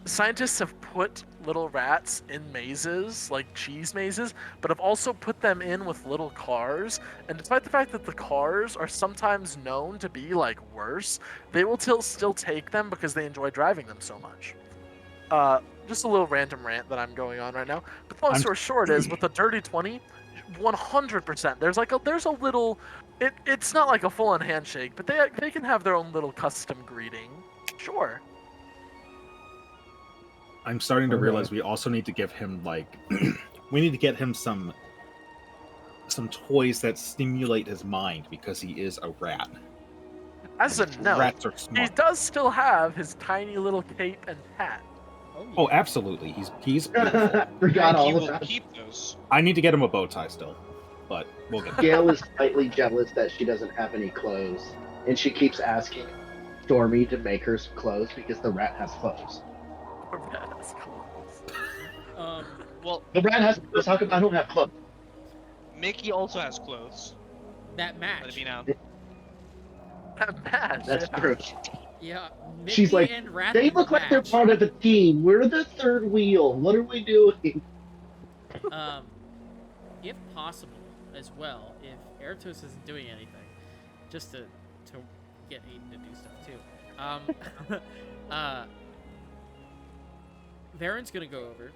Scientists have put little rats in mazes, like cheese mazes, but have also put them in with little cars. And despite the fact that the cars are sometimes known to be like worse, they will still take them because they enjoy driving them so much. Just a little random rant that I'm going on right now. But the long story short is, with the dirty 20, 100%. There's a little. It's not like a full-on handshake, but they can have their own little custom greeting. Sure. I'm starting to realize we also need to give him we need to get him some toys that stimulate his mind because he is a rat. As a note, Rats are he smart. does still have his tiny little cape and hat. Oh, absolutely. He's beautiful. Forgot all You will about it. keep those. I need to get him a bow tie still, but we'll get there. Gale is slightly jealous that she doesn't have any clothes. and she keeps asking Stormy to make her some clothes because the rat has clothes. That's close. Well, The rat has clothes. How come I don't have clothes? Mickey also has clothes. That Let it match. be known. That match. That's yeah. true. Yeah, Mickey She's like, and Rat they look like they're match. part of a team. We're the third wheel. What are we doing? If possible, as well, if Eratos isn't doing anything, just to get Aiden to do stuff too. Varen's gonna go over.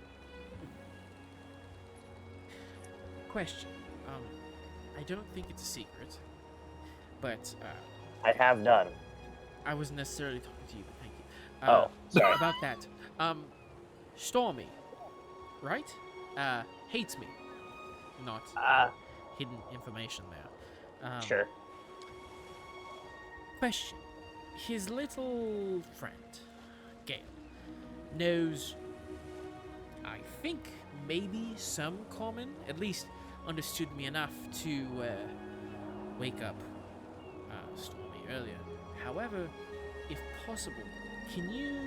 Question. I don't think it's a secret, but I have done. I wasn't necessarily talking to you, but thank you. Oh, sorry. About that. Stormy, right? Hates me. Not hidden information there. Sure. Question. His little friend, Gale, knows, I think, maybe some common, at least understood me enough to wake up Stormy earlier. However, if possible, can you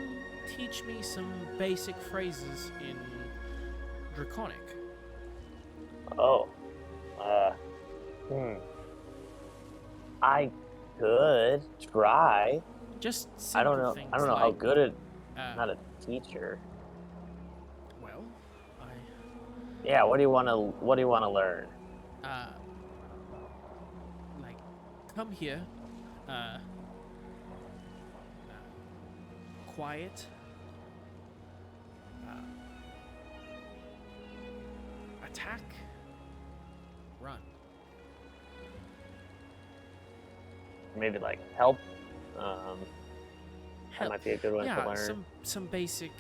teach me some basic phrases in Draconic? Oh. I could try. Just I don't simple know. things I don't know like, how good it. Not a teacher. Well, Yeah. What do you want to learn? like, come here, quiet, attack, run. Maybe like help. That Help. might be a good one to Yeah, learn. some basic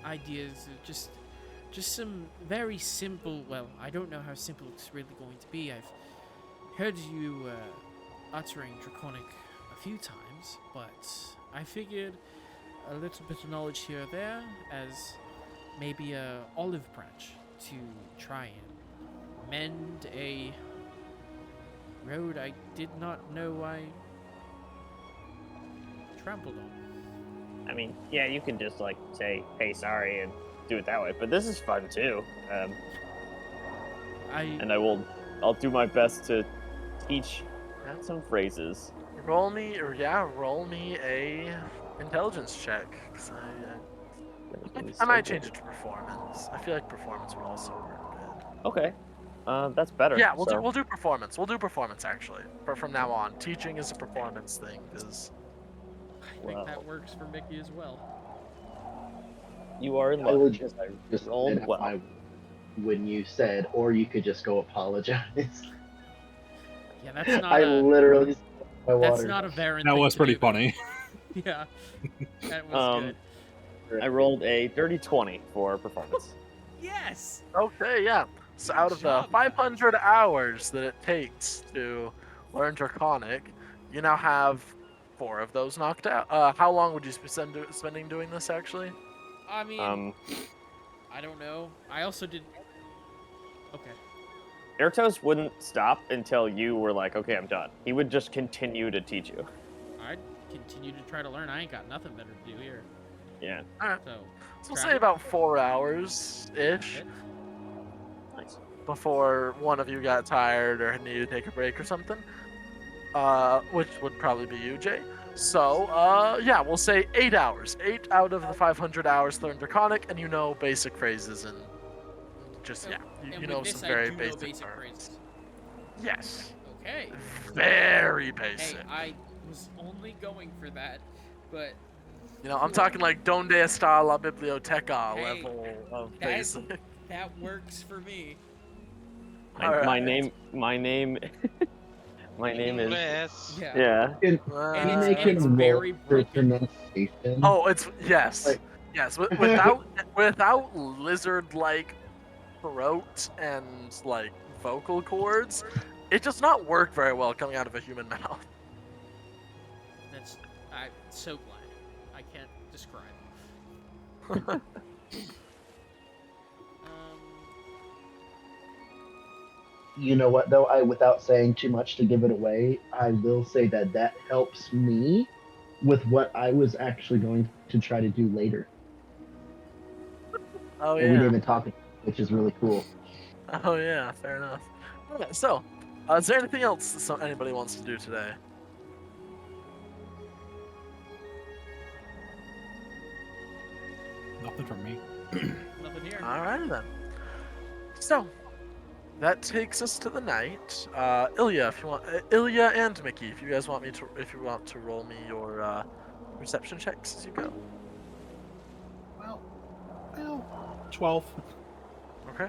ideas, just some very simple. Well, I don't know how simple it's really going to be. I've heard you uttering Draconic a few times, but I figured a little bit of knowledge here or there as maybe a olive branch to try and mend a road I did not know I trampled on. I mean, yeah, you can just like say, "Hey, sorry," and do it that way. But this is fun too. And I'll do my best to teach some phrases. Roll me a intelligence check. 'Cause I might change it to performance. I feel like performance would also work good. Okay, that's better. Yeah, so. we'll do performance. We'll do performance actually. From now on, teaching is a performance thing. Because I think that works for Mickey as well. You are in I luck. legit because I just rolled said well. when you said, or you could just go apologize. Yeah, that's not I literally spilled my that's water. not a Varen That thing was to pretty do, though. funny. Yeah, that was good. I rolled a dirty 20 for performance. Yes. okay, yeah. So out of the 500 hours that it takes to learn Draconic, you now have 4 of those knocked out. How long would you be spending doing this actually? I mean, I don't know. I also did. Okay. Ertos wouldn't stop until you were like, okay, I'm done. He would just continue to teach you. I'd continue to try to learn. I ain't got nothing better to do here. Yeah. Alright. So So we'll say about 4 hours ish Nice. before one of you got tired or needed to take a break or something. Which would probably be you, Jay. So, yeah, we'll say 8 hours. 8 out of the 500 hours to learn Draconic, and you know basic phrases and just, yeah, and you with know this, some I very do know basic basic terms. phrases. Yes. Okay. Very Hey, basic. I was only going for that, but You know, I'm talking like Donde está la biblioteca Hey, level of that- basic. that works for me. My Alright. name is. Yes. Yeah. Yeah. Can And you it's- make and him it's roll very for broken. pronunciation? Oh, it's yes, Like- yes. Without lizard-like throat and like vocal cords, it does not work very well coming out of a human mouth. I'm so glad. I can't describe. you know what though? Without saying too much to give it away, I will say that that helps me with what I was actually going to try to do later. Oh And we didn't yeah. even talk, which is really cool. Oh yeah. Fair enough. Okay, so, is there anything else anybody wants to do today? Nothing from me. Nothing here. Alrighty then. So, that takes us to the night. Ilya, if you want, Ilya and Mickey, if you guys want me to, if you want to roll me your perception checks as you go. Well, 12. Okay.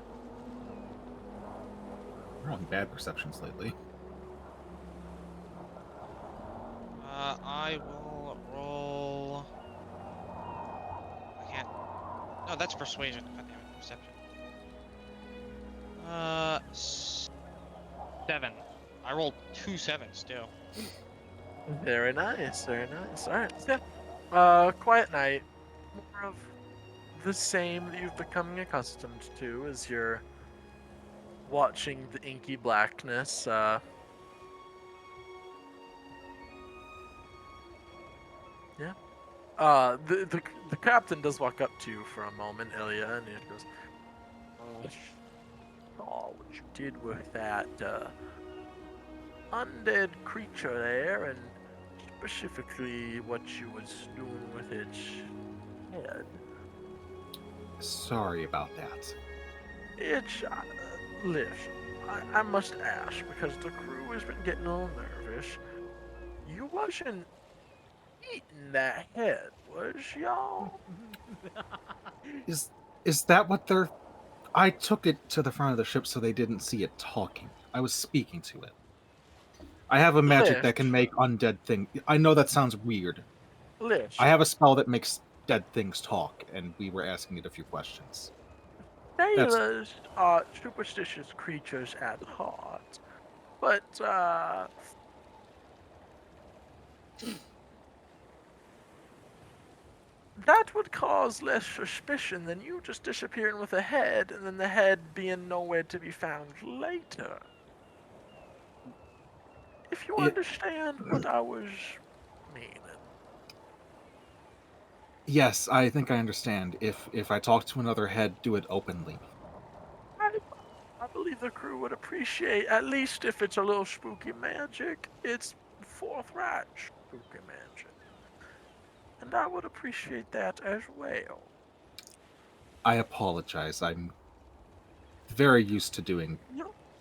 We're on bad perceptions lately. I will roll. I can't. No, that's persuasion. God damn it, perception. 7. I rolled 2 7s too. Very nice. Very nice. All right. So, quiet night. More of the same that you've becoming accustomed to as you're watching the inky blackness. Yeah. The captain does walk up to you for a moment, Ilya, and he goes, "Oh, what you did with that undead creature there, and specifically what you was doing with its head. Sorry about that. It's listen, I must ask because the crew has been getting a little nervous. You wasn't eating that head, was y'all?" Is that what they're... I took it to the front of the ship so they didn't see it talking. I was speaking to it. I have a magic that can make undead things. I know that sounds weird. Listen, I have a spell that makes dead things talk, and we were asking it a few questions. sailors are superstitious creatures at heart, but that would cause less suspicion than you just disappearing with a head and then the head being nowhere to be found later. If you understand what I was meaning. Yes, I think I understand. If I talk to another head, do it openly. I believe the crew would appreciate, at least if it's a little spooky magic, it's forthright spooky magic. And I would appreciate that as well. I apologize. I'm very used to doing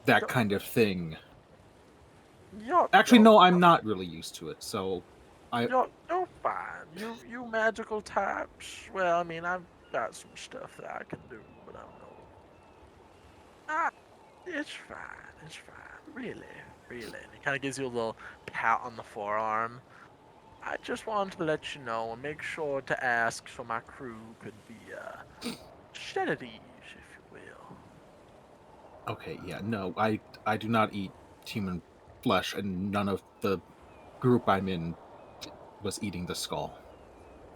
that kind of thing. Actually, no, I'm not really used to it, so You're fine. You magical types. Well, I mean, I've got some stuff that I can do, but I don't know. It's fine. It's fine. Really, really. And he kind of gives you a little pat on the forearm. I just wanted to let you know and make sure to ask so my crew could be set at ease, if you will. Okay, yeah, no, I do not eat human flesh, and none of the group I'm in was eating the skull.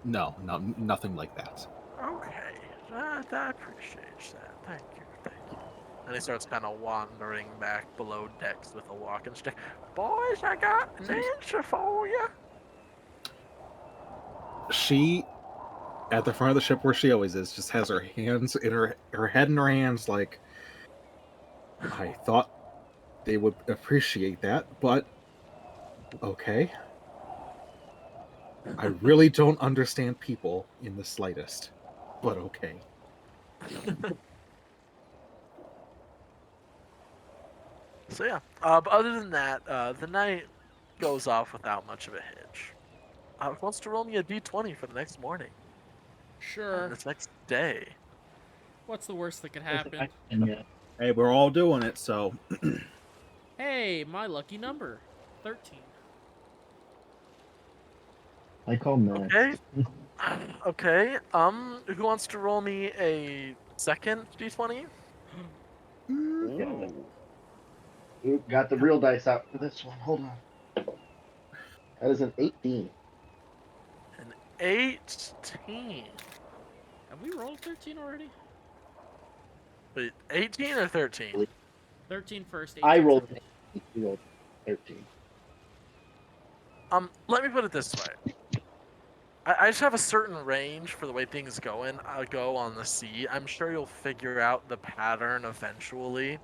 No, nothing like that. Okay, I appreciate that. Thank you, thank you. And he starts kind of wandering back below decks with a walking stick. Boys, I got an answer for you. She, at the front of the ship where she always is, just has her hands in her head in her hands, like, I thought they would appreciate that, but okay. I really don't understand people in the slightest, but okay. So yeah, but other than that, the night goes off without much of a hitch. Who wants to roll me a d20 for the next morning? Sure. This next day. What's the worst that could happen? Hey, we're all doing it, so... Hey, my lucky number. 13. I call no. Okay. Okay. Who wants to roll me a second d20? Yeah. Ooh, got the real dice out for this one. Hold on. That is an 18. An 18. Have we rolled 13 already? Wait, 18 or 13? 13 first. I 18 rolled second. 8, you rolled 13. Let me put it this way. I just have a certain range for the way things go on the sea. I'm sure you'll figure out the pattern eventually.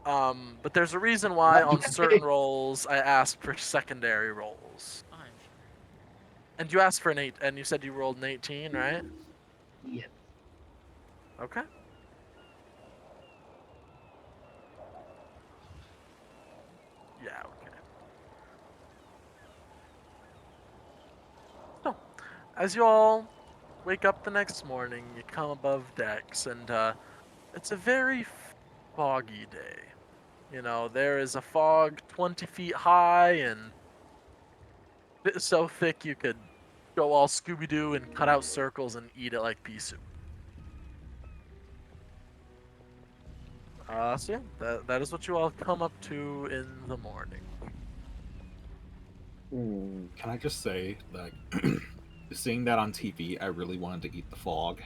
But there's a reason why on certain rolls I ask for secondary rolls. I'm sure. And you asked for an 8, and you said you rolled an 18, right? Yeah. Okay. Yeah, okay. So, as you all wake up the next morning, you come above decks, and it's a very foggy day. You know, there is a fog 20 feet high and so thick you could go all Scooby-Doo and cut out circles and eat it like pea soup. So yeah, that is what you all come up to in the morning. Can I just say, like, seeing that on TV, I really wanted to eat the fog,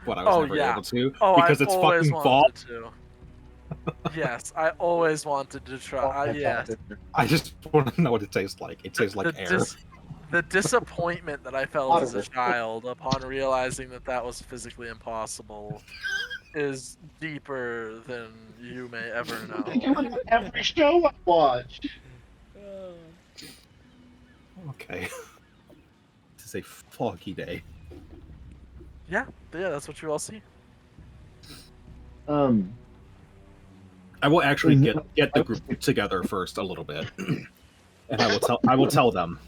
but I was never able to because I've it's always fucking fog. wanted to. Yes, I always wanted to try. Yes. I just want to know what it tastes like. It tastes like air. The disappointment that I felt as a child upon realizing that was physically impossible is deeper than you may ever know. Every show I watch. Okay. This is a foggy day. Yeah, that's what you all see. I will actually get the group together first a little bit, and I will tell them.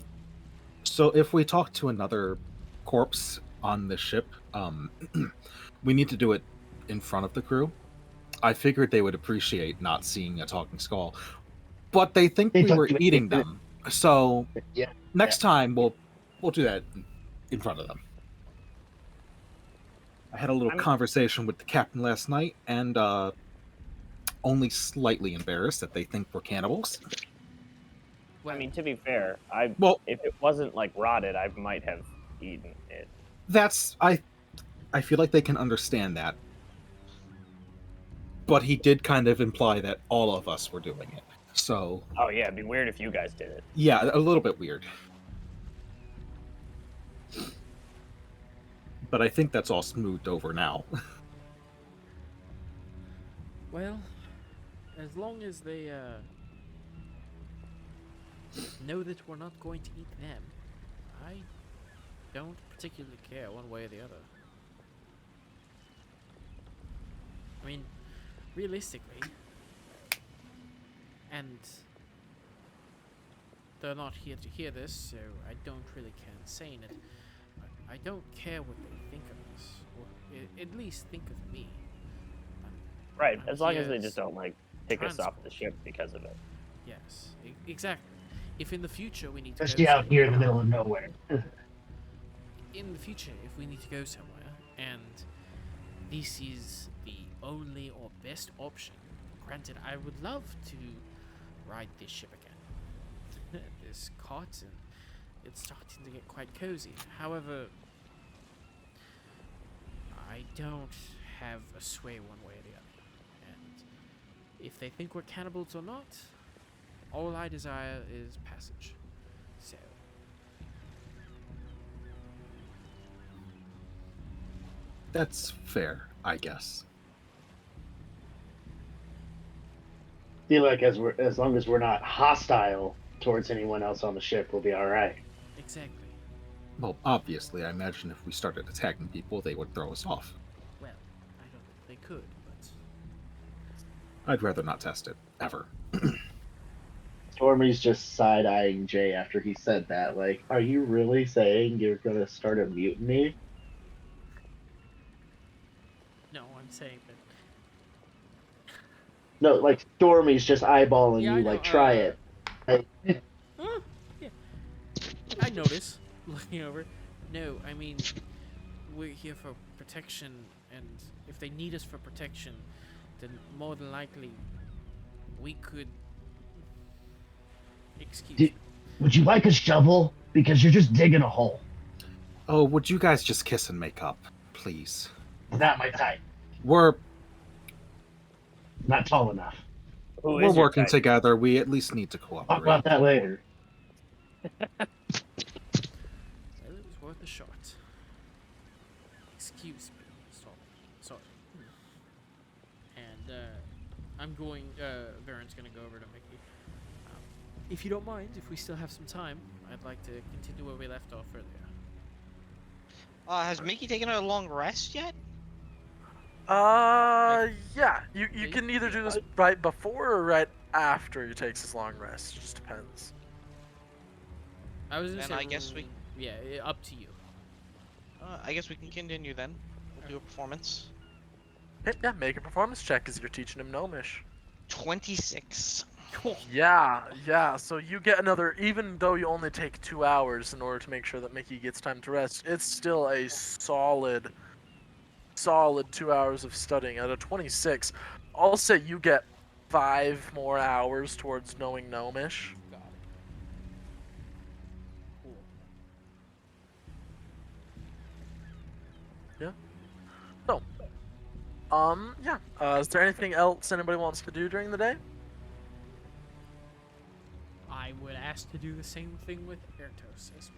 So if we talk to another corpse on the ship, we need to do it in front of the crew. I figured they would appreciate not seeing a talking skull, but they think we were eating them. So next time we'll do that in front of them. I had a little conversation with the captain last night, and only slightly embarrassed that they think we're cannibals. I mean, to be fair, if it wasn't like rotted, I might have eaten it. I feel like they can understand that. But he did kind of imply that all of us were doing it. So. Oh yeah, it'd be weird if you guys did it. Yeah, a little bit weird. But I think that's all smoothed over now. Well, as long as they know that we're not going to eat them, I don't particularly care one way or the other. I mean, realistically, and they're not here to hear this, so I don't really care in saying it. I don't care what they think of us, or at least think of me. Right, as long as they just don't, like, take us off the ship because of it. Yes, exactly. If in the future we need to Especially out here in the middle of nowhere. In the future, if we need to go somewhere, and this is the only or best option, granted, I would love to ride this ship again. This cot, and it's starting to get quite cozy. However, I don't have a sway one way or the other. And if they think we're cannibals or not, all I desire is passage. So. That's fair, I guess. Feel like as long as we're not hostile towards anyone else on the ship, we'll be all right. Exactly. Well, obviously, I imagine if we started attacking people, they would throw us off. Well, I don't think they could, but I'd rather not test it, ever. Stormy's just side-eyeing Jay after he said that. Like, are you really saying you're going to start a mutiny? no, I'm saying that. No, like, Stormy's just eyeballing Yeah, you, I know, like, try it. Like, Yeah. I notice, looking over. No, I mean, we're here for protection, and if they need us for protection, then more than likely, we could... Excuse me. would you like a shovel? Because you're just digging a hole. Oh, would you guys just kiss and make up, please? Not my type. We're... Not tall enough. Who We're is your working type? together. We at least need to Talk cooperate. about that later. Well, it was worth a shot. Excuse me. Sorry. And I'm going. Varen's gonna go over to Mickey. If you don't mind, if we still have some time, I'd like to continue where we left off earlier. Has Mickey taken a long rest yet? Yeah. You can either do this right before or right after he takes his long rest. It just depends. I was gonna Then say, I guess we- Yeah, up to you. I guess we can continue then. We'll do a performance. Yeah, make a performance check as you're teaching him Gnomish. 26. Yeah. So you get another, even though you only take 2 hours in order to make sure that Mickey gets time to rest, it's still a solid 2 hours of studying. Out of 26, I'll say you get 5 more hours towards knowing Gnomish. Got it. Cool. Is there anything else anybody wants to do during the day? I would ask to do the same thing with Ertos as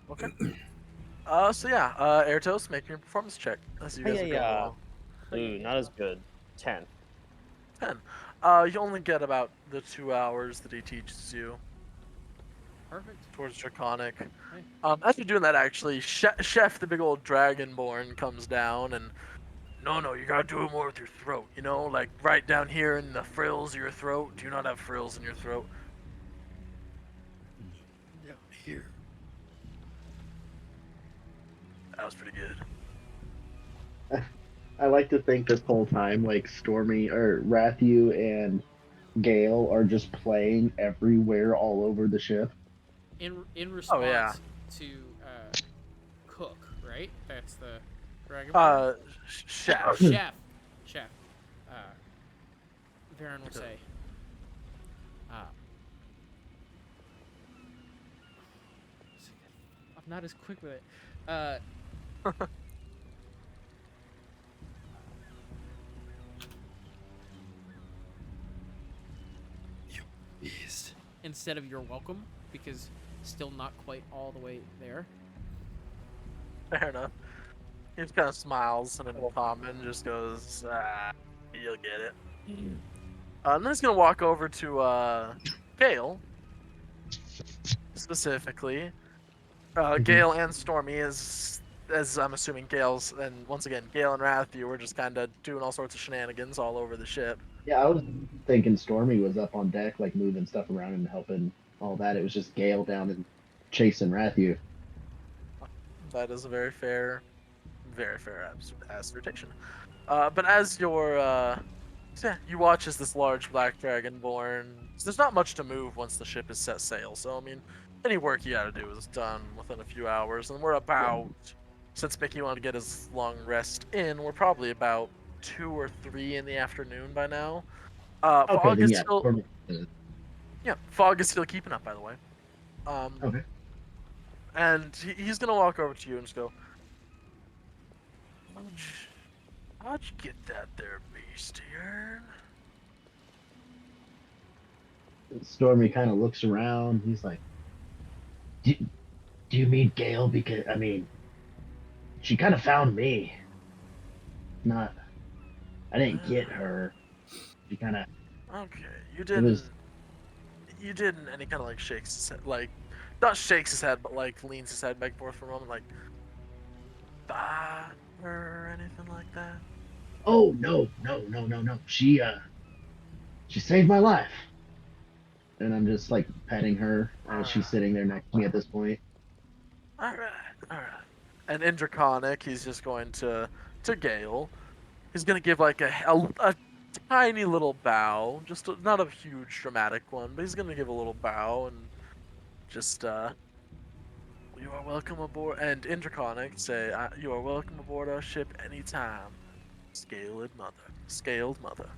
well. Okay. Airtos, make your performance check as you guys are going along. Ooh, not as good. 10. 10. You only get about the 2 hours that he teaches you Perfect. towards Draconic. Right. As you're doing that, actually, Chef, the big old Dragonborn, comes down and, no, you gotta do it more with your throat, you know? Like, right down here in the frills of your throat. Do you not have frills in your throat? Down here. That was pretty good. I like to think this whole time, like Stormy or Rathu and Gale are just playing everywhere all over the ship. In response yeah. to Cook, right? That's the dragon. Chef. Chef. Varen will say. I'm not as quick with it. Beast. Instead of you're welcome, because still not quite all the way there. Fair enough. He just kind of smiles and in common just goes, you'll get it. And then he's gonna walk over to Gale, specifically. Gale and Stormy is, as I'm assuming Gale's, and once again, Gale and Rathu were just kind of doing all sorts of shenanigans all over the ship. Yeah, I was thinking Stormy was up on deck, like moving stuff around and helping all that. It was just Gale down and chasing Rathu. That is a very fair assertion. But as you're, you watch as this large black dragonborn. There's not much to move once the ship is set sail. So I mean, any work you gotta do is done within a few hours, and we're about, since Mickey wanted to get his long rest in, we're probably about 2 or 3 in the afternoon by now. Fog is still, fog is still keeping up, by the way. Okay. And he's gonna walk over to you and just go, how'd you get that there beast here? Stormy kind of looks around. He's like, do you mean Gale? Because, I mean, she kind of found me. I didn't get her. She kind of... Okay, you didn't, and he kind of like shakes his head, like, not shakes his head, but like leans his head back and forth for a moment, like, or anything like that? Oh, no. She saved my life. And I'm just like petting her as she's sitting there next to me at this point. Alright. And in Draconic, he's just going to Gale. He's going to give like a tiny little bow, just not a huge dramatic one, but he's going to give a little bow and just, you are welcome aboard. And in Draconic, say, you are welcome aboard our ship anytime. Scaled mother.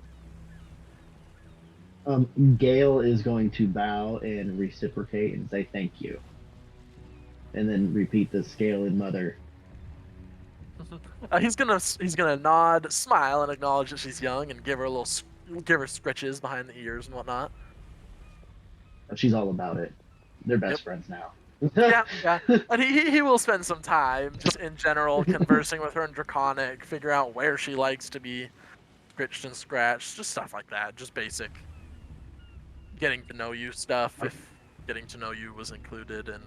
Gale is going to bow and reciprocate and say thank you. And then repeat the scaled mother. He's gonna nod, smile, and acknowledge that she's young, and give her a little give her scritches behind the ears and whatnot. She's all about it. They're best Yep. friends now. Yeah. And he will spend some time just in general conversing with her in Draconic, figure out where she likes to be scritched and scratched, just stuff like that. Just basic getting to know you stuff, if getting to know you was included in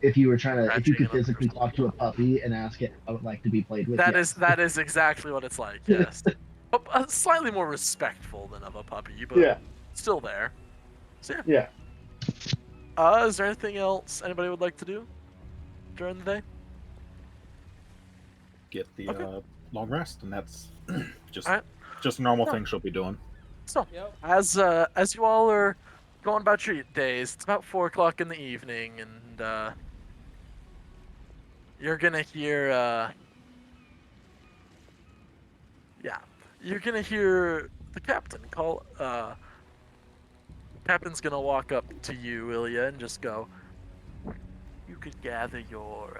If you were trying to, if you scratching could and other physically personal talk to a puppy and ask it, I would like to be played with. That yes. that is exactly what it's like, yes. Slightly more respectful than of a puppy, but Yeah. still there. So Yeah. is there anything else anybody would like to do during the day? Get the Okay. long rest, and that's just Alright. just a normal Yeah. thing she'll be doing. So, Yep. as you all are going about your days, it's about 4 o'clock in the evening, and you're gonna hear you're gonna hear the captain call. Captain's gonna walk up to you, Ilya, and just go, "You could gather your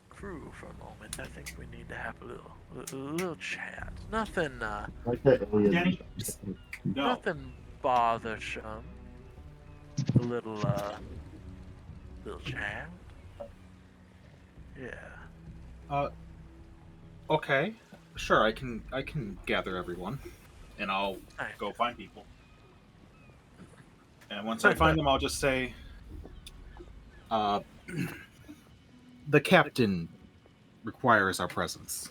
crew for a moment. I think we need to have a little chat. Nothing Like that. Danny? No. nothing bothersome. A little chat. Yeah. Okay. Sure, I can gather everyone, and I'll Nice. go find people. And once I find them, I'll just say, the captain requires our presence.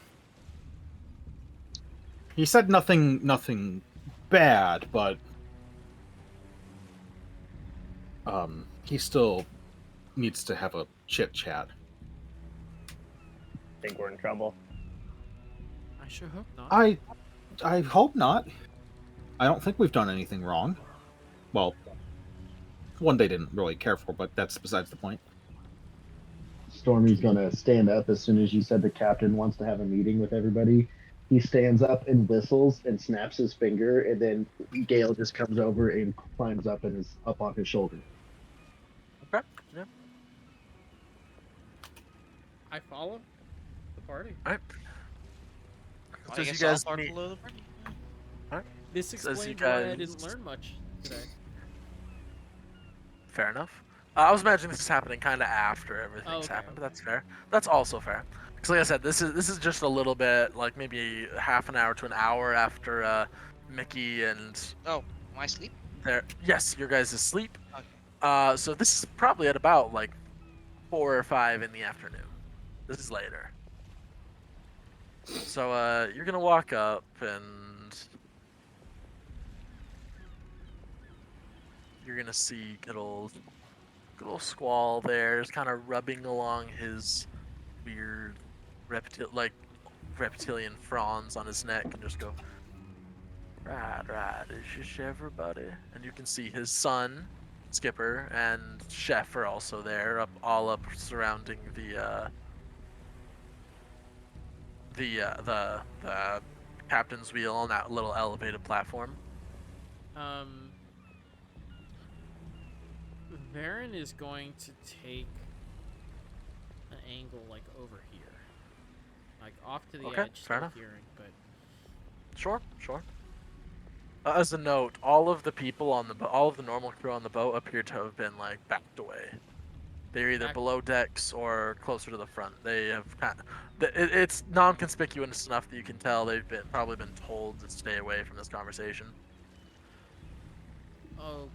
He said nothing bad, but he still needs to have a chit chat. Think we're in trouble. I sure hope not. I hope not. I don't think we've done anything wrong. Well, one they didn't really care for, but that's besides the point. Stormy's gonna stand up as soon as you said the captain wants to have a meeting with everybody. He stands up and whistles and snaps his finger, and then Gale just comes over and climbs up and is up on his shoulder. Okay. Yeah. I follow the party. All right. I So as you guess I'll guys start meet, below the party. This So as you explains why I guys- didn't learn much today. fair enough. I was imagining this is happening kind of after everything's okay, happened, but okay. that's fair. That's also fair. Because like I said, this is just a little bit, like maybe half an hour to an hour after Mickey and Oh, am I asleep? their yes, your guys' sleep. Okay. So this is probably at about like 4 or 5 in the afternoon. This is later. So you're gonna walk up and you're gonna see good old Squall there, just kind of rubbing along his weird reptilian fronds on his neck, and just go, right, it's just everybody. And you can see his son, Skipper, and Chef are also there, all up surrounding the captain's wheel on that little elevated platform. Varen is going to take an angle like over here, like off to the Okay, edge, fair still enough. hearing, but Sure. As a note, all of the people on the all of the normal crew on the boat appear to have been like backed away. They're either Back- below decks or closer to the front. They have it's non-conspicuous enough that you can tell they've probably been told to stay away from this conversation. okay,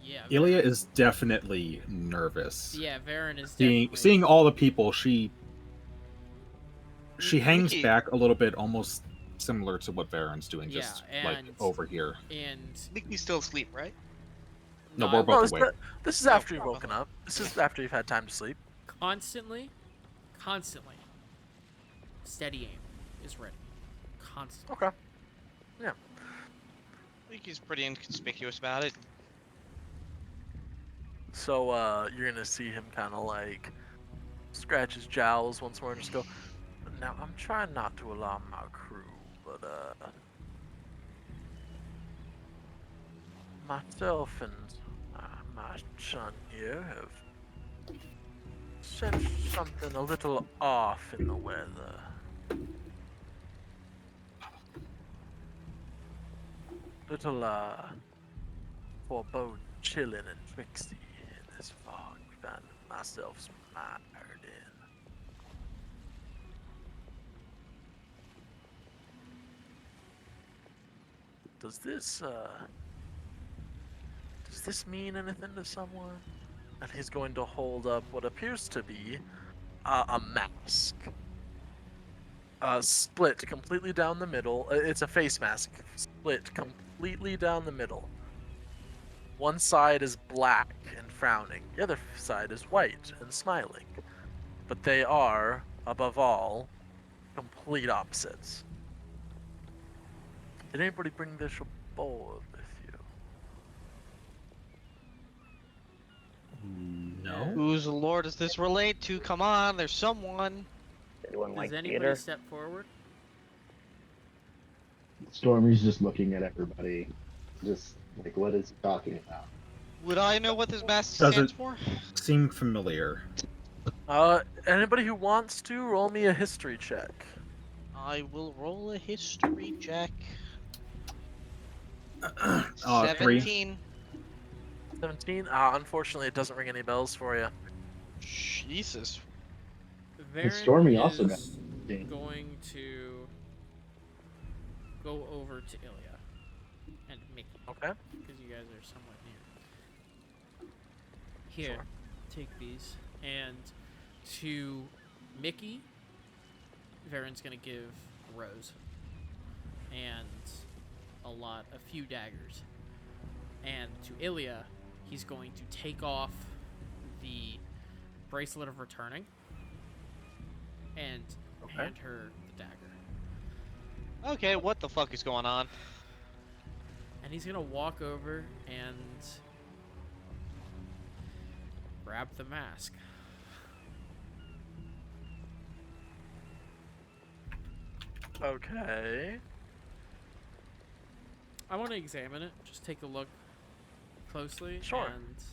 yeah. Ilya is definitely nervous. Yeah, Varen is definitely. Seeing all the people, she hangs Mickey. back a little bit, almost similar to what Varen's doing, Yeah, just like and- over here. And Mickey's still asleep, right? No, I we're will both this, awake. this is after you've woken up. This is after you've had time to sleep. constantly. Steady aim is ready. Constantly. Okay. Mickey's pretty inconspicuous about it. So you're gonna see him kind of like scratch his jowls once more and just go, now I'm trying not to alarm my crew, but myself and my son here have sensed something a little off in the weather. little forebode chilling and tricksy in this fog. We found myself mired in. Does this mean anything to someone? And he's going to hold up what appears to be a mask. Split completely down the middle. It's a face mask, split completely down the middle. One side is black and frowning, the other side is white and smiling. But they are, above all, complete opposites. Did anybody bring this aboard with you? No. Whose lore does this relate to? Come on, there's someone. Anyone Does like anybody theater? step forward? Stormy's just looking at everybody, just like, what is he talking about? Would I know what this mask Does stands it- for? Seem familiar. Anybody who wants to, roll me a history check. I will roll a history check. 3. 17. 17? Unfortunately, it doesn't ring any bells for you. Jesus. Varen Stormy also got is 15. going to go over to Ilya and Mickey, Okay. because you guys are somewhat near. Here, Sure. take these. And to Mickey, Varen's gonna give a rose and a few daggers. And to Ilya, he's going to take off the bracelet of returning and hand her the dagger. Okay, what the fuck is going on? And he's gonna walk over and grab the mask. Okay. I want to examine it. Just take a look closely. Sure. And that's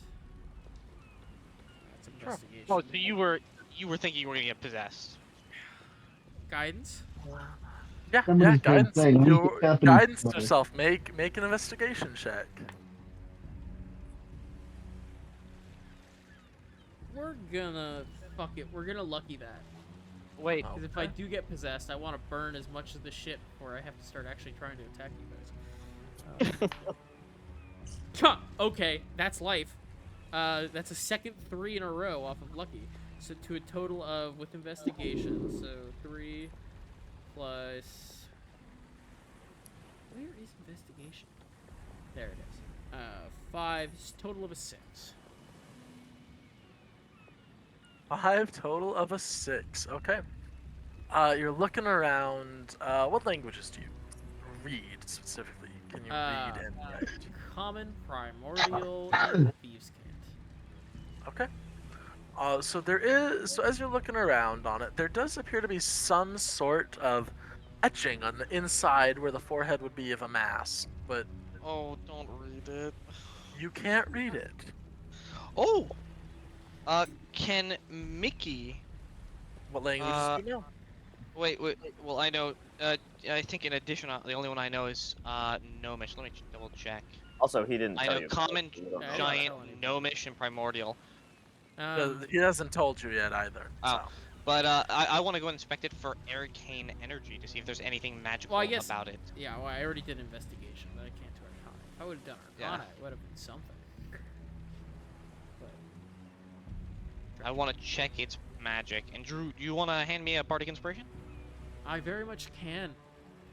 Sure. investigation. Oh, so you were thinking you were gonna get possessed. Guidance. Yeah, Somebody's guidance. saying, "What You is happening, guidance brother?" yourself. Make an investigation check. We're gonna fuck it. We're gonna lucky that. Wait, Because if I do get possessed, I want to burn as much of the shit before I have to start actually trying to attack you guys. Okay, that's life. That's a second 3 in a row off of lucky. So to a total of, with investigation, so 3 plus... Where is investigation? There it is. 5, total of a 6. 5 total of a 6. Okay. You're looking around. What languages do you read specifically? Can you read and write? Common, primordial, and thieves' cant. Okay. So there is. So as you're looking around on it, there does appear to be some sort of etching on the inside where the forehead would be of a mask, but oh, don't read it. you can't read it. Oh! Can Mickey... What languages do you know? Wait, well, I know, I think in addition, the only one I know is, Gnomish. Let me double check. Also, he didn't I tell know you. Common, You don't know. Giant, Gnomish, and Primordial. He hasn't told you yet either. Oh. So. But, I want to go inspect it for arcane energy to see if there's anything magical Well, I guess- about it. Yeah, well, I already did investigation, but I can't do Arcana. If I would have done Arcana, it would have been something. But I want to check its magic. And Drew, do you want to hand me a Bardic Inspiration? I very much can.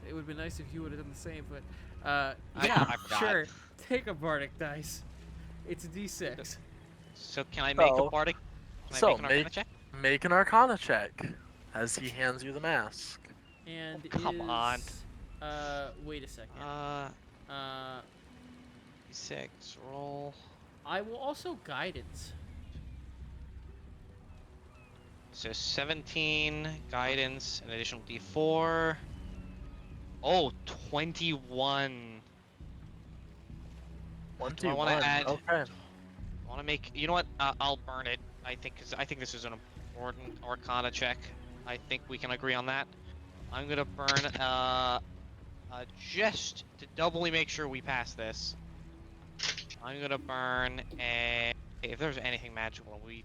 It would be nice if you would have done the same, but I yeah, forgot. sure. Take a Bardic dice. It's a D6. So can I make So- a Bardic? Can so I make an Arcana make- check? Make an Arcana check as he hands you the mask. And Come on. Wait a second. 6 roll. I will also guidance. So 17 guidance, an additional D4. Oh, 21. 21. wanna add- Okay. I want to make. You know what? I'll burn it. I think this is an important Arcana check. I think we can agree on that. I'm gonna burn Just to doubly make sure we pass this, I'm gonna burn a. If there's anything magical, we.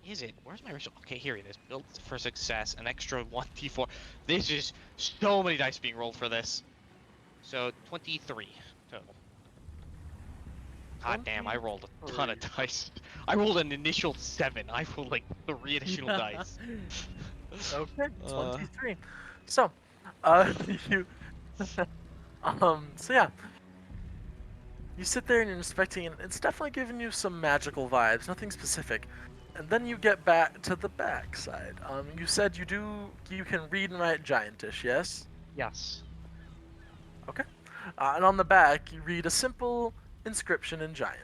Is it? Where's my resource? Okay, here it is. Built for success. An extra 1d4. This is so many dice being rolled for this. So 23 total. God damn, I rolled a ton of dice. I rolled an initial 7. I rolled like 3 additional dice. Okay, 23. So, you, so yeah, you sit there and you're inspecting, and it's definitely giving you some magical vibes, nothing specific. And then you get back to the back side. You said you can read and write Giantish, yes? Yes. Okay. And on the back, you read a simple inscription in Giant.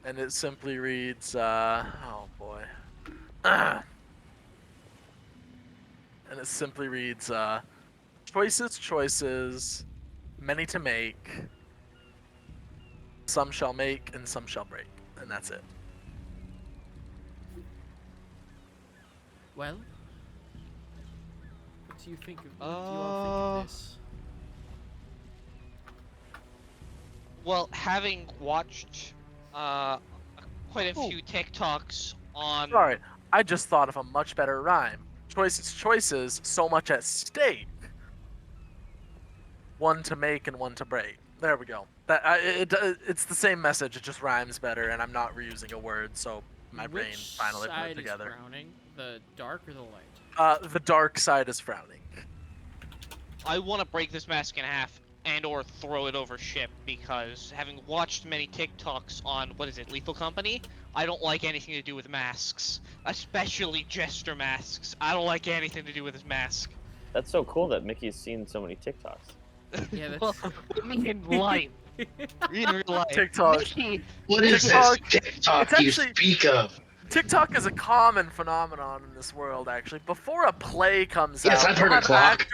And it simply reads, oh boy. And it simply reads, choices, many to make, some shall make and some shall break. And that's it. Well, what do you think of, what do you all think of this? Well, having watched quite a few TikToks on. Sorry, I just thought of a much better rhyme. Choices, so much at stake. One to make and one to break. There we go. It's the same message. It just rhymes better, and I'm not reusing a word, so my brain finally put it together. Which side is frowning? The dark or the light? The dark side is frowning. I want to break this mask in half and or throw it over ship because having watched many TikToks on, what is it, Lethal Company, I don't like anything to do with masks. Especially jester masks. I don't like anything to do with his mask. That's so cool that Mickey's seen so many TikToks. Yeah, that's... Well, in life. In real life. TikTok. Mickey, What is TikTok- this TikTok it's you actually- speak of? TikTok is a common phenomenon in this world, actually. Before a play comes out, Yes, I've heard you'll a have clock.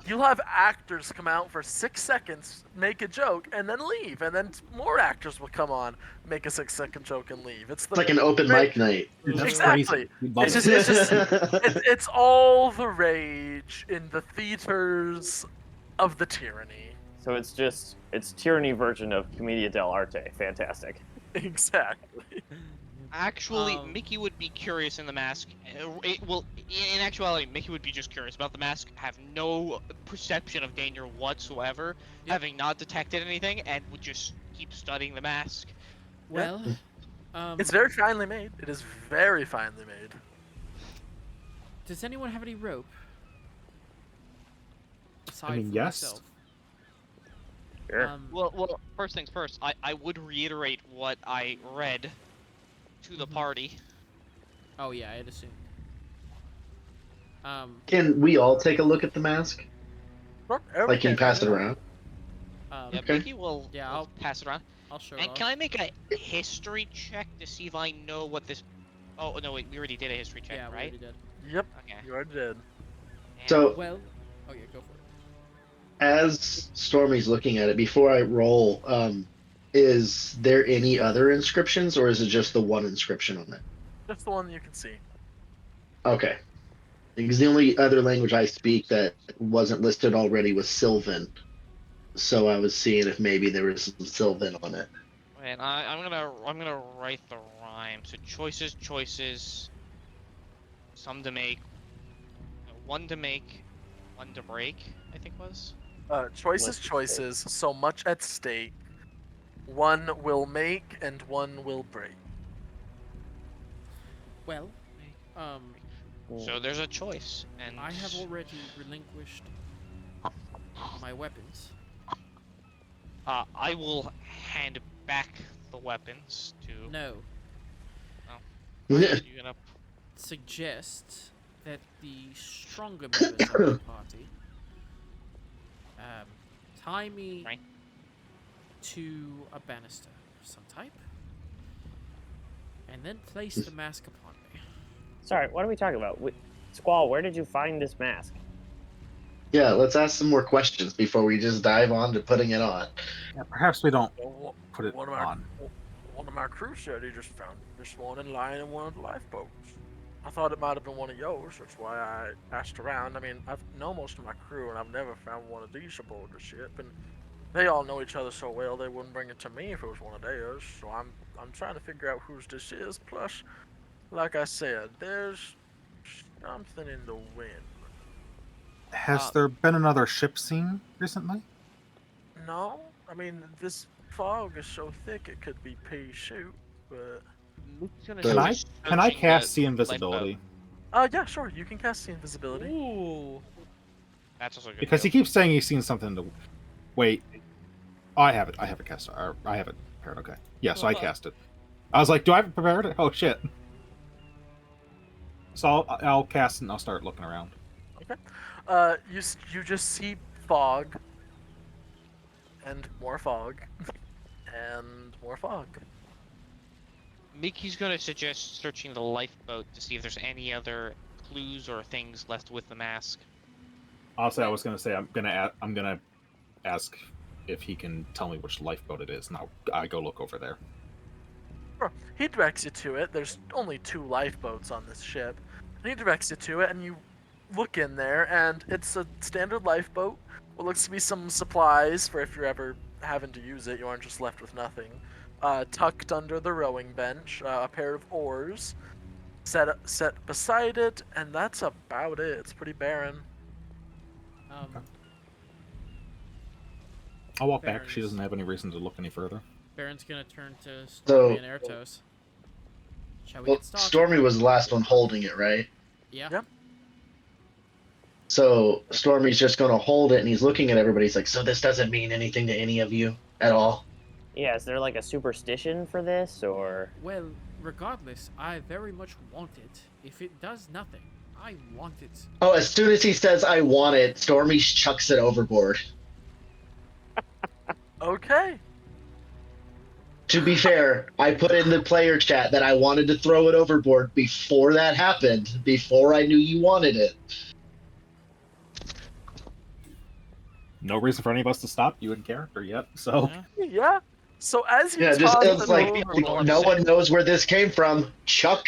You'll have actors come out for 6 seconds, make a joke, and then leave. And then more actors will come on, make a 6-second joke, and leave. It's It's like an open mic night. Dude, that's Exactly. crazy. We love It's it. just it's all the rage in the theaters of the tyranny. So it's tyranny version of Commedia dell'arte. Fantastic. Exactly. actually, Mickey would be curious in the mask. In actuality, Mickey would be just curious about the mask, have no perception of danger whatsoever, having not detected anything, and would just keep studying the mask. Well, It's very finely made. It is very finely made. does anyone have any rope? Aside mean, from yes. myself. Sure. Well, first things first, I would reiterate what I read to the party. Oh yeah, I'd assume. Can we all take a look at the mask? Like, can you pass it around? Yeah, Okay. Mickey will Yeah, will pass it around. I'll show it And off. can I make a history check to see if I know what this... Oh, no, wait, we already did a history check, Yeah, we right? already did. Yep, Okay. you already did. So, Well, oh yeah, go for it. as Stormy's looking at it, before I roll, is there any other inscriptions, or is it just the one inscription on it? Just the one you can see. Okay. Because the only other language I speak that wasn't listed already was Sylvan. So I was seeing if maybe there was some Sylvan on it. And I'm gonna write the rhyme. So choices, some to make, one to make, one to break, I think was. Choices, so much at stake. One will make and one will break. Well, So there's a choice, and I have already relinquished my weapons. I will hand back the weapons to. No, You're gonna. suggest that the stronger members of the party tie me Right. to a banister of some type, and then place the mask upon me. Sorry, what are we talking about? Squall, where did you find this mask? Yeah, let's ask some more questions before we just dive on to putting it on. Yeah, perhaps we don't Well, put it one of on. my crew said he just found this one in line in one of the lifeboats. I thought it might have been one of yours. That's why I asked around. I mean, I know most of my crew, and I've never found one of these aboard the ship. And they all know each other so well, they wouldn't bring it to me if it was one of theirs. So I'm trying to figure out whose this is. Plus, like I said, there's something in the wind. Has there been another ship seen recently? No, I mean this fog is so thick it could be pea shoot, but Luke's gonna Can I start can I searching cast the see lifeboat. invisibility? yeah, sure, you can cast the invisibility. Ooh. That's also good. Because he keeps saying he's seen something to. Wait. Oh, I have it. I have it cast. I have it prepared. Okay. Yeah, so I cast it. I was like, do I have it prepared? Oh shit. So I'll cast it and I'll start looking around. Okay. You just see fog, and more fog, and more fog. Mickey's gonna suggest searching the lifeboat to see if there's any other clues or things left with the mask. Also, I was gonna say I'm gonna ask if he can tell me which lifeboat it is, and I go look over there. Sure. He directs you to it. There's only 2 lifeboats on this ship. And he directs you to it, and you look in there, and it's a standard lifeboat. What looks to be some supplies for if you're ever having to use it, you aren't just left with nothing. Tucked under the rowing bench, a pair of oars set beside it, and that's about it. It's pretty barren. I'll walk back. Baron's- She doesn't have any reason to look any further. Baron's gonna turn to So- Stormy and Airtos. Shall we Well, get started? Stormy was the last one holding it, right? Yeah. Yep. So Stormy's just going to hold it, and he's looking at everybody. He's like, so this doesn't mean anything to any of you at all? Yeah, is there like a superstition for this, or? Well, regardless, I very much want it. If it does nothing, I want it. Oh, as soon as he says, I want it, Stormy chucks it overboard. Okay. To be fair, I put in the player chat that I wanted to throw it overboard before that happened, before I knew you wanted it. No reason for any of us to stop you in character yet, so. Yeah. Yeah. So as you Yeah, just toss it's it like overboard, no one knows where this came from. Chuck,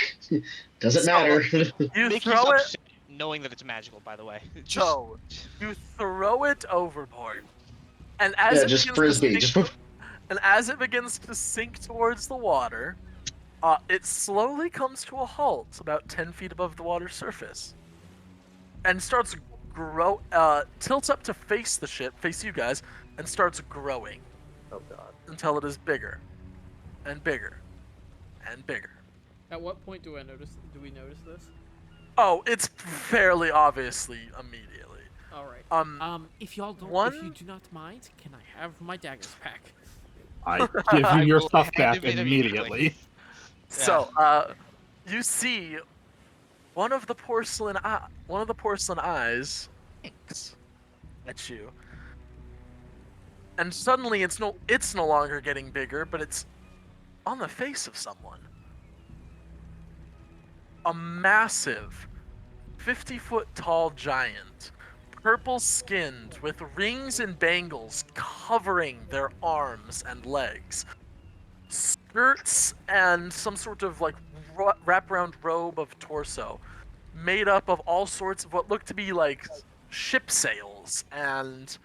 doesn't So- matter. you Mickey's throw it. upset knowing that it's magical, by the way. So you throw it overboard, and as Yeah, it just begins frisbee. to Just sink, and as it begins to sink towards the water, it slowly comes to a halt about 10 feet above the water's surface, and starts tilts up to face the ship, face you guys, and starts growing Oh god. until it is bigger, and bigger, and bigger. At what point do we notice this? Oh, it's fairly obviously immediately. All right. If y'all don't, one- if you do not mind, can I have my daggers back? I give you your will stuff hand back him it immediately. So, you see one of the porcelain eyes winks at you, and suddenly it's no longer getting bigger, but it's on the face of someone. A massive, 50-foot tall giant, purple-skinned, with rings and bangles covering their arms and legs, skirts and some sort of like wraparound robe of torso, made up of all sorts of what look to be like ship sails and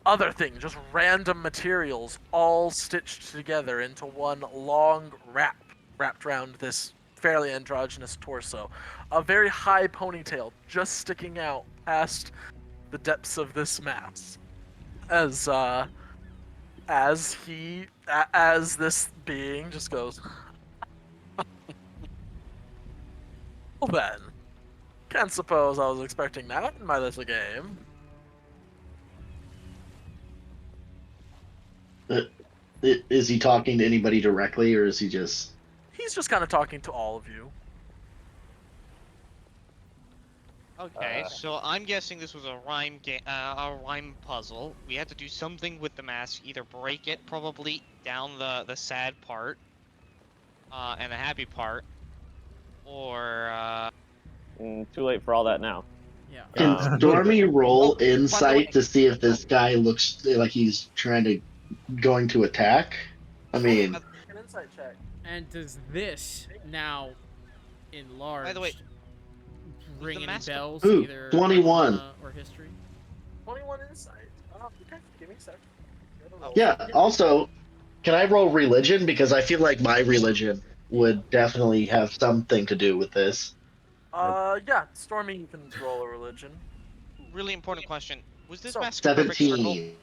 other things, just random materials, all stitched together into one long wrapped around this fairly androgynous torso. A very high ponytail just sticking out past the depths of this mass. As this being just goes, well then, can't suppose I was expecting that in my little game. Is he talking to anybody directly, or is he just... He's just kind of talking to all of you. Okay, so I'm guessing this was a rhyme puzzle. We had to do something with the mask, either break it, probably down the sad part, and the happy part, or Too late for all that now. Yeah. Can Stormy roll by the way- insight to see if this guy looks like he's going to attack? I mean, An insight check. And does this now enlarged. By the way, ring the any mask- bells, Ooh, either 21. Arcana or history? 21 insight. Okay, give me a sec. Yeah. Also, can I roll religion, because I feel like my religion would definitely have something to do with this. Yeah, Stormy, you can roll a religion. Really important question. Was this So, mask a perfect circle? 17.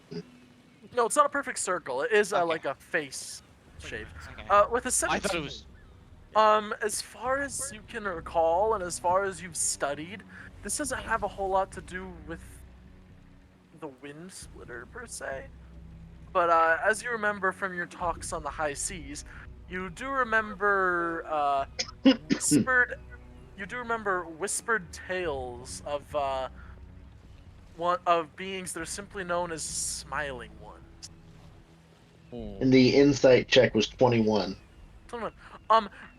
No, it's not a perfect circle. It is Okay. like a face shape. Okay. With a 17. I thought it was. As far as you can recall, and as far as you've studied, this doesn't have a whole lot to do with the wind splitter per se. But as you remember from your talks on the high seas, you do remember whispered. You do remember whispered tales of beings that are simply known as smiling ones. And the insight check was 21.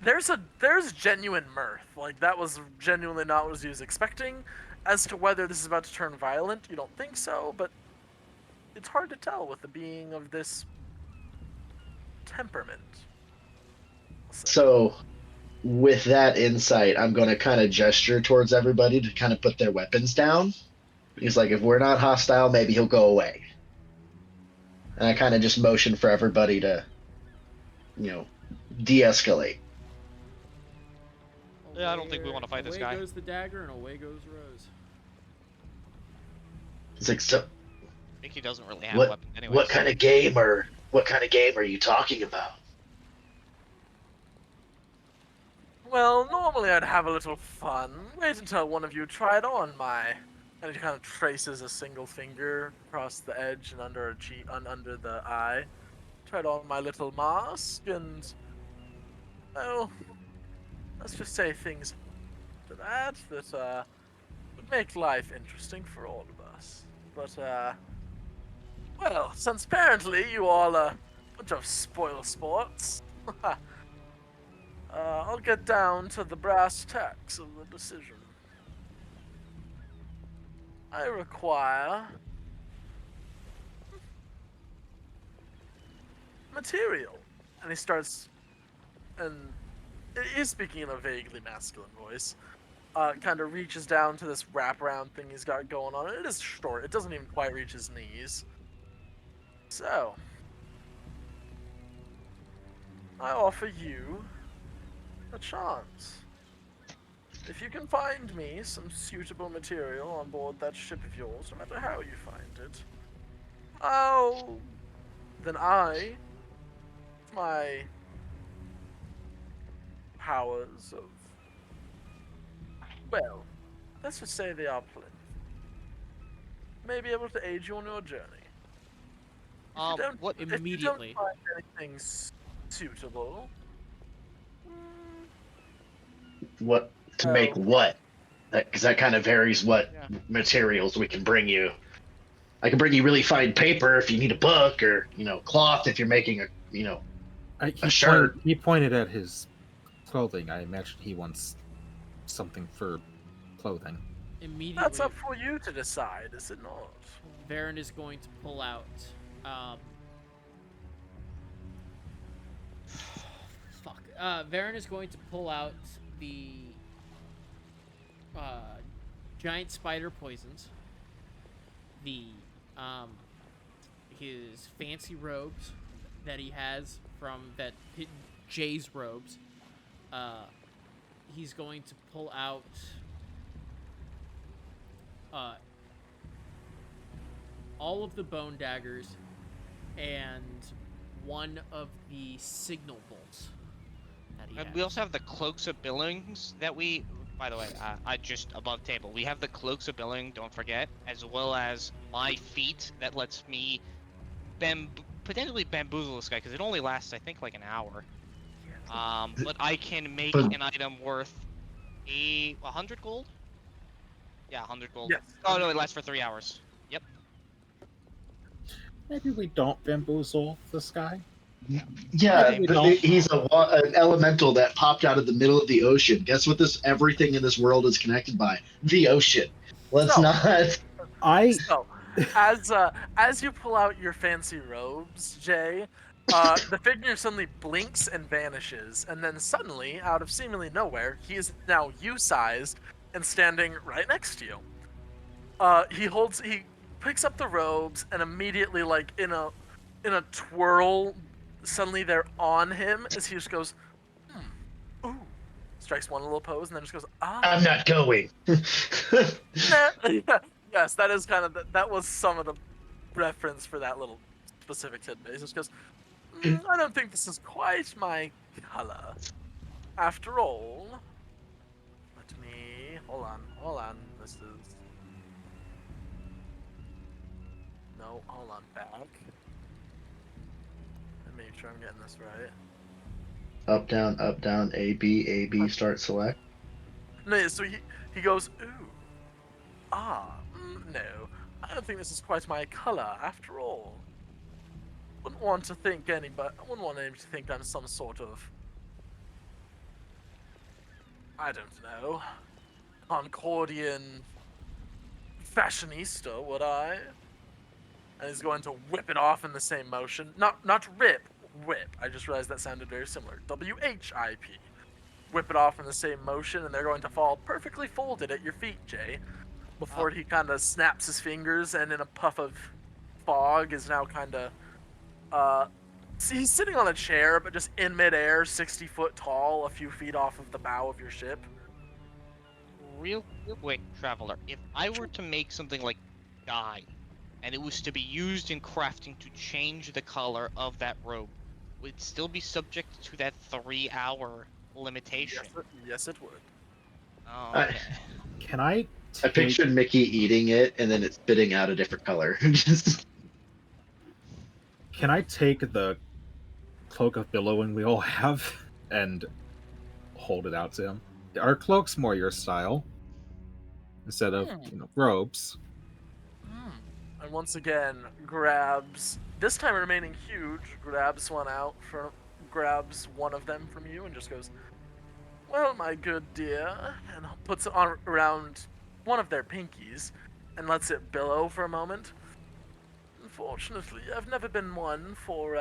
There's genuine mirth. Like, that was genuinely not what he was expecting. As to whether this is about to turn violent, you don't think so, but it's hard to tell with a being of this temperament. So, with that insight, I'm going to kind of gesture towards everybody to kind of put their weapons down. He's like, if we're not hostile, maybe he'll go away. And I kind of just motion for everybody to, de-escalate. Yeah, I don't think we want to fight this guy. Away goes the dagger, and away goes Rose. It's like, so, I think he doesn't really have what, weapons anyway. what kind of game are you talking about? Well, normally I'd have a little fun. Wait until one of you tried on my... And he kind of traces a single finger across the edge and under a cheek, under the eye. Tried on my little mask, and... Well, let's just say things to that would make life interesting for all of us. But, well, since apparently you all are a bunch of spoil sports, I'll get down to the brass tacks of the decision. I require material. And he starts, and he's speaking in a vaguely masculine voice, kind of reaches down to this wraparound thing he's got going on. It is short. It doesn't even quite reach his knees. So, I offer you a chance. If you can find me some suitable material on board that ship of yours, no matter how you find it, then my powers of, well, let's just say they are plenty, may be able to aid you on your journey. What If immediately? you don't find anything suitable, What to make what? Because that kind of varies what materials we can bring you. I can bring you really fine paper if you need a book, or cloth if you're making a shirt. He pointed at his clothing. I imagine he wants something for clothing. Immediately, that's up for you to decide, is it not? Varen is going to pull out. Varen is going to pull out the giant spider poisons, the his fancy robes that he has from Jay's robes. He's going to pull out all of the bone daggers and one of the signal bolts that he And has. we also have the cloaks of billings that we. By the way, I just above table. We have the cloaks of billing. Don't forget, as well as my feat that lets me potentially bamboozle this guy because it only lasts, I think, like an hour. But I can make an item worth 100 gold. Yeah, 100 gold. Yes. Oh no, it lasts for 3 hours. Yep. Maybe we don't bamboozle this guy. Yeah, we don't. he's an elemental that popped out of the middle of the ocean. Guess what? Everything in this world is connected by the ocean. Let's not. So, as you pull out your fancy robes, Jay, The figure suddenly blinks and vanishes, and then suddenly, out of seemingly nowhere, he is now you-sized and standing right next to you. He picks up the robes, and immediately, like in a twirl, suddenly they're on him as he just goes, ooh, strikes one little pose, and then just goes, ah. I'm not going. Yes, that is kind of that was some of the reference for that little specific tidbit. He just goes, I don't think this is quite my color. After all, let me hold on. This is no, hold on, back. Let me make sure I'm getting this right. Up, down, A, B, start, select. No, so he goes, ooh, no, I don't think this is quite my color. After all, wouldn't want anybody to think I'm some sort of, I don't know, Concordian fashionista, would I? And he's going to whip it off in the same motion. Not rip, whip. I just realized that sounded very similar. W-H-I-P. Whip it off in the same motion, and they're going to fall perfectly folded at your feet, Jay. Before he kind of snaps his fingers, and in a puff of fog is now kind of, he's sitting on a chair, but just in midair, 60 foot tall, a few feet off of the bow of your ship. Real quick, Traveler, if I were to make something like dye, and it was to be used in crafting to change the color of that robe, would it still be subject to that 3-hour limitation? Yes, it would. Oh, okay. Can I I take... pictured Mickey eating it and then it's spitting out a different color. Just Can I take the cloak of billowing we all have and hold it out to him? Are cloaks more your style instead of robes? And once again, grabs, this time remaining huge, grabs one of them from you and just goes, well, my good dear, and puts it on around one of their pinkies and lets it billow for a moment. Unfortunately, I've never been one for,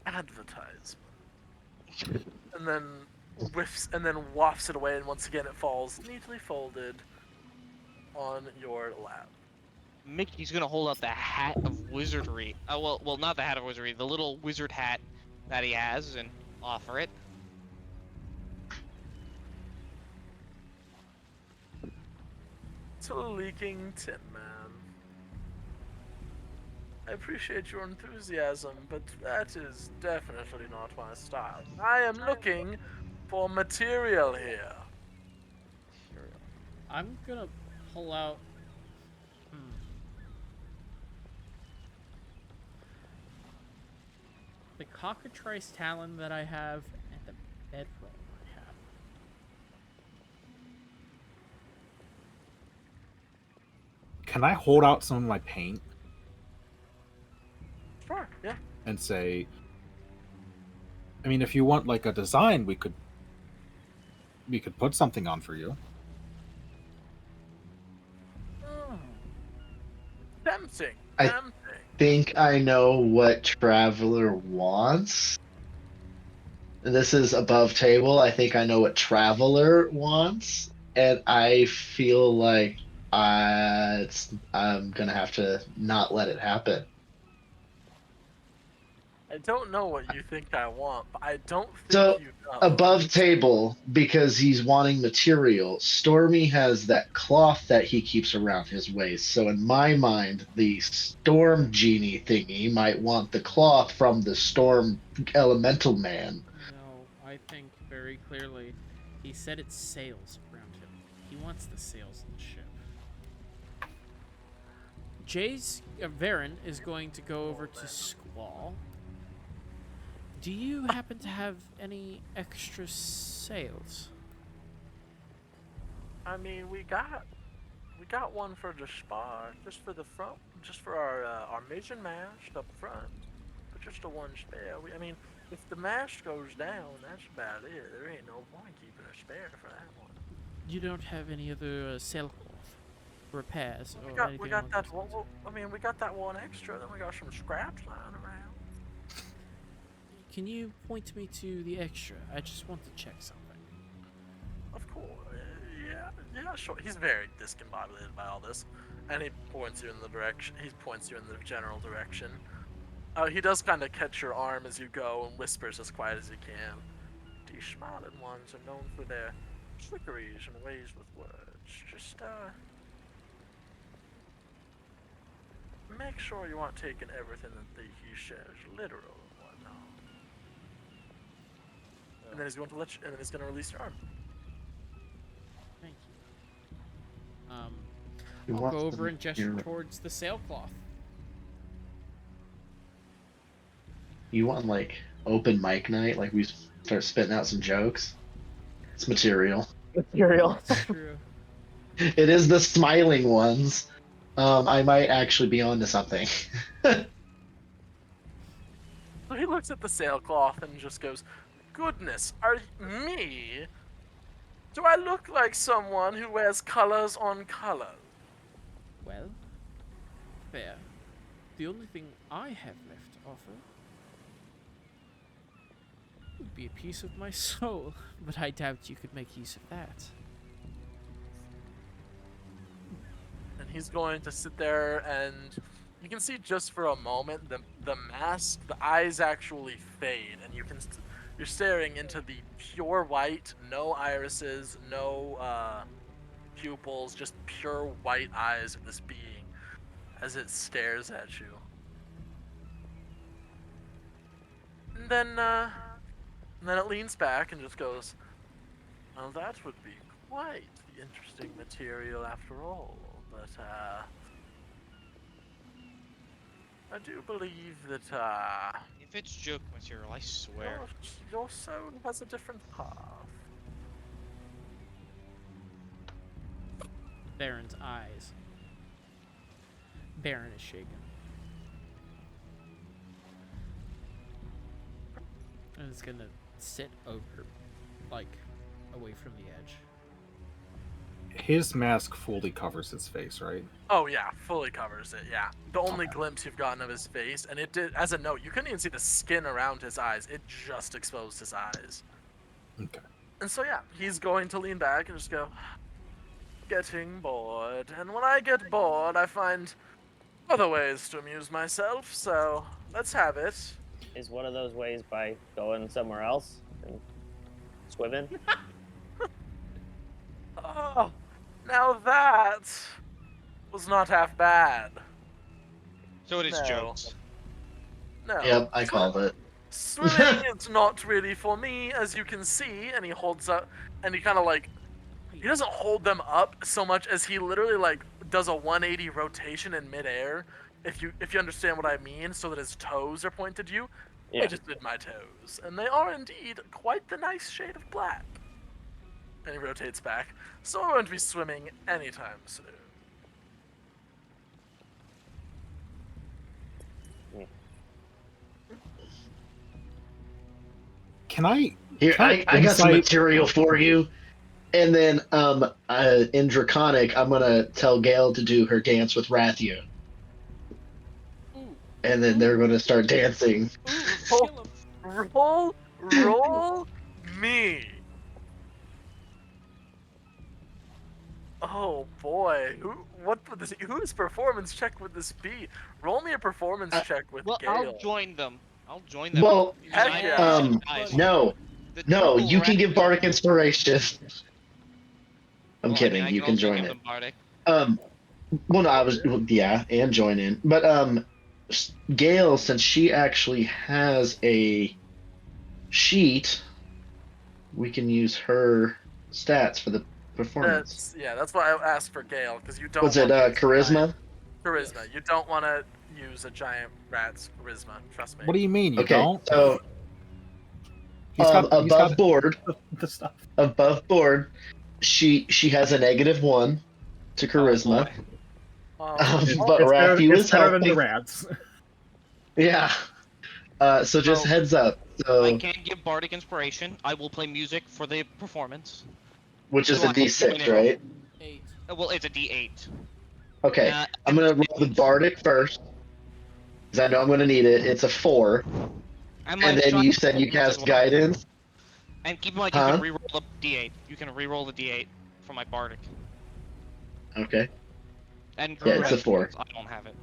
advertisement. And then wafts it away, and once again it falls neatly folded on your lap. Mickey's gonna hold out the hat of wizardry. Well, not the hat of wizardry, the little wizard hat that he has, and offer it. To a leaking tin man. I appreciate your enthusiasm, but that is definitely not my style. I am looking for material here. I'm gonna pull out. The cockatrice talon that I have and the bedroll I have. Can I hold out some of my paint Sure, yeah. and say, I mean, if you want like a design, we could put something on for you. Tempting. I think I know what Traveler wants. This is above table. I think I know what Traveler wants, and I feel like I'm gonna have to not let it happen. I don't know what you think I want, but I don't think So you know. above table, because he's wanting material, Stormy has that cloth that he keeps around his waist. So in my mind, the storm genie thingy might want the cloth from the storm elemental man. No, I think very clearly. He said it's sails around him. He wants the sails of the ship. Varen is going to go over to Squall. Do you happen to have any extra sails? I mean, we got one for the spar, just for the front, just for our mission mast up front, but just the one spare. I mean, if the mast goes down, that's about it. There ain't no point keeping a spare for that one. You don't have any other sailcloth repairs We got that one. I mean, we got that one extra. Then we got some scraps lying around. can you point me to the extra? I just want to check something. Of course. Yeah, sure. He's very discombobulated by all this, and he points you in the direction. He points you in the general direction. He does kind of catch your arm as you go and whispers as quiet as he can. These smiling ones are known for their trickeries and ways with words. Just make sure you aren't taking everything that he shares literal and whatnot. And then he's going to and then he's going to release your arm. Thank you. He I'll wants go over to and gesture hear- towards the sailcloth. You want like open mic night? Like we start spitting out some jokes? It's material. Material. That's true. It is the smiling ones. I might actually be onto something. So he looks at the sailcloth and just goes, "Goodness, me? Do I look like someone who wears colors on colors?" Well, fair. The only thing I have left to offer would be a piece of my soul, but I doubt you could make use of that. And he's going to sit there, and you can see just for a moment the mask, the eyes actually fade, and you're staring into the pure white, no irises, no pupils, just pure white eyes of this being as it stares at you. And then it leans back and just goes, "Well, that would be quite the interesting material after all, but I do believe that If it's joke material, I swear. your soul has a different path." Baron's eyes. Baron is shaken. And it's gonna sit over, like, away from the edge. His mask fully covers his face, right? Oh yeah, fully covers it. Yeah, the only glimpse you've gotten of his face, and it did. As a note, you couldn't even see the skin around his eyes. It just exposed his eyes. Okay. And so yeah, he's going to lean back and just go, "Getting bored, and when I get bored, I find other ways to amuse myself. So let's have it." Is one of those ways by going somewhere else and swimming? Oh, now that was not half bad. So it is No. jokes. No. Yep, I called it. Swimming is not really for me, as you can see. And he holds up, and he kind of like, he doesn't hold them up so much as he literally like does a 180 rotation in midair. If you understand what I mean, so that his toes are pointed to you. Yeah. I just did my toes, and they are indeed quite the nice shade of black. And he rotates back, so I won't be swimming anytime soon. Can I? Here, Can I got some insight- material for you. And then in Draconic, I'm gonna tell Gale to do her dance with Rathian. And then they're gonna start dancing. Roll me. Oh boy, whose performance check would this be? Roll me a performance check with Well, Gale. I'll join them. I'll join them. Well, Heck I- yeah. guys, no, the no, triple you can give rat- Bardic Inspiration. I'm Well, I kidding, mean, I you can also join give it. them Bardic. Well, no, yeah, and join in. But Gale, since she actually has a sheet, we can use her stats for the performance. That's why I asked for Gale, because you don't. Was it want to use charisma? giant- Charisma. You don't want to use a giant rat's charisma. Trust me. What do you mean you Okay, don't? so He's got above board, the stuff. above board, she has a -1 to charisma. Oh, But Rafi was better than the helping. rats. Yeah. So just So, heads up. I So can't give Bardic Inspiration. I will play music for the performance. which is so a I can D6, join in. right? 8. Well, it's a D8. Okay. I'm gonna roll the Bardic first. Because I know I'm gonna need it. It's a 4. And, my And then you giant said you focus as cast well. guidance. And keep in mind, Huh? you can reroll the D8. You can reroll the D8 for my bardic. Okay. And Drew Yeah, it's a has 4. I don't have it.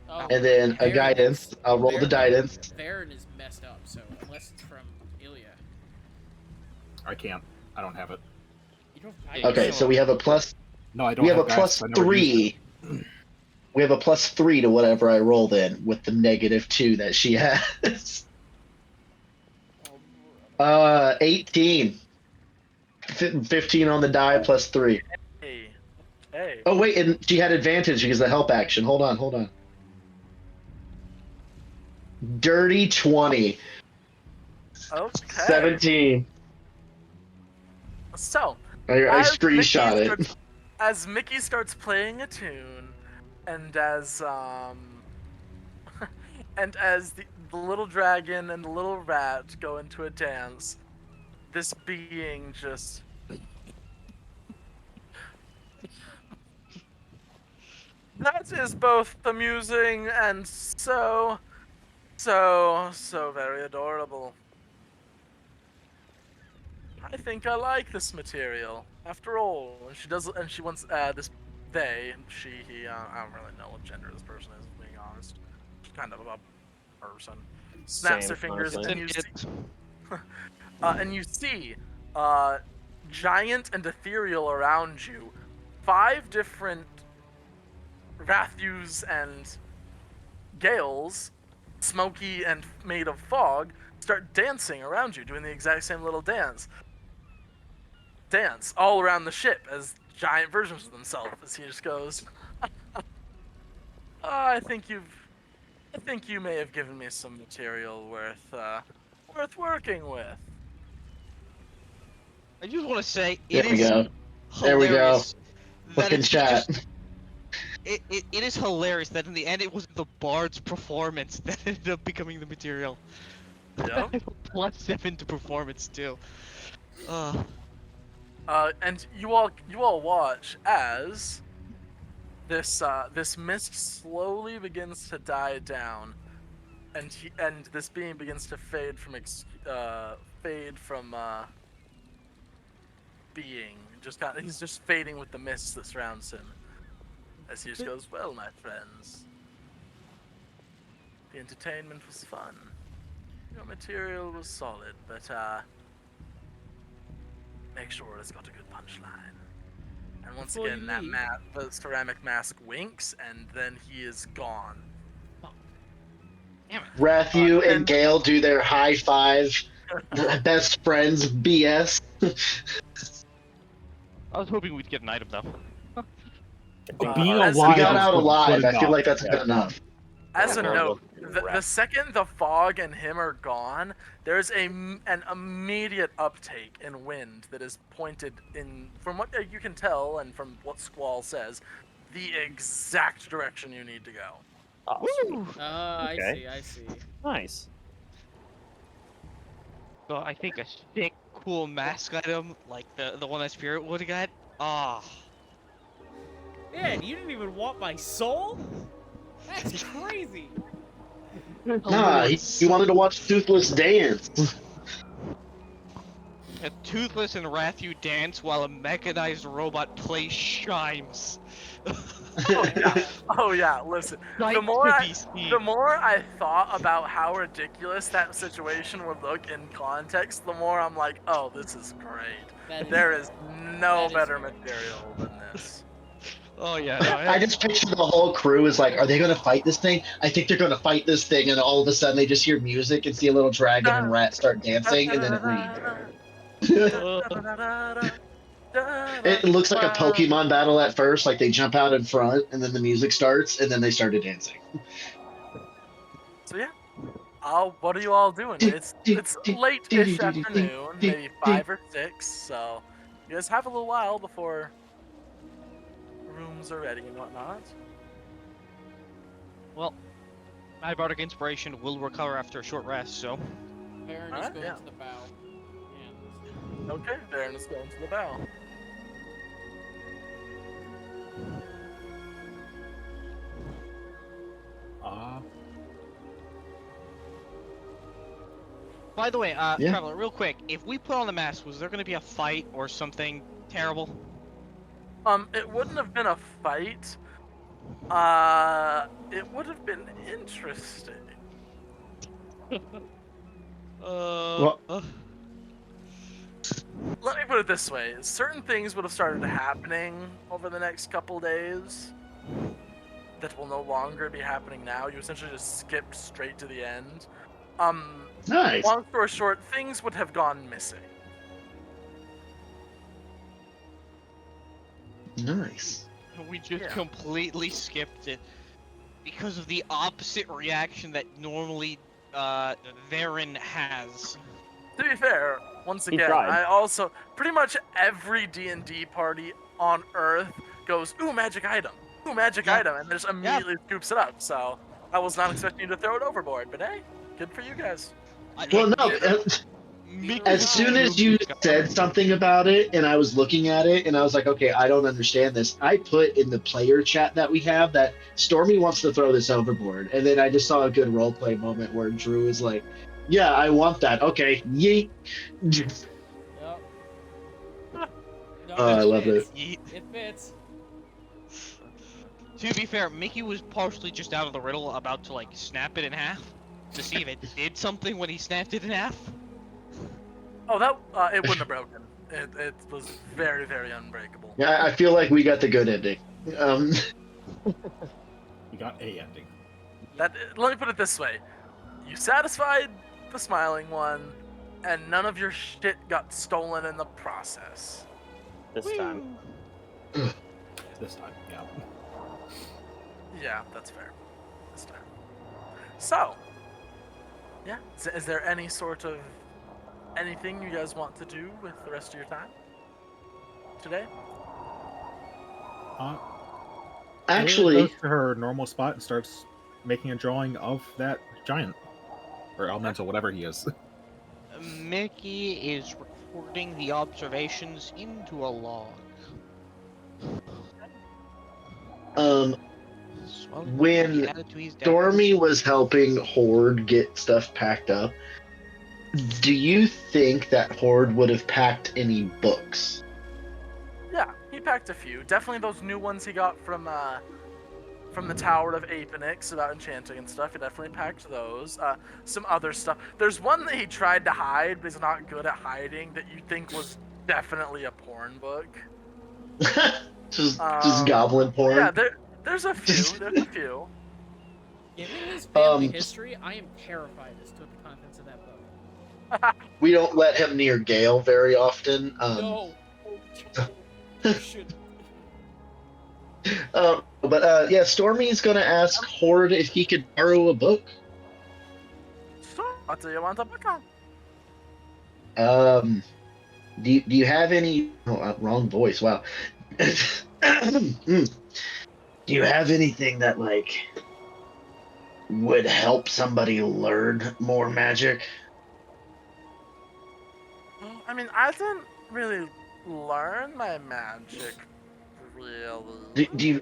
Oh, And then a Baron guidance. is- I'll roll the guidance. Baron is messed up, so unless it's from Ilya. I can't. I don't have it. You don't. Yeah, Okay, you so we have a plus. No, I don't We have a guidance, plus I never used 3. We have a plus 3 to whatever I roll then, with the -2 that she has. 18. 15 on the die plus 3. Hey. Hey. Oh wait, and she had advantage because of the help action. Hold on. Dirty 20. Okay. 17. So, I as Mickey screenshot it. starts- as Mickey starts playing a tune, and as and as the little dragon and the little rat go into a dance, this being just that is both amusing and so very adorable. I think I like this material. After all, and she wants this they, she, he, I don't really know what gender this person is, being honest. She's kind of a person. Snaps Same, her fingers honestly. and you see giant and ethereal around you. 5 different Rathus and Gales, smoky and made of fog, start dancing around you, doing the exact same little dance all around the ship as giant versions of themselves. As he just goes, I think you may have given me some material worth working with. I just want to say There it we is go. There we go. hilarious. Look That in it's chat. just, it is hilarious that in the end it was the bard's performance that ended up becoming the material. Yeah. +7 to performance too. And you all watch as this mist slowly begins to die down, and this being begins to fade from being. He's just fading with the mist that surrounds him. As he just goes, well, my friends, the entertainment was fun. Your material was solid, but make sure it's got a good punchline. And once Before again, you leave- the ceramic mask winks, and then he is gone. Damn it. Rathu and and- Gale do their high five, best friends BS. I was hoping we'd get an item though. Being as We alive got is out good alive. I feel enough. like that's Yeah. good enough. As a Terrible. note, the second the fog and him are gone, there's an immediate uptake in wind that is pointed in, from what you can tell and from what Squall says, the exact direction you need to go. Oh, sweet. I Okay. see. I see. Nice. So I think a sick, cool mask item like the one that Spirit would have got. Ah. Man, you didn't even want my soul? That's crazy. Nah, he wanted to watch Toothless dance. A toothless and Rathu dance while a mechanized robot plays chimes. Oh yeah, listen. Sight The more to I, be seen. the more I thought about how ridiculous that situation would look in context, the more I'm like, oh, this is great. There is no that is better fair. material than this. Oh yeah, no, I just picture the whole crew is like, are they going to fight this thing? I think they're going to fight this thing. And all of a sudden they just hear music and see a little dragon and rat start dancing, and then it leaves. It looks like a Pokemon battle at first, like they jump out in front, and then the music starts, and then they started dancing. So yeah, what are you all doing? It's late-ish afternoon, maybe 5 or 6. So you guys have a little while before rooms are ready and whatnot. Well, my bardic inspiration will recover after a short rest, so. Baron is Alright, going yeah. to the bow. Okay, Baron is going to the bow. By the way, Yeah. Travler, real quick, if we put on the mask, was there going to be a fight or something terrible? It wouldn't have been a fight. It would have been interesting. Well- Let me put it this way: certain things would have started happening over the next couple days that will no longer be happening now. You essentially just skipped straight to the end. Nice. Long story short, things would have gone missing. Nice. We just Yeah. completely skipped it because of the opposite reaction that normally Varen has. To be fair, once He again, tried. I also pretty much every D&D party on Earth goes, "Ooh, magic item! Ooh, magic Yeah. item!" and just immediately scoops it up. So I was not expecting you to throw it overboard, but hey, good for you guys. Well, no. Mickey As was soon as so you pissed off. said something about it, and I was looking at it, and I was like, okay, I don't understand this. I put in the player chat that we have that Stormy wants to throw this overboard, and then I just saw a good roleplay moment where Drew is like, "Yeah, I want that. Okay, yeet." Yep. No, I love fits. Yeet. It fits. To be fair, Mickey was partially just out of the riddle, about to like snap it in half to see if it did something when he snapped it in half. Oh, that it wouldn't have broken. It was very, very unbreakable. Yeah, I feel like we got the good ending. You got a ending. That let me put it this way: you satisfied the smiling one, and none of your shit got stolen in the process. This time. This time, yeah. Yeah, that's fair. This time. So, yeah, is there any sort of anything you guys want to do with the rest of your time today? Ayla Actually, goes to her normal spot and starts making a drawing of that giant or elemental, whatever he is. Mickey is recording the observations into a log. Swelling when added to his deck. Stormy was helping Horde get stuff packed up, do you think that Horde would have packed any books? Yeah, he packed a few. Definitely those new ones he got from the Tower of Apenix about enchanting and stuff. He definitely packed those. Some other stuff. There's one that he tried to hide, but he's not good at hiding, that you think was definitely a porn book. just goblin porn. Yeah, there's a few. There's a few. Given his family Um, history, I am terrified as to the contents of that book. We don't let him near Gale very often. No. You shouldn't. Yeah, Stormy's gonna ask Horde if he could borrow a book. So, what do you want to book on? Do you have any? Oh, wrong voice. Wow. Do you have anything that like would help somebody learn more magic? Well, I mean, I didn't really learn my magic, really. Do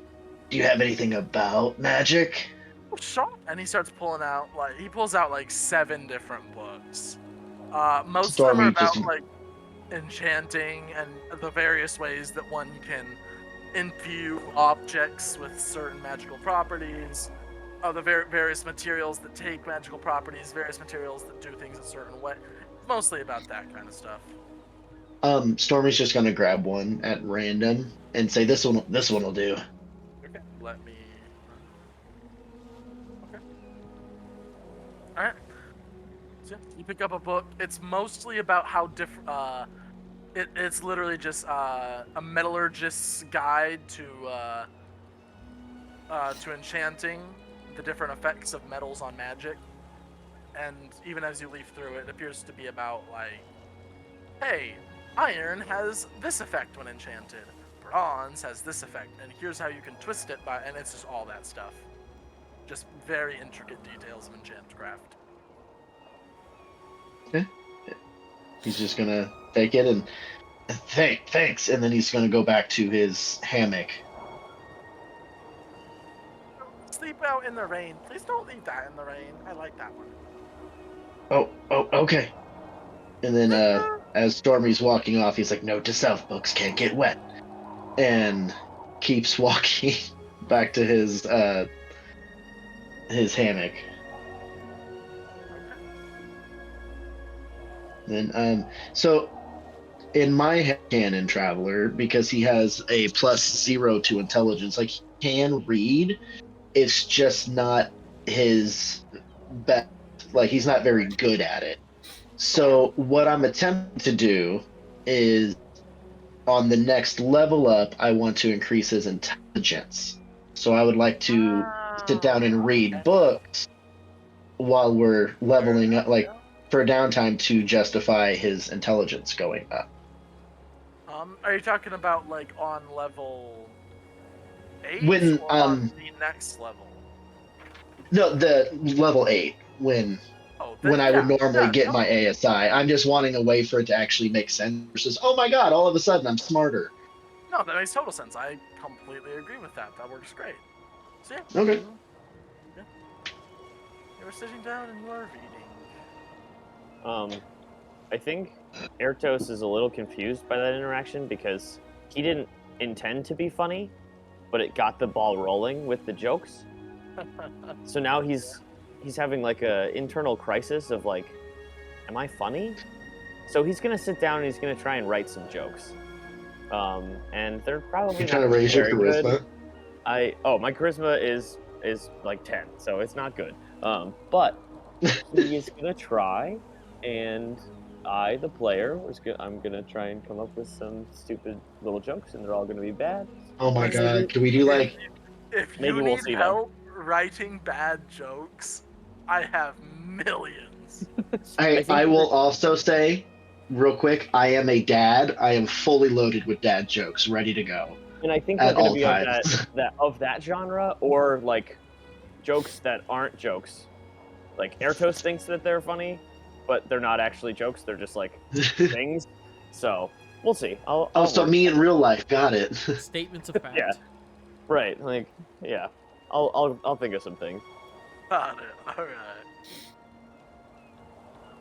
you have anything about magic? Sure. And he starts pulling out he pulls out like 7 different books. Most of them Stormy are about just- like enchanting and the various ways that one can infuse objects with certain magical properties. The various materials that take magical properties, various materials that do things a certain way. Mostly about that kind of stuff. Stormy's just gonna grab one at random and say, "This one will do." Okay, let me. Okay. All right. So you pick up a book. It's mostly about how different. It's literally just a metallurgist's guide to enchanting, the different effects of metals on magic. And even as you leaf through it, it appears to be about like, hey, iron has this effect when enchanted. Bronze has this effect, and here's how you can twist it by, and it's just all that stuff. Just very intricate details of enchantcraft. He's just gonna take it and thanks, and then he's gonna go back to his hammock. Sleep out in the rain. Please don't leave that in the rain. I like that one. Oh, okay. And then as Stormy's walking off, he's like, "Note to self: books can't get wet," and keeps walking back to his hammock. Then so in my canon, Traveler, because he has a +0 to intelligence, like he can read, it's just not his best. Like he's not very good at it. So what I'm attempting to do is on the next level up, I want to increase his intelligence. So I would like to sit down and read books while we're leveling up, like for downtime to justify his intelligence going up. Are you talking about like on level 8 When or on the next level? no, the level 8 when I would normally get my ASI. I'm just wanting a way for it to actually make sense versus, oh my god, all of a sudden I'm smarter. No, that makes total sense. I completely agree with that. That works great. So yeah. Okay. Yeah. You were sitting down and you are reading. I think Ertos is a little confused by that interaction because he didn't intend to be funny, but it got the ball rolling with the jokes. So now he's having like a internal crisis of like, am I funny? So he's gonna sit down and he's gonna try and write some jokes. And they're probably You're not trying to raise your very charisma. good. My charisma is like 10, so it's not good. But he is gonna try, and I, the player, I'm gonna try and come up with some stupid little jokes, and they're all gonna be bad. Oh my And god, maybe, can we do like If maybe you we'll need see them. help writing bad jokes, I have millions. I will also say real quick, I am a dad. I am fully loaded with dad jokes, ready to go. And I think they're At gonna all be of times. that genre, or like jokes that aren't jokes. Like Ertos thinks that they're funny, but they're not actually jokes. They're just like things. So we'll see. I'll Also, work me on in real life, got it. Statements of fact. Yeah. Right. Like, yeah. I'll think of some things. Got it. All right.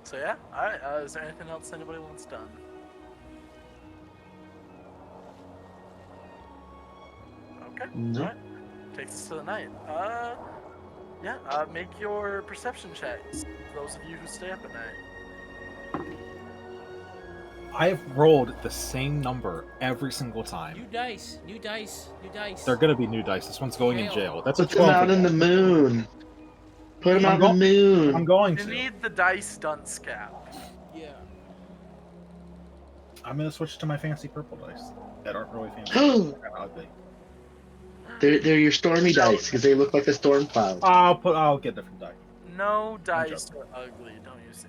So yeah. All right. Is there anything else anybody wants done? Okay. No. All right. Takes us to the night. Yeah. Make your perception checks. Those of you who stay up at night. I've rolled the same number every single time. New dice, new dice, new dice. They're gonna be new dice. This one's going in jail. That's Put a them 12 out in the again. moon. Put them out in the moon. I'm going You to. need the dice dunce cap. Yeah. I'm gonna switch to my fancy purple dice that aren't really fancy. Oh. They're kinda ugly. They're your stormy dice because they look like a storm cloud. I'll get different dice. No dice are ugly. Don't you say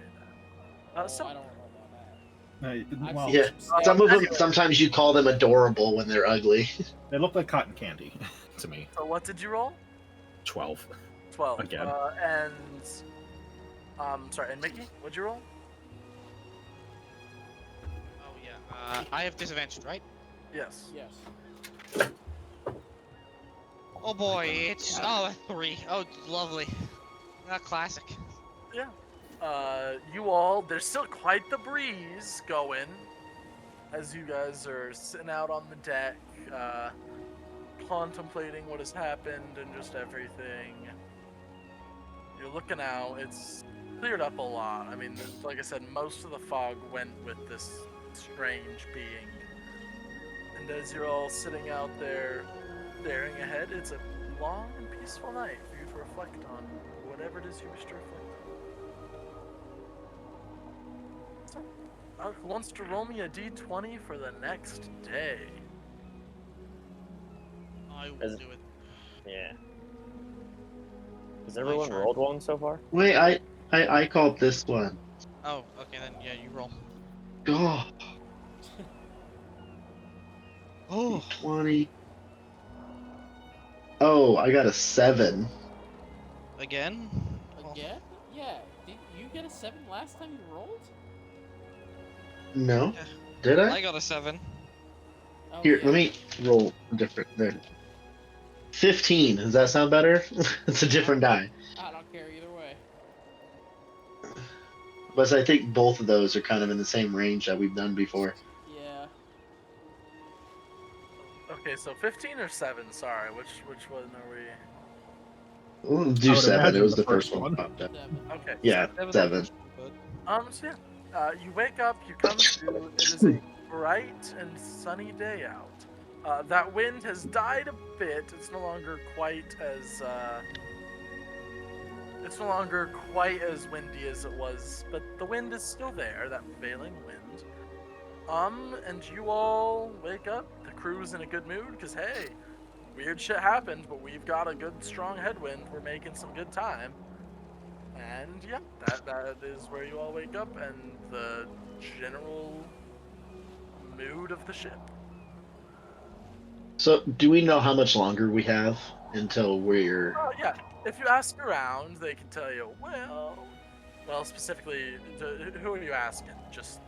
that. I don't know about that. Well, Yeah, some of them. Sometimes you call them adorable when they're ugly. they look like cotton candy. To me. So what did you roll? 12. 12. Again. Sorry, and Mickey, what'd you roll? Oh yeah. I have disadvantage, right? Yes. Yes. Oh boy, it's a 3. Oh, lovely. Classic. Yeah. You all, there's still quite the breeze going as you guys are sitting out on the deck, contemplating what has happened and just everything. You're looking out, it's cleared up a lot. I mean, like I said, most of the fog went with this strange being. And as you're all sitting out there staring ahead, it's a long and peaceful night for you to reflect on whatever it is you wish to reflect on. So, who wants to roll me a d20 for the next day? I will do it. Yeah. Has everyone rolled one so far? Wait, I called this one. Oh, okay then. Yeah, you roll. Oh, Oh. 20. Oh, I got a 7. Again? Again? Yeah. Did you get a 7 last time you rolled? No, Yeah. did I? I got a 7. Oh, Here, yeah. let me roll a different. There. 15. Does that sound better? It's a different die. I don't care either way. But I think both of those are kind of in the same range that we've done before. Yeah. Okay, so 15 or 7? Sorry, which one are we? We'll I do would 7. It imagine was the the first first one. one. Popped up. 7. Okay. Yeah, 7. So yeah, you wake up, you come to. It is a bright and sunny day out. That wind has died a bit. It's no longer quite as. It's no longer quite as windy as it was, but the wind is still there. That prevailing wind. And you all wake up. The crew's in a good mood because hey, weird shit happened, but we've got a good strong headwind. We're making some good time. And yeah, that is where you all wake up and the general mood of the ship. So, do we know how much longer we have until we're? Oh yeah, if you ask around, they can tell you. Well, specifically, who are you asking? Just.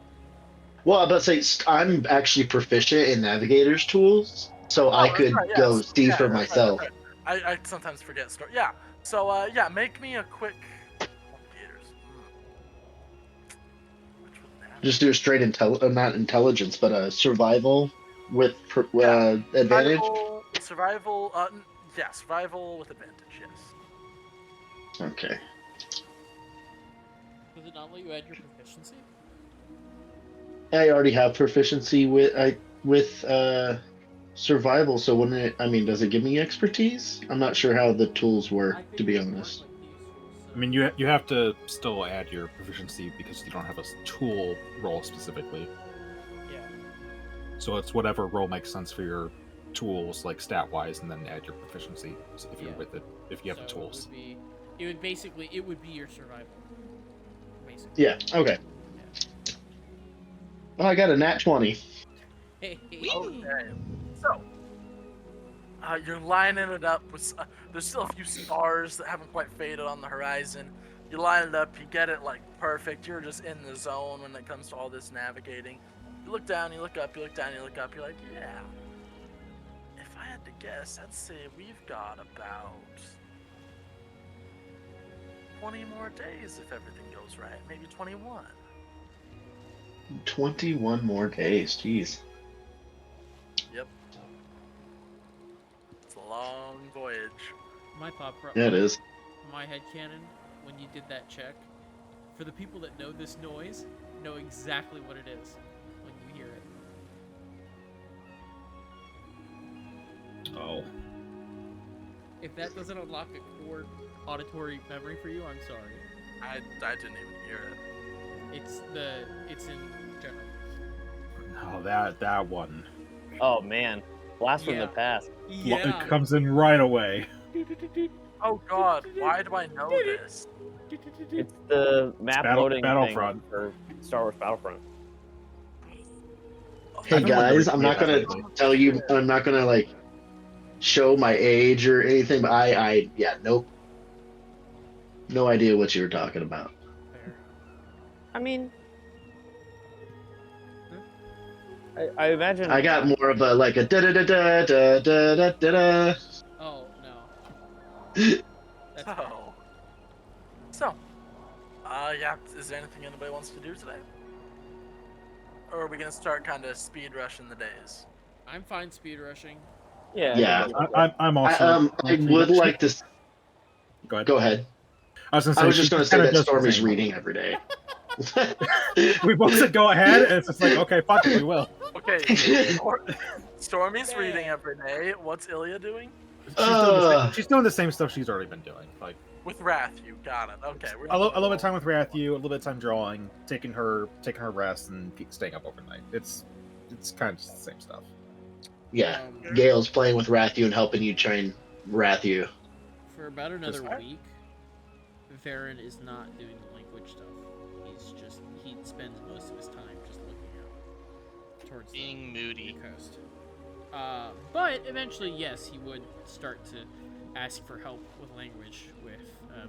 Well, I'm about to say I'm actually proficient in navigator's tools, so I Oh, that's could right. go Yes. see Yeah, for that's right. myself. That's right. I sometimes forget story. Yeah. So yeah, make me a quick. Navigators. Which would that Just do a straight not intelligence, but a survival with Yeah. advantage. Survival. Yeah, survival with advantage. Yes. Okay. Does it not let you add your proficiency? I already have proficiency with survival, so wouldn't it? I mean, does it give me expertise? I'm not sure how the tools work, I to be figured it worked honest. like these tools, so- I mean, you have to still add your proficiency because you don't have a tool roll specifically. Yeah. So it's whatever roll makes sense for your tools, like stat wise, and then add your proficiency if you're Yeah. with it. If you have So the tools. It would be your survival. Basically. Yeah. Okay. Well, I got a nat 20. Hey. Okay. So, you're lining it up with. There's still a few stars that haven't quite faded on the horizon. You line it up, you get it like perfect. You're just in the zone when it comes to all this navigating. You look down, you look up, you look down, you look up. You're like, yeah. If I had to guess, I'd say we've got about 20 more days if everything goes right. Maybe 21. 21 more days. Jeez. Yep. It's a long voyage. My thought Yeah, it is. my headcanon, when you did that check, for the people that know this noise, know exactly what it is when you hear it. Oh. If that doesn't unlock a core auditory memory for you, I'm sorry. I didn't even hear it. It's in general. No, that one. Oh man, blast from Yeah. the past. It comes in right away. Oh god, why do I know this? It's the map loading Battlefront. thing for Star Wars Battlefront. Hey I've been wanting guys, to I'm replay not that gonna lately. tell you. I'm not gonna like show my age or anything. But yeah, nope. No idea what you were talking about. Fair. I mean, I imagine. I got more of a like a da da da da da da da da da. Oh no. That's fair. So, yeah, is there anything anybody wants to do today? Or are we gonna start kind of speed rushing the days? I'm fine speed rushing. Yeah. Yeah. I'm also. I would like to. Go ahead. Go ahead. I was gonna say. I was just she gonna say kinda that does the Stormy's same. reading every day. We both said go ahead, and it's just like, okay, fuck it, we will. Okay, Stormy's reading every day. What's Ilya doing? She's doing the same stuff she's already been doing. Like With Rathu, got it. Okay, we're a little bit of time with Rathu, a little bit of time drawing, taking her rest, and staying up overnight. It's kind of just the same stuff. Yeah, Gale's playing with Rathu and helping you train Rathu. For about another Just- week, Varen is not doing the language stuff. He spends most of his time just looking out towards Being the moody. coast. But eventually, yes, he would start to ask for help with language with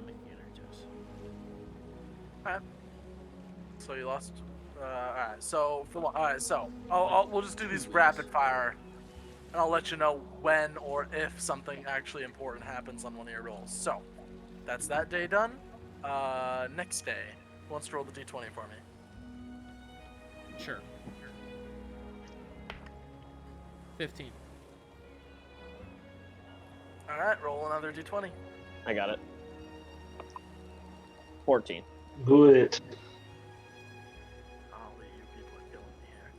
Mechanitos. Alright. So you lost. Alright. So we'll just do these rapid fire, and I'll let you know when or if something actually important happens on one of your rolls. So that's that day done. Next day, wants to roll the d20 for me? Sure. 15. All right, roll another d20. I got it. 14. Good. Golly, you people are killing me here.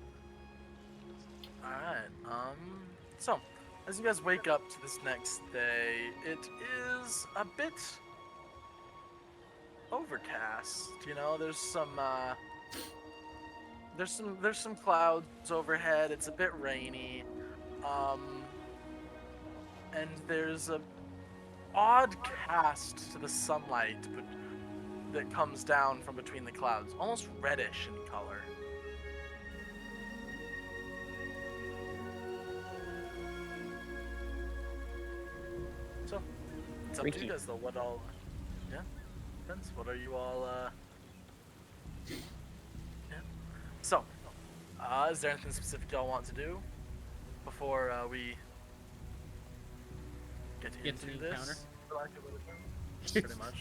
Alright, so, as you guys wake up to this next day, it is a bit overcast. You know, there's some clouds overhead. It's a bit rainy. And there's a odd cast to the sunlight, but that comes down from between the clouds, almost reddish in color. So, it's up to Freaky. you guys though. What all? Yeah, depends. What are you all? Yeah. So, is there anything specific y'all want to do before we get Get into to the this? encounter? For lack of a better term? Pretty much.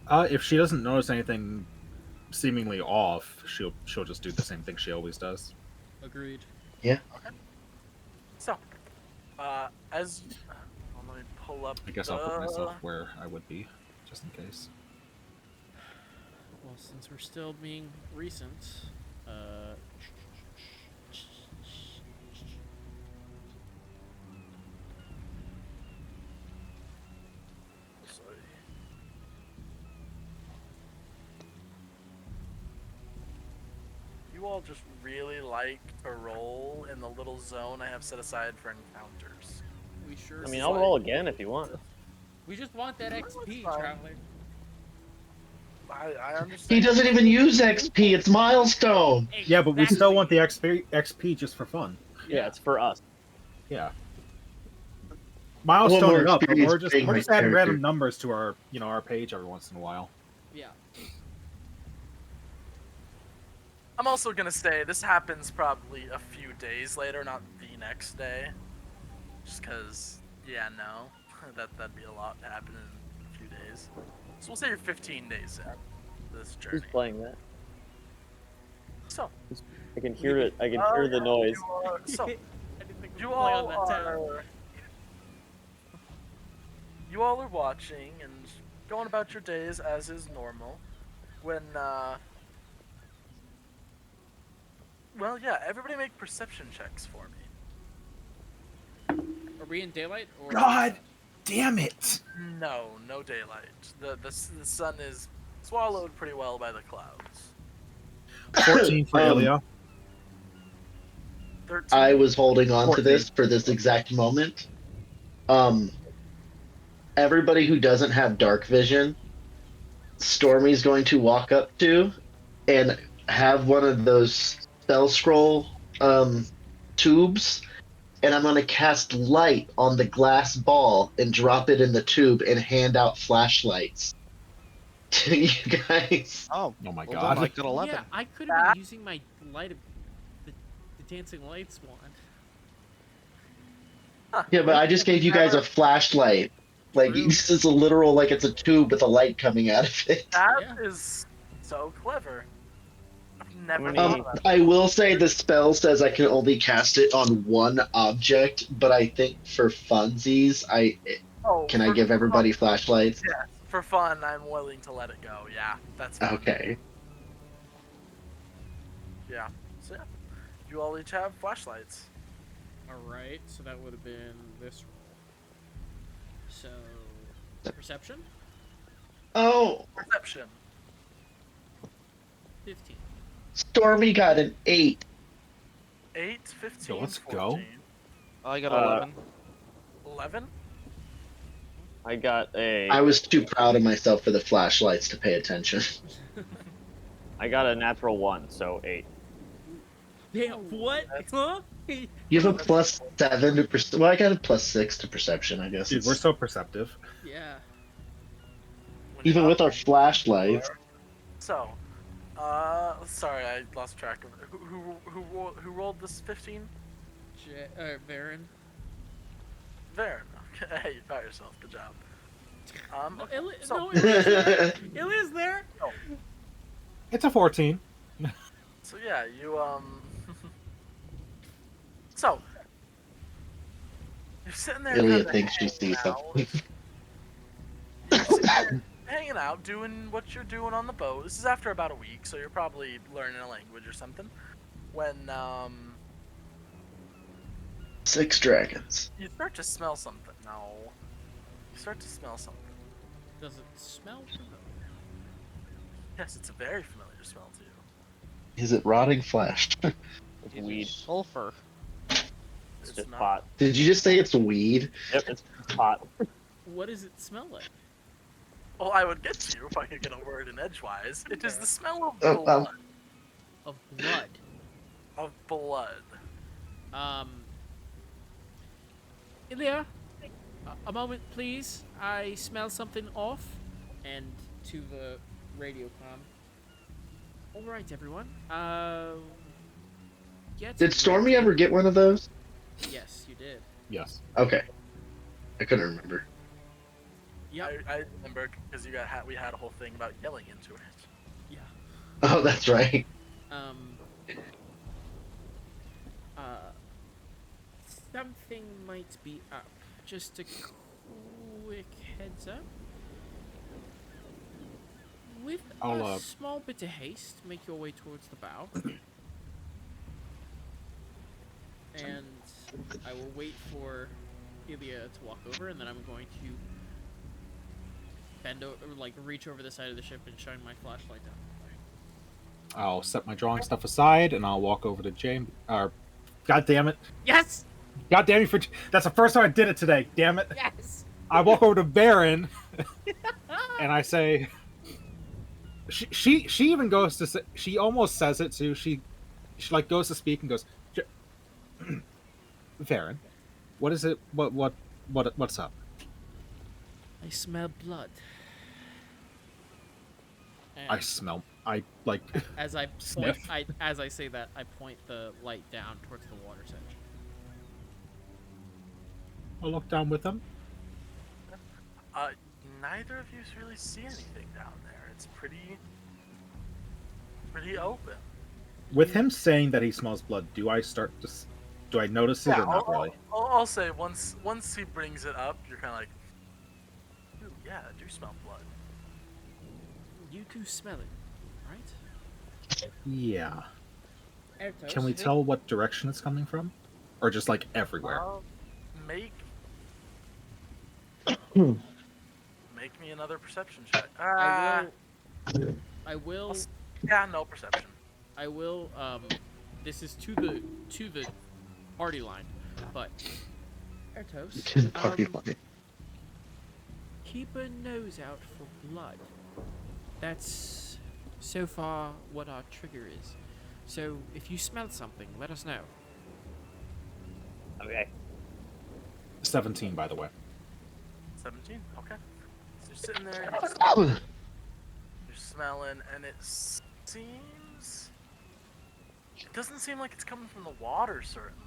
Yeah. If she doesn't notice anything seemingly off, she'll just do the same thing she always does. Agreed. So, as let me pull up. I guess I'll put myself where I would be, just in case. Well, since we're still being recent, Sorry. You all just really like to roll in the little zone I have set aside for encounters. we sure. I mean, is I'll like- roll again if you want. We just want that XP, fine. Traveler. I understand. He doesn't even use XP. It's milestone. Yeah, but we Exactly. still want the XP just for fun. Yeah, it's for us. Yeah. Milestone more it up, but experience we're just being my adding random character. numbers to our our page every once in a while. Yeah. I'm also gonna say this happens probably a few days later, not the next day. Just cause, yeah, no, that'd be a lot to happen in a few days. So we'll say you're 15 days in this journey. Who's playing that? So, I can hear it. I can hear the noise. So, I didn't think you we'd play all on that town. are. You all are watching and going about your days as is normal. When, well, yeah, everybody make perception checks for me. Are we in daylight or? God damn it! No, no daylight. The sun is swallowed pretty well by the clouds. 14 for Ilya. 13. I was holding on to 14. this for this exact moment. Everybody who doesn't have dark vision, Stormy's going to walk up to and have one of those spell scroll tubes, and I'm going to cast light on the glass ball and drop it in the tube and hand out flashlights to you guys. Oh, Oh my well god. done, I got 11. Yeah, I could have been using my light of the dancing lights wand. Yeah, but I just gave you guys a flashlight. Like, True. this is a literal, like, it's a tube with a light coming out of it. That Yeah. is so clever. I've never many- thought of that. I will say the spell says I can only cast it on one object, but I think for funsies, Oh, can I for give everybody fun- flashlights? Yes, for fun, I'm willing to let it go. Yeah, that's fine. Okay. Yeah. So yeah, you all each have flashlights. All right, so that would have been this roll. So, perception, Oh, Perception. 15. Stormy got an 8. 8, 15, Yo, let's 14, go. I got Uh, 11. 11. I got a. I was too proud of myself for the flashlights to pay attention. I got a natural 1, so 8. Damn, what? Huh? You have a plus 7 to perception. Well, I got a plus 6 to perception, I guess. Dude, we're so perceptive. Yeah. When Even you're with up our flashlights. So, sorry, I lost track of it. Who rolled this 15? Varen. Varen. Okay, you found yourself. Good job. No, Okay, Illy, so, no, Illy's there. Illy's there. It's a 14. so yeah, you so you're sitting there Ilya kind of thinks she hanging sees out. something. You're sitting there hanging out, doing what you're doing on the boat. This is after about a week, so you're probably learning a language or something. When 6 dragons. you start to smell something. No, you start to smell something. Does it smell familiar? Yes, it's a very familiar smell to you. Is it rotting flesh? It's Is it weed. sulfur? It's It's just not. pot. Did you just say it's weed? Yep, it's pot. What does it smell like? Well, I would get to you if I could get a word in edgewise. It is the smell of Oh, blood. Of blood. Of blood. Ilya, a moment, please. I smell something off. And to the radio comm. All right, everyone. Get Did Stormy ready. ever get one of those? Yes, you did. Yes. Okay. I couldn't remember. Yep. I remember because we had a whole thing about yelling into it. Yeah. Oh, that's right. Something might be up. Just a quick heads up. With I'll, a small bit of haste, make your way towards the bow. And I will wait for Ilya to walk over, and then I'm going to bend over, like reach over the side of the ship and shine my flashlight down. I'll set my drawing stuff aside and I'll walk over to James. God damn it! Yes! God damn you for! That's the first time I did it today. Damn it! Yes! I walk over to Baron and I say, she even goes to say, she almost says it too. She like goes to speak and goes, Baron, what is it? What's up? I smell blood. I And smell. I like. as I point, Sniff. as I say that, I point the light down towards the water's edge. I'll look down with him. Neither of you really see anything down there. It's pretty open. With him saying that he smells blood, do I start to? Do I notice it or not really? I'll say once he brings it up, you're kind of like, ooh, yeah, I do smell blood. You do smell it, right? Yeah. Ertos, Can we tell what direction it's coming from, or just like everywhere? Make me another perception check. I will. Yeah, no perception. I will. This is to the party line, but Ertos, Party line. keep a nose out for blood. That's so far what our trigger is. So if you smell something, let us know. Okay. 17, by the way. 17. Okay. So you're sitting there. You're smelling, and it seems. It doesn't seem like it's coming from the water, certainly.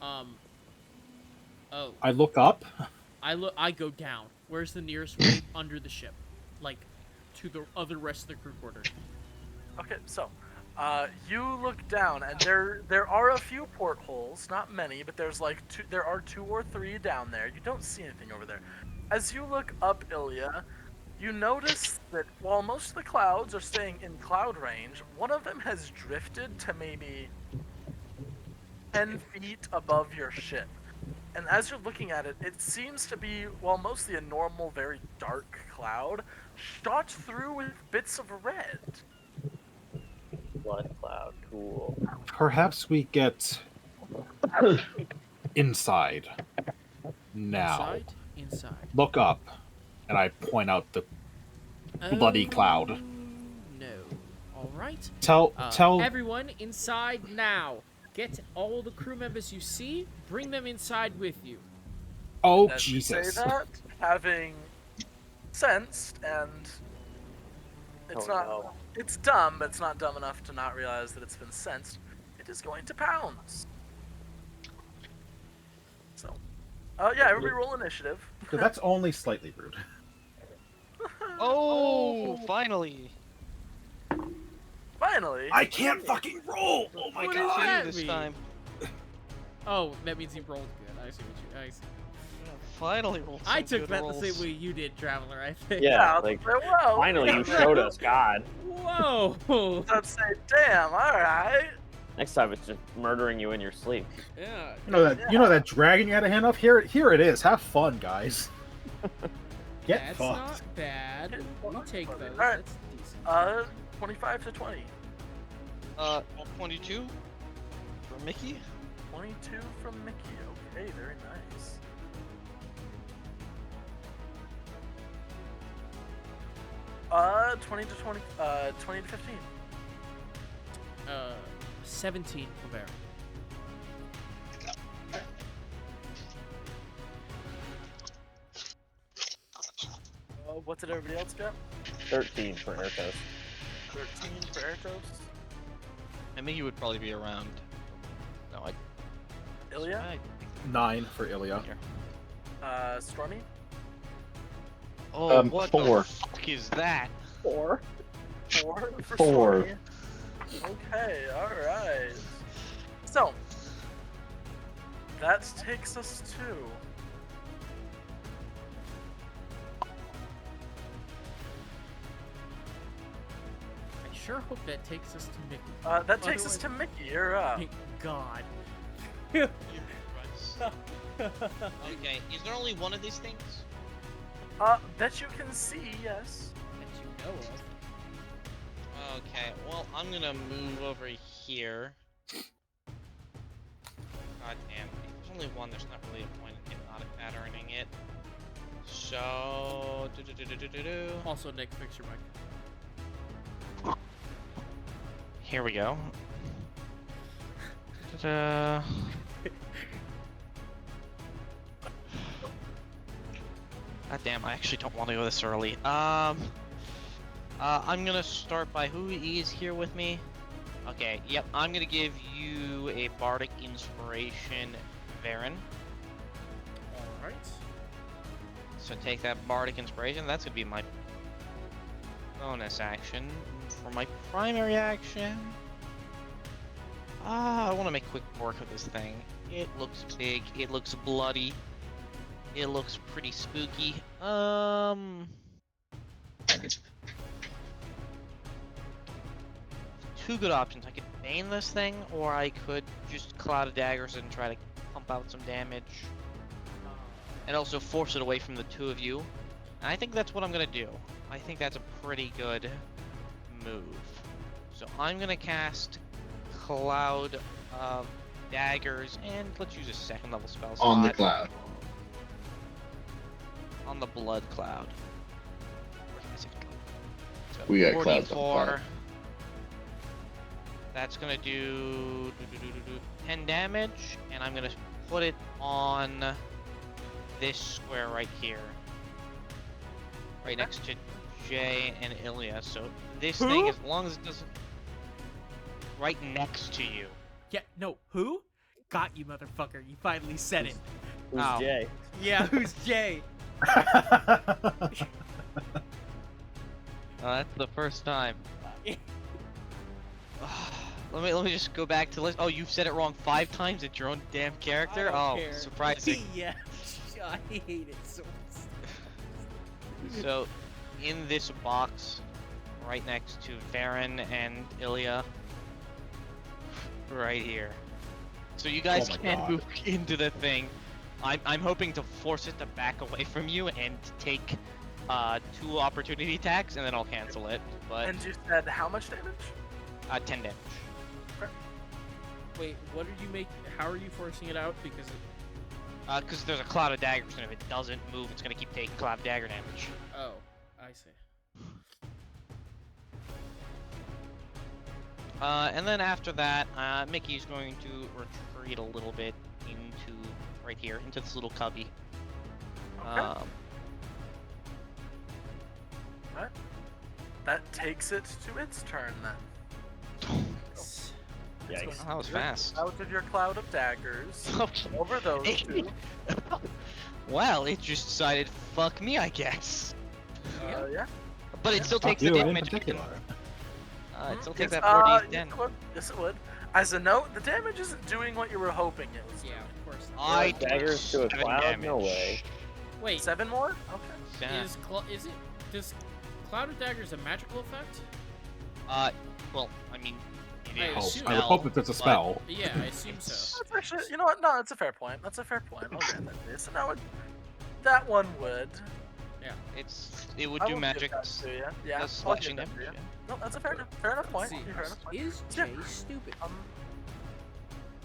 Oh. I look up. I go down. Where's the nearest way under the ship? Like, to the other rest of the crew quarters. Okay, so, you look down, and there are a few portholes, not many, but there are 2 or 3 down there. You don't see anything over there. As you look up, Ilya, you notice that while most of the clouds are staying in cloud range, one of them has drifted to maybe 10 feet above your ship. And as you're looking at it, it seems to be, while mostly a normal, very dark cloud, shot through with bits of red. Blood cloud. Cool. Perhaps we get inside. Now, Inside. look up, and I point out the bloody cloud. No. All right. Tell everyone inside now. Get all the crew members you see. Bring them inside with you. Oh, As you Jesus. say that, having sensed, and it's it's dumb, but it's not dumb enough to not realize that it's been sensed. It is going to pounce. So, Yeah, everybody roll initiative. Because that's only slightly rude. Oh, finally. Finally. I can't fucking roll! Oh my What god! does that This mean? time. Oh, that means he rolled good. I see what you. I see. Finally rolled some I took good that rolls. the same way you did, Traveler. I think. Yeah, I was like whoa. finally you showed us God. Whoa. I'd say, damn. All right. Next time it's just murdering you in your sleep. Yeah. You know that dragon you had a hand of? Here it is. Have fun, guys. Get That's fucked. not bad. We take those. Alright. That's decent. 25 to 20. 22 for Mickey. 22 from Mickey. Okay, very nice. Uh, 20 to 15. 17 for Baron. What did everybody else get? 13 for Airtos. 13 for Airtos. I think you would probably be around. No, I. Ilya? 9 for Ilya. Stormy? Oh, what 4. the fuck is that? 4. 4 for 4. Stormy. Okay, alright. So, that takes us to... I sure hope that takes us to Mickey. that takes us to Mickey. You're up. Thank God. Okay, is there only one of these things? That you can see, yes. That you know of. Okay, well, I'm gonna move over here. God damn, if there's only one, there's not really a point in hypnotic patterning it. So... Also, Nick, fix your mic. Here we go. Ta-da. God damn, I actually don't want to go this early. I'm gonna start by who is here with me. Okay, yep, I'm gonna give you a bardic inspiration, Varen. Alright. So take that bardic inspiration. That's gonna be my bonus action. For my primary action, I want to make quick work of this thing. It looks big. It looks bloody. It looks pretty spooky. Two good options. I could bane this thing, or I could just Cloud of Daggers and try to pump out some damage. And also force it away from the two of you. And I think that's what I'm gonna do. I think that's a pretty good move. So I'm gonna cast Cloud of Daggers, and let's use a second level spell slot. On the cloud. On the Blood Cloud. Where's my second level? So We got clouds on the 44. cloud. That's gonna do 10 damage, and I'm gonna put it on this square right here. Right next to Jay and Ilya. So this thing, as long as it doesn't... Right next to you. Yeah, no, who? Got you, motherfucker. You finally said it. Who's Ow. Jay? Yeah, who's Jay? That's the first time. Let me just go back to list. Oh, you've said it wrong 5 times at your own damn character? I don't Oh, care. surprising. Yeah, I hate it so much. So, in this box, right next to Varen and Ilya, right here. So you guys Oh my can God. move into the thing. I'm hoping to force it to back away from you and take 2 opportunity attacks, and then I'll cancel it. But And you said how much damage? 10 damage. Wait, what are you making? How are you forcing it out? Because Because there's a cloud of daggers, and if it doesn't move, it's gonna keep taking cloud of dagger damage. oh, I see. And then after that, Mickey's going to retreat a little bit into right here, into this little cubby. Okay. That takes it to its turn then. Yikes. That was fast. Out of your cloud of daggers. Over those two. Well, it just decided, fuck me, I guess. Yeah. But it still Fuck takes the you in damage. particular. It still takes Yes, that 4d10. yes, it would. Yes, it would. As a note, the damage isn't doing what you were hoping it was. Yeah, of course. I daggers to a 7 cloud? damage. No way. Wait, 7 more? Okay. Yeah. does Cloud of Daggers a magical effect? Well, I mean, it I is. assume- I would hope that it's a but spell. Yeah, I assume so. That's actually, you know what? No, that's a fair point. That's a fair point. I'll grant that to you. So that one would. It would I do will give magic. that to you. Yeah. Does I'll give slashing that damage. to you. No, that's a fair enough point. See, Fair enough point. Is Yeah. Jay stupid?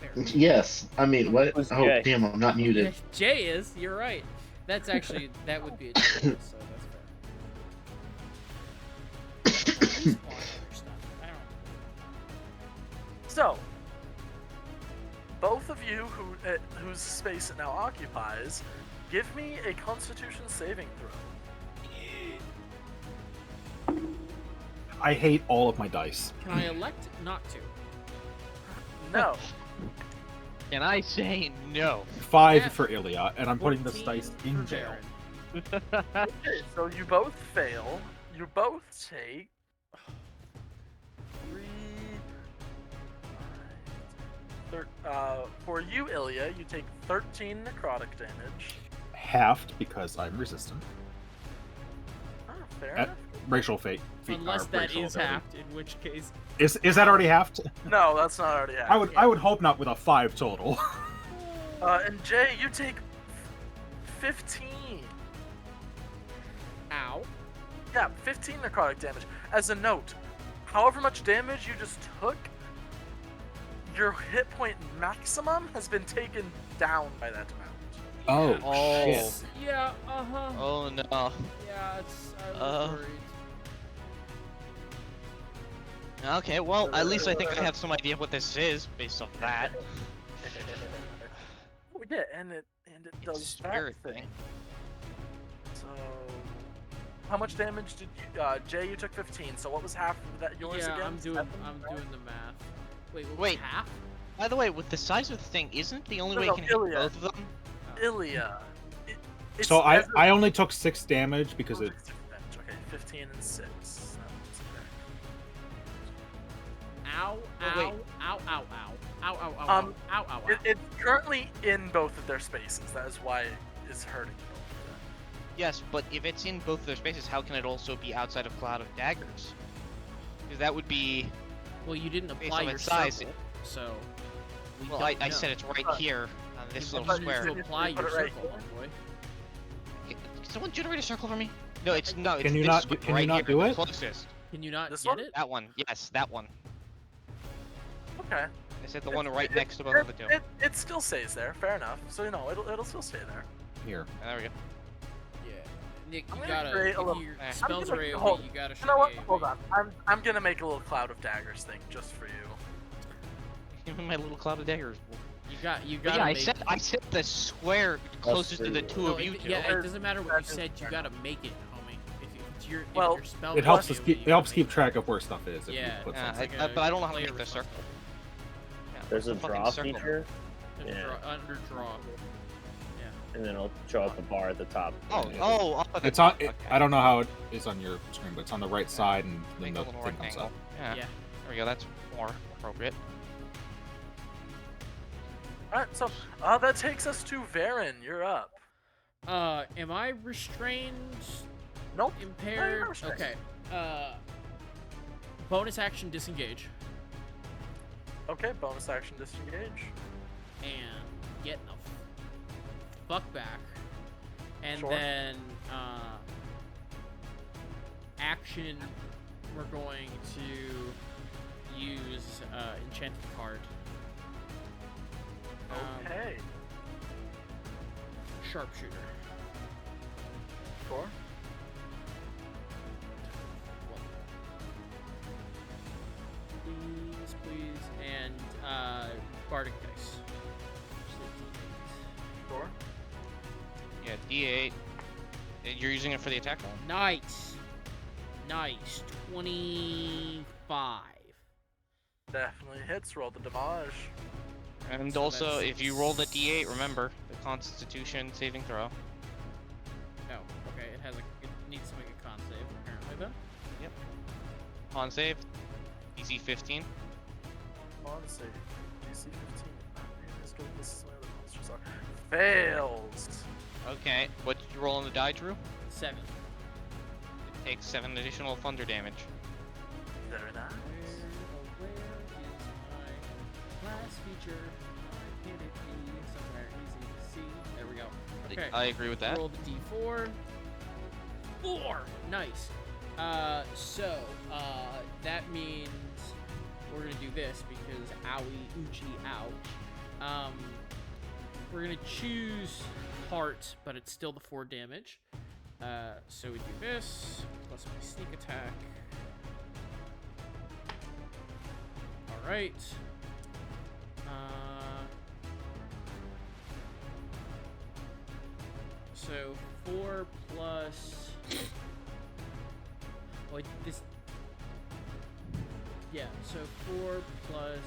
There. Yes. I mean, what? Who's Oh, Jay? damn! I'm not muted. Jay is. You're right. That's actually that would be a difference, so that's fair. Respawn other stuff. I don't know. So, both of you whose space it now occupies, give me a Constitution saving throw. I hate all of my dice. Can I elect not to? No. Can I say no? 5 Yeah. for Ilya, and I'm putting this 14 dice in for jail. Baron. Okay, so you both fail. You both take 3. For you, Ilya, you take 13 necrotic damage. Halved because I'm resistant. Oh, fair At enough. racial fate. Unless that racial is ability. halved, in which case. Is that already halved? No, that's not already happened. I would hope not with a 5 total. And Jay, you take 15. Ow. Yeah, 15 necrotic damage. As a note, however much damage you just took, your hit point maximum has been taken down by that amount. Oh, shit. Yeah, uh-huh. Oh no. Yeah, I was worried. Okay, well, at least I think I have some idea of what this is based off that. Oh, yeah, and it does It's a that spirit thing. thing. So, how much damage did you, Jay? You took 15. So what was half of that yours Yeah, again? I'm doing 7, the right? math. Wait, what was Wait. half? By the way, with the size of the thing, isn't the only No, way no, you can hit Ilya. both of them? Ilya. It's So as a- I only took 6 damage because it. Okay, 15 and 6. Ow, Oh, ow, wait. ow, ow, ow. Ow, ow, ow, Um, ow, ow, ow. It's currently in both of their spaces. That is why it's hurting you. Yes, but if it's in both of their spaces, how can it also be outside of Cloud of Daggers? Because that would be... Well, you didn't based apply on your its size, circle, so... we Well, don't I know. said it's right here on this You little need square. to apply Put your it right circle, here. homeboy. Can someone generate a circle for me? No, it's no. It's Can you this not- one can you right not here, do the it? Closest. Can you not This get one? it? That one. Yes, that one. Okay. I said the one right It- next to both of the two. It still stays there. Fair enough. So you know it'll still stay there. Here. There we go. Yeah. Nick, I'm you gonna gotta... create a If little- your I'm spells are gonna- AoE, hold- you gotta show You know what? AoE. Hold on. I'm gonna make a little cloud of daggers thing just for you. Give me my little Cloud of Daggers. You But gotta yeah, make... I said the square closest to the pretty two No, of you two. yeah, it doesn't matter what you That is said, you fair. gotta make it, homie. If it's your, Well, if your spell It helps is us AoE, keep. you It helps gotta keep make track of where stuff is. If Yeah, you put yeah, something. like but I don't know how to player make the circle. Yeah, There's a what's fucking draw circle? feature, Under Yeah. under draw. and then it'll show up a bar at the top. Oh, up at the It's on. top, It, okay. I don't know how it is on your screen, but it's on the right side, and then Make a the little thing comes rectangle. up. Yeah. Yeah. There we go. That's more appropriate. All right. So that takes us to Varen. You're up. Am I restrained? Nope. Impaired? not restrained. Okay. Bonus action disengage. Okay. Bonus action disengage. And get the fuck back. And Sure. then, action, we're going to use, enchanted card. Okay. Sharpshooter. Sure. Please, please, and bardic dice. Sure. Yeah, D8. And you're using it for the attack roll? Nice. Nice. 25. Definitely hits. Roll the damage. And So also, that's- if you roll the d8, remember the Constitution saving throw. Oh, okay. It needs to make a con save apparently then. Con save, DC 15. Honestly, DC 15. This is where the monsters are. Fails. Okay, what did you roll on the die, Drew? 7. It takes 7 additional thunder damage. Very nice. Where is my class feature? Why can't it be somewhere easy to see? There we go. Okay. I agree with that. Roll the d4. 4! Nice. That means we're gonna do this because owie, oochie, ouch. We're gonna choose heart, but it's still the 4 damage. So we do this, plus my sneak attack. Alright. So 4 plus... Wait, this... Yeah, so 4 plus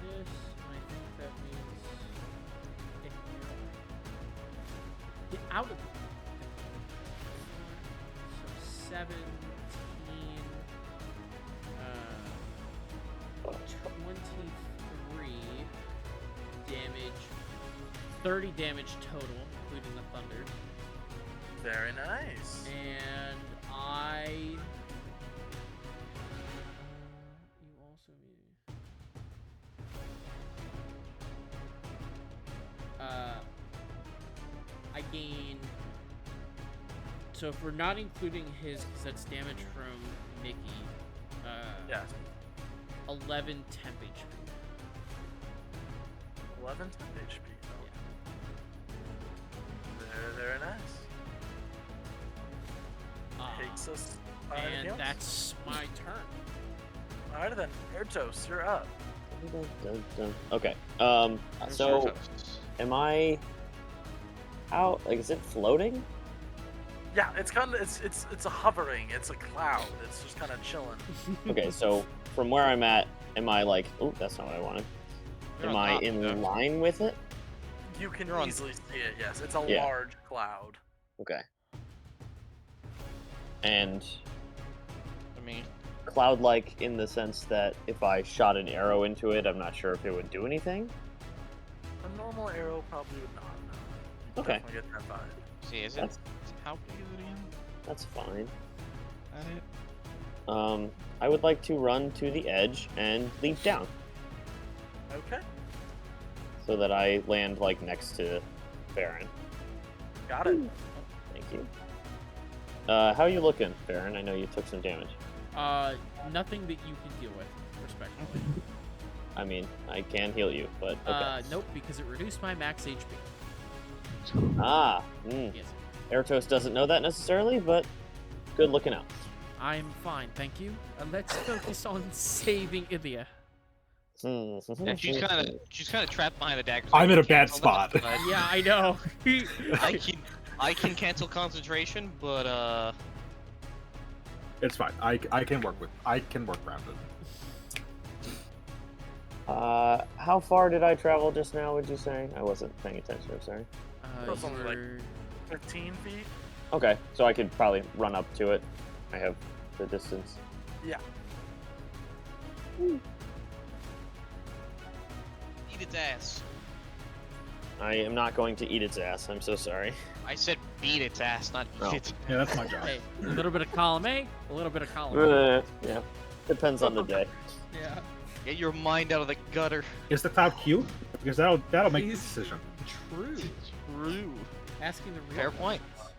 this, and I think that means... Get out of it! So 17... 23 damage, 30 damage total, including the thunder. Very nice. And you also need... I gain... So if we're not including his, because that's damage from Mickey, Yeah. 11 temp HP. 11 temp HP. Yeah. Very nice. Takes us. And that's my turn. Alright then, Ertos, you're up. Okay. So am I out? Like, is it floating? Yeah, it's kind of it's a hovering. It's a cloud. It's just kind of chilling. Okay, so from where I'm at, am I like? Oh, that's not what I wanted. You're Am on I top, in though. line with it? You can You're on- easily see it. Yes, it's a Yeah. large cloud. Okay. And I mean, cloud-like in the sense that if I shot an arrow into it, I'm not sure if it would do anything. A normal arrow probably would not. No. You Okay. Definitely get that vibe. see, is it? That's How big is it again? that's fine. At it? I would like to run to the edge and leap down Okay. so that I land like next to Baron. Got it. Thank you. How are you looking, Baron? I know you took some damage. Nothing that you can deal with, respectively. I mean, I can heal you, but okay. Nope, because it reduced my max HP. Yes. Ertos doesn't know that necessarily, but good looking out. I'm fine, thank you. Let's focus on saving Ilya. Yeah, she's kind of trapped behind the dagger. I'm I in a can bad cancel that, spot. but Yeah, I know. I can cancel concentration, but It's fine. I can work around it. How far did I travel just now, would you say? I wasn't paying attention, I'm sorry. That's only like You're- 15 feet. Okay, so I could probably run up to it. I have the distance. Yeah. eat its ass. I am not going to eat its ass, I'm so sorry. I said beat its ass, not eat Oh. it. Yeah, that's my job. Hey, a little bit of column A, a little bit of column B. Yeah, depends on the day. Yeah. Get your mind out of the gutter. Is the cloud cute? Because that'll make the He's- decision. True. True. Asking the real Fair point. questions.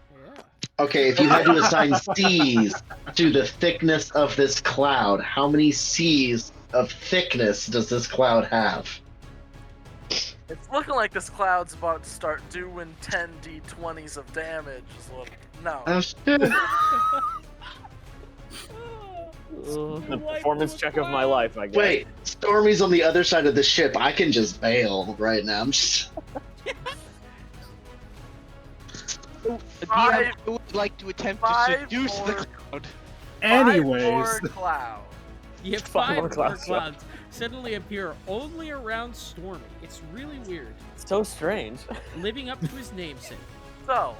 Yeah. Okay, if you had to assign C's to the thickness of this cloud, how many C's of thickness does this cloud have? It's looking like this cloud's about to start doing 10 d20s of damage. Is what... No. Oh, shit. The performance check of my life, I guess. Wait, Stormy's on the other side of the ship. I can just bail right now. I'm just... Five- I would like to attempt to five seduce the more- cloud. Anyways, 5 more cloud. You have Five 5 more more clouds, clouds. suddenly appear only around Stormy. It's really weird. So strange. Living up to his namesake. So,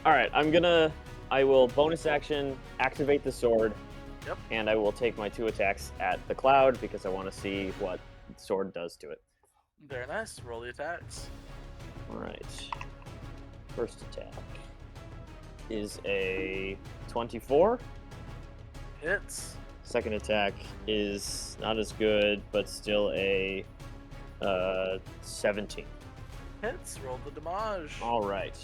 All right, I will bonus action activate the sword. Yep. And I will take my 2 attacks at the cloud because I want to see what the sword does to it. very nice. Roll the attacks. All right. First attack is a 24. Hits. Second attack is not as good, but still a 17. Hits. Roll the damage. All right.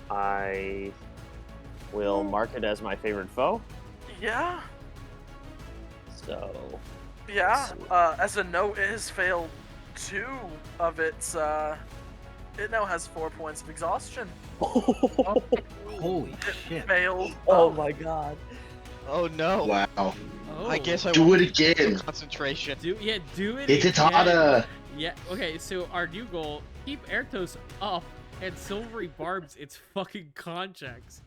I will mark it as my favorite foe. Yeah. So. Yeah. As a note, it has failed 2 of its. It now has 4 points of exhaustion. Holy shit. Failed. Oh my god. Oh no. Wow. Oh. I guess I Do won't it again. concentration. Do it It's again. Itada. Yeah, okay, so our new goal, keep Ertos up and Silvery Barbs its fucking conchecks.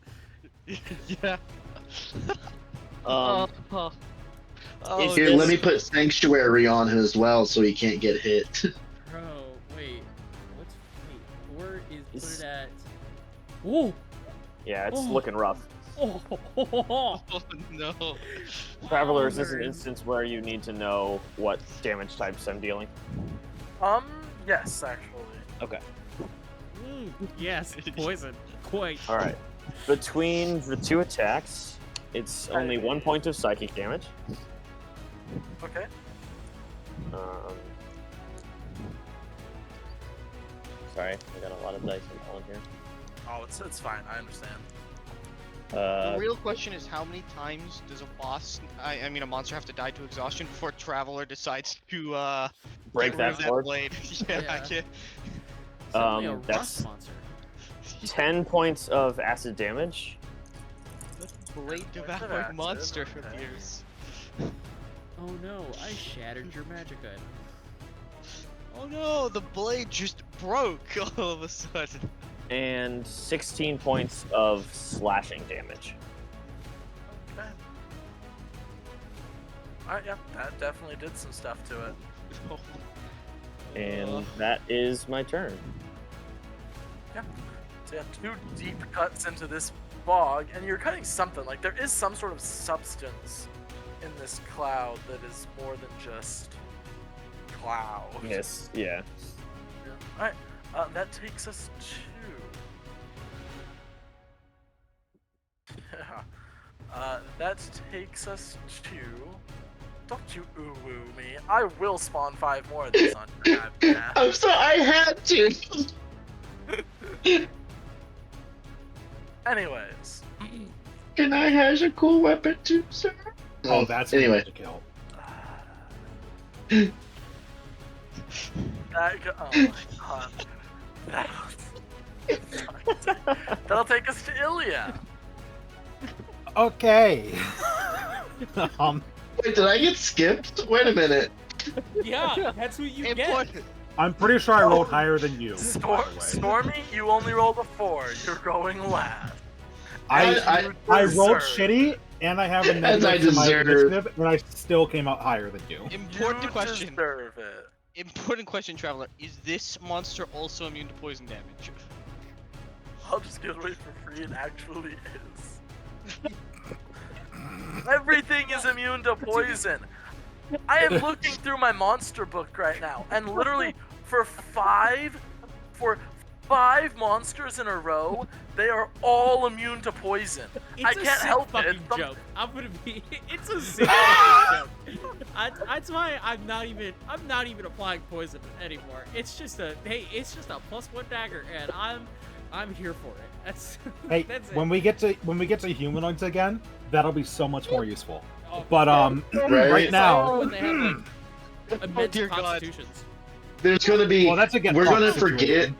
Yeah. Um, Oh, Here, let me put Sanctuary on him as well so he can't get hit. Bro, wait. Where is put it at? Whoa! yeah, it's Oh. looking rough. Oh, oh no. Travelers is an man. instance where you need to know what damage types I'm dealing. Yes, actually. Okay. Yes, poison. Quite. All right. Between the 2 attacks, it's only 1 point of psychic damage. Okay. Sorry, I got a lot of dice rolling here. Oh, it's fine. I understand. The real question is how many times does a boss, I mean a monster, have to die to exhaustion before Traveler decides to break get rid that of sword. blade? Yeah, Yeah. I can't. Suddenly a that's- rust monster. 10 points of acid damage. Blade Points of devouring acid, monster okay. appears. Oh no, I shattered your magic item. Oh no, the blade just broke all of a sudden. And 16 points of slashing damage. Okay. Alright, yeah, that definitely did some stuff to it. And that is my turn. Yeah. So yeah, 2 deep cuts into this bog, and you're cutting something. Like, there is some sort of substance in this cloud that is more than just cloud. Yes, yeah. Alright, that takes us to... that takes us to... Don't you ooh-woo me. I will spawn 5 more of these on your map. I'm sorry, I had to. Anyways. Can I have a cool weapon too, sir? Oh, that's anyway. to kill. Oh my god. That'll take us to Ilya. Okay. Wait, did I get skipped? Wait a minute. Yeah, that's what you get. Important. I'm pretty sure I rolled higher than you. by the way. Stormy, you only rolled a 4. You're going last. I rolled shitty, and I have a As I negative to my deserve. initiative, and I still came out higher than you. Important You question. deserve it. Important question, Traveler. Is this monster also immune to poison damage? I'll just give it away for free. It actually is. Everything is immune to poison. I am looking through my monster book right now, and literally for five monsters in a row, they are all immune to poison. It's I a can't sick help it. fucking It's some- joke. I'm gonna be. It's a sick fucking joke. That's why I'm not even applying poison anymore. It's just a It's just a +1 dagger, and I'm here for it. That's Hey, that's when we get to humanoids again, that'll be so much more useful. Oh, But Right. right now, when they have like immense dear God. constitutions. There's gonna be. well, that's again. We're gonna forget.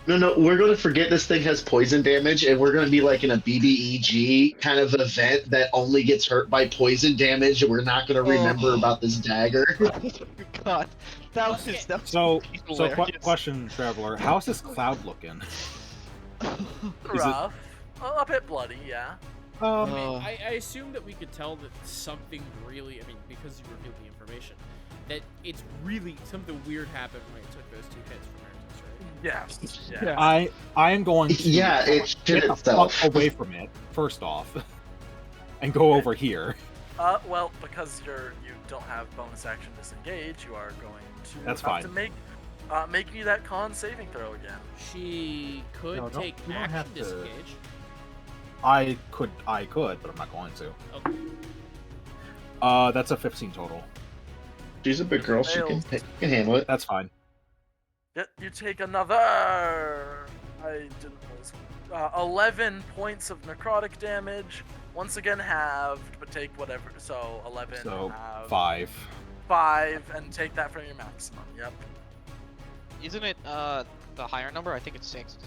No, we're gonna forget this thing has poison damage, and we're gonna be like in a BBEG kind of event that only gets hurt by poison damage, and we're not gonna remember about this dagger. God, that was Okay. So hilarious. question, Traveler, how's this cloud looking? Rough. A bit bloody, yeah. I mean, I assume that we could tell that something really, I mean, because you revealed the information, that it's really something weird happened when it took those 2 hits from Eritos, right? Yeah. I am going to Yeah, it shit get the itself. fuck away from it first off, and go over here. Well, because you don't have bonus action disengage, you are going to That's have fine. to make me that con saving throw again. She could No, take you don't action have to- disengage. I could, but I'm not going to. Okay. That's a 15 total. She's a big girl. She can handle it. That's fine. Yet you take another. 11 points of necrotic damage. Once again halved, but take whatever. So 11. So halved, 5. 5, and take that from your maximum. Yep. Isn't it the higher number? I think it's 6.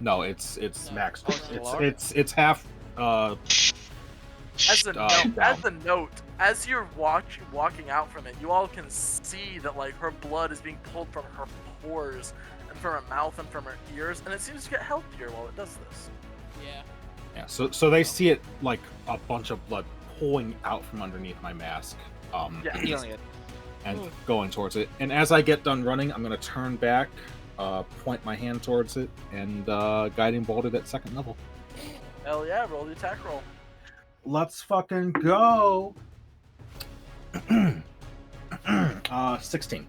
No, it's No. max. Oh, it's lower? It's half. As a down. note, as you're walking out from it, you all can see that like her blood is being pulled from her pores and from her mouth and from her ears, and it seems to get healthier while it does this. Yeah. Yeah. So they see it like a bunch of blood pulling out from underneath my mask. Yeah. Healing it. And going towards it. And as I get done running, I'm gonna turn back, point my hand towards it, and guiding bolt it at 2nd level. Hell yeah! Roll the attack roll. Let's fucking go. 16.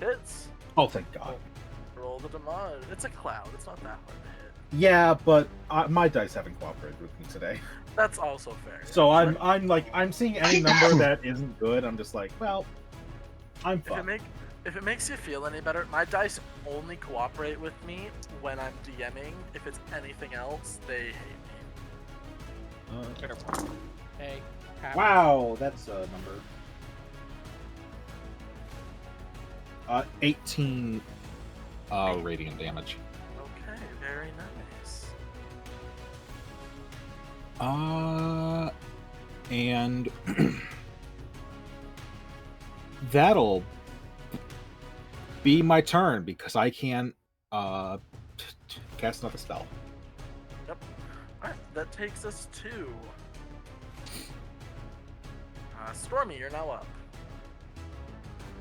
Hits. Oh, thank God. Roll the damage. It's a cloud. It's not that hard to hit. Yeah, but my dice haven't cooperated with me today. That's also fair. So I'm seeing any number that isn't good. I'm just like, well, I'm fine. If it makes you feel any better, my dice only cooperate with me when I'm DMing. If it's anything else, they hate me. Hey. Wow, that's a number. 18 radiant damage. Okay, very nice. And that'll be my turn because I can cast another spell. Yep. Alright, that takes us to Stormy, you're now up.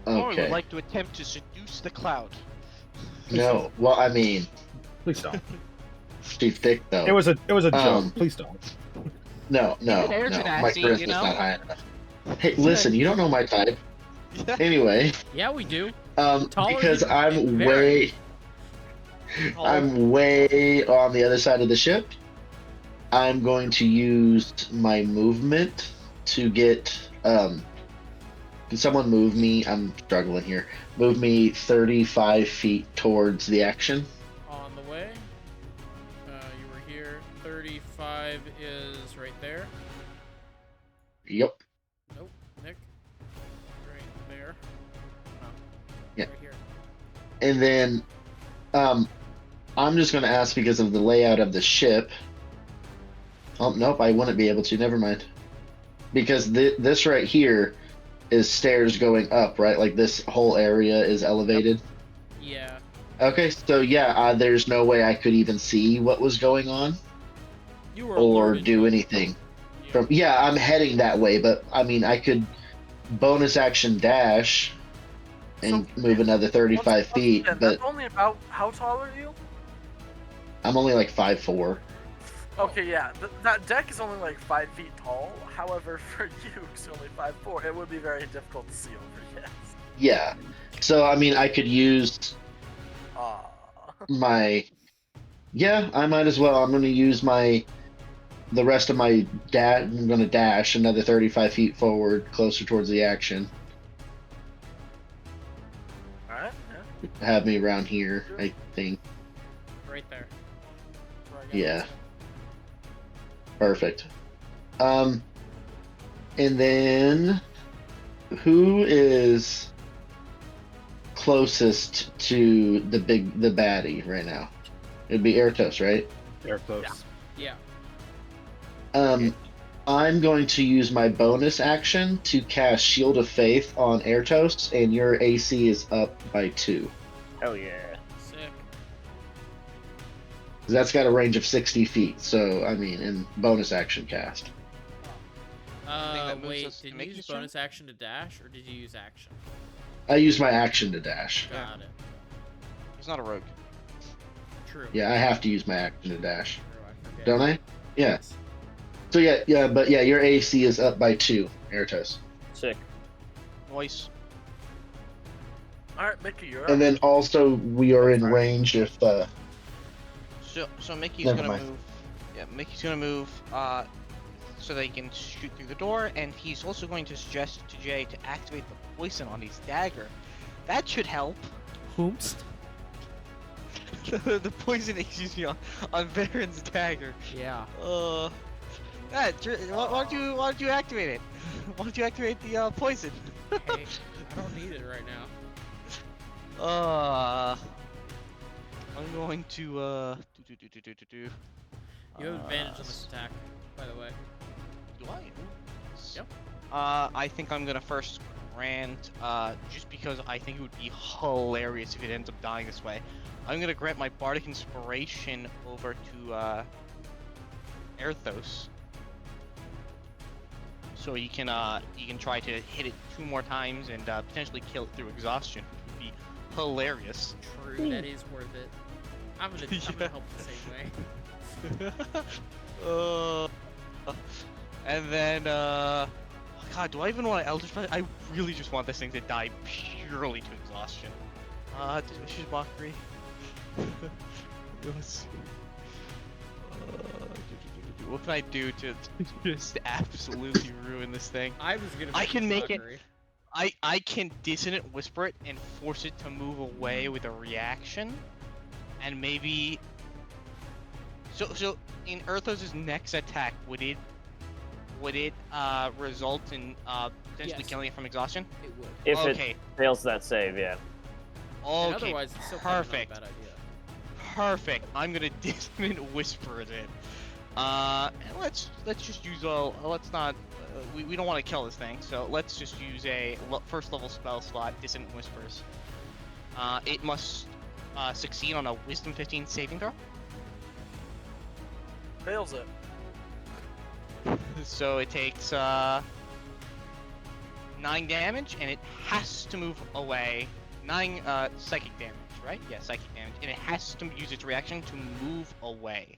Or Okay. would like to attempt to seduce the cloud. No. Well, I mean, Please don't. she's thick though. It was a joke. Please don't. No. Air My tenacity, charisma's you know? not high enough. Hey, listen, you don't know my type. Anyway, Yeah, we do. Taller because than- I'm very. way on the other side of the ship. I'm going to use my movement to get. Can someone move me? I'm struggling here. Move me 35 feet towards the action. On the way. You were here. 35 is right there. Yep. Nope. Nick. Right there. Oh. Yeah. Right here. And then, I'm just going to ask because of the layout of the ship. Oh, nope, I wouldn't be able to. Never mind. Because this right here is stairs going up, right? Like this whole area is elevated. Yeah. Okay, so yeah, there's no way I could even see what was going on You were or alerted, do but- anything. Yeah. Yeah, I'm heading that way, but I mean, I could bonus action dash and move another 35 Once feet, again, but that's only about how tall are you? I'm only like 5'4". Okay, yeah, that deck is only like 5 feet tall. However, for you, because you're only 5'4", it would be very difficult to see over. Yes. Yeah. So I mean, I could use my. Yeah, I might as well. I'm going to use the rest of my I'm going to dash another 35 feet forward, closer towards the action. All right. Yeah. Have me around here, I think. Right there. Where I got Yeah. this. Perfect. And then who is closest to the baddie right now? It'd be Ertos, right? Ertos. Yeah. I'm going to use my bonus action to cast Shield of Faith on Ertos, and your AC is up by 2. Hell yeah. Sick. That's got a range of 60 feet. So, I mean, in bonus action cast. that moves Wait, us to did you make use this turn? bonus action to dash, or did you use action? I use my action to dash. Got it. He's not a rogue. True. Yeah, I have to use my action to dash. True, I forget. Don't I? Yeah. Yes. So but your AC is up by 2, Eratos. Sick. Noise. All right, Mickey, you're up. And then also we are in Sorry. range if So Mickey's Never gonna mind. move. Yeah, Mickey's gonna move so that he can shoot through the door, and he's also going to suggest to Jay to activate the poison on his dagger. That should help. Whomst? The poison, excuse me, on Baron's dagger. Yeah. Yeah, why don't you activate it? Why don't you activate the poison? Hey, I don't need it right now. I'm going to do. You have advantage on this attack, by the way. Do I? Yep. I think I'm gonna first grant, just because I think it would be hilarious if it ends up dying this way. I'm gonna grant my bardic inspiration over to Erthos, so you can try to hit it 2 more times and potentially kill it through exhaustion. It would be hilarious. True, that is worth it. I'm gonna help the same way. And then, God, do I even want to Eldritch Blast? I really just want this thing to die purely to exhaustion. Dismissive Mockery. Let's see. What can I do to just absolutely ruin this thing? I was gonna. I can make it. Mockery. I can Dissonant Whisper it and force it to move away with a reaction, and maybe. So in Erthos' next attack, would it result in potentially Yes. killing it from exhaustion? It would. If Okay. it fails that save, yeah. And Okay. otherwise, it's still probably not a Perfect. bad idea. Perfect. I'm gonna Dissonant Whisper it. And let's just use let's not. We don't want to kill this thing, so let's just use a first level spell slot, Dissonant Whispers. It must succeed on a Wisdom 15 saving throw. Fails it. So it takes 9 damage, and it has to move away. 9 psychic damage, right? Yeah, psychic damage, and it has to use its reaction to move away.